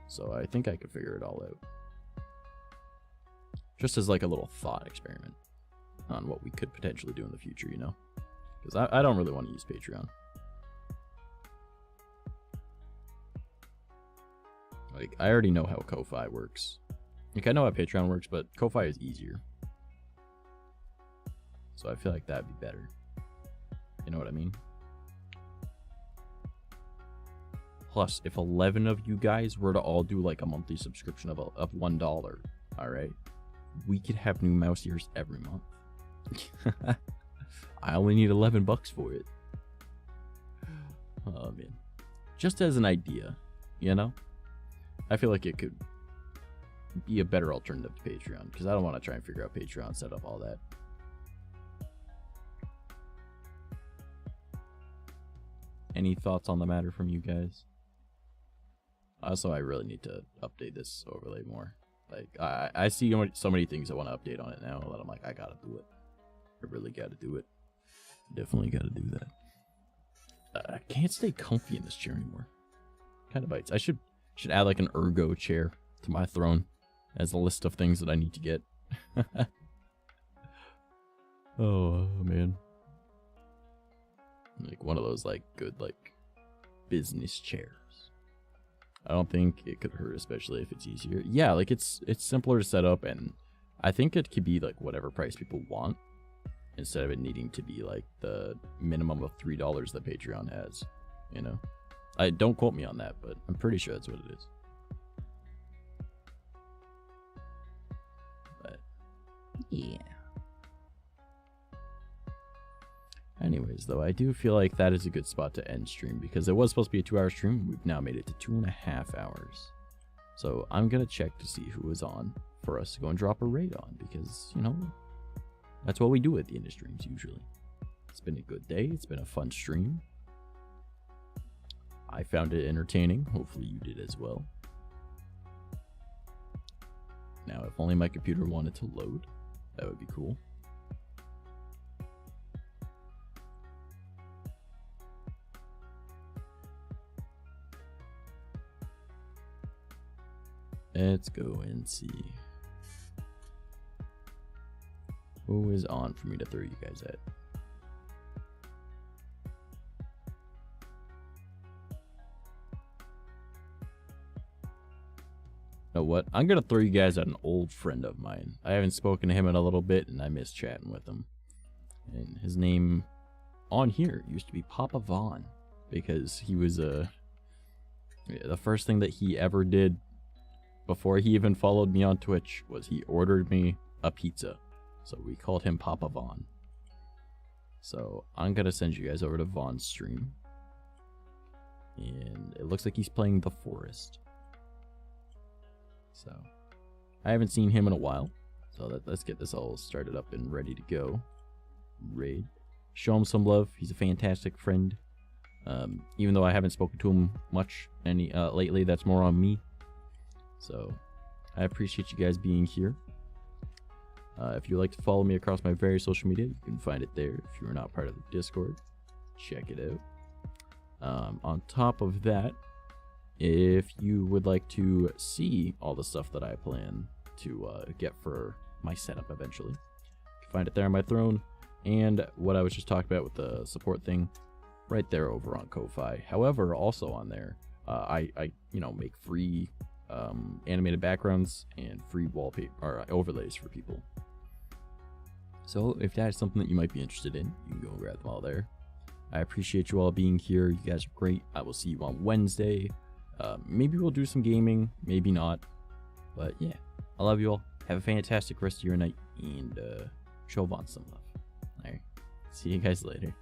So I think I could figure it all out. Just as like a little thought experiment on what we could potentially do in the future, you know? Because I don't really want to use Patreon. Like, I already know how Ko-Fi works. Like, I know how Patreon works, but Ko-Fi is easier. So I feel like that'd be better. You know what I mean? Plus, if 11 of you guys were to all do like a monthly subscription of $1, all right, we could have new mouse ears every month. I only need $11 for it. Oh man, just as an idea, you know, I feel like it could be a better alternative to Patreon, because I don't want to try and figure out Patreon, set up all that. Any thoughts on the matter from you guys? Also, I really need to update this overlay more. Like, I see so many things I want to update on it now that I'm like, I gotta do it. I really gotta do it. Definitely gotta do that. I can't stay comfy in this chair anymore. Kind of bites. I should add like an ergo chair to my throne as a list of things that I need to get. Oh man. Like one of those like good like business chairs. I don't think it could hurt, especially if it's easier. Yeah, like it's simpler to set up, and I think it could be like whatever price people want, instead of it needing to be like the minimum of $3 that Patreon has, you know? Don't quote me on that, but I'm pretty sure that's what it is. But yeah. Anyways, though, I do feel like that is a good spot to end stream, because it was supposed to be a 2-hour stream. We've now made it to 2.5 hours. So I'm going to check to see who is on for us to go and drop a raid on, because, you know, that's what we do at the end of streams usually. It's been a good day. It's been a fun stream. I found it entertaining. Hopefully you did as well. Now, if only my computer wanted to load, that would be cool. Let's go and see who is on for me to throw you guys at. You know what? I'm gonna throw you guys at an old friend of mine. I haven't spoken to him in a little bit, and I miss chatting with him. And his name on here used to be Papa Vaughn, because he was the first thing that he ever did before he even followed me on Twitch was he ordered me a pizza. So we called him Papa Vaughn. So I'm gonna send you guys over to Vaughn's stream, and it looks like he's playing The Forest. So I haven't seen him in a while, so let's get this all started up and ready to go. Raid. Show him some love. He's a fantastic friend. Even though I haven't spoken to him much lately, that's more on me. So I appreciate you guys being here. If you'd like to follow me across my various social media, you can find it there. If you're not part of the Discord, check it out. On top of that, if you would like to see all the stuff that I plan to get for my setup eventually, you can find it there on my throne. And what I was just talking about with the support thing, right there over on Ko-Fi. However, also on there, I make free animated backgrounds and free wallpaper or overlays for people. So if that is something that you might be interested in, you can go and grab them all there. I appreciate you all being here. You guys are great. I will see you on Wednesday. Maybe we'll do some gaming, maybe not. But yeah, I love you all. Have a fantastic rest of your night, and show Vaughn some love. All right, see you guys later.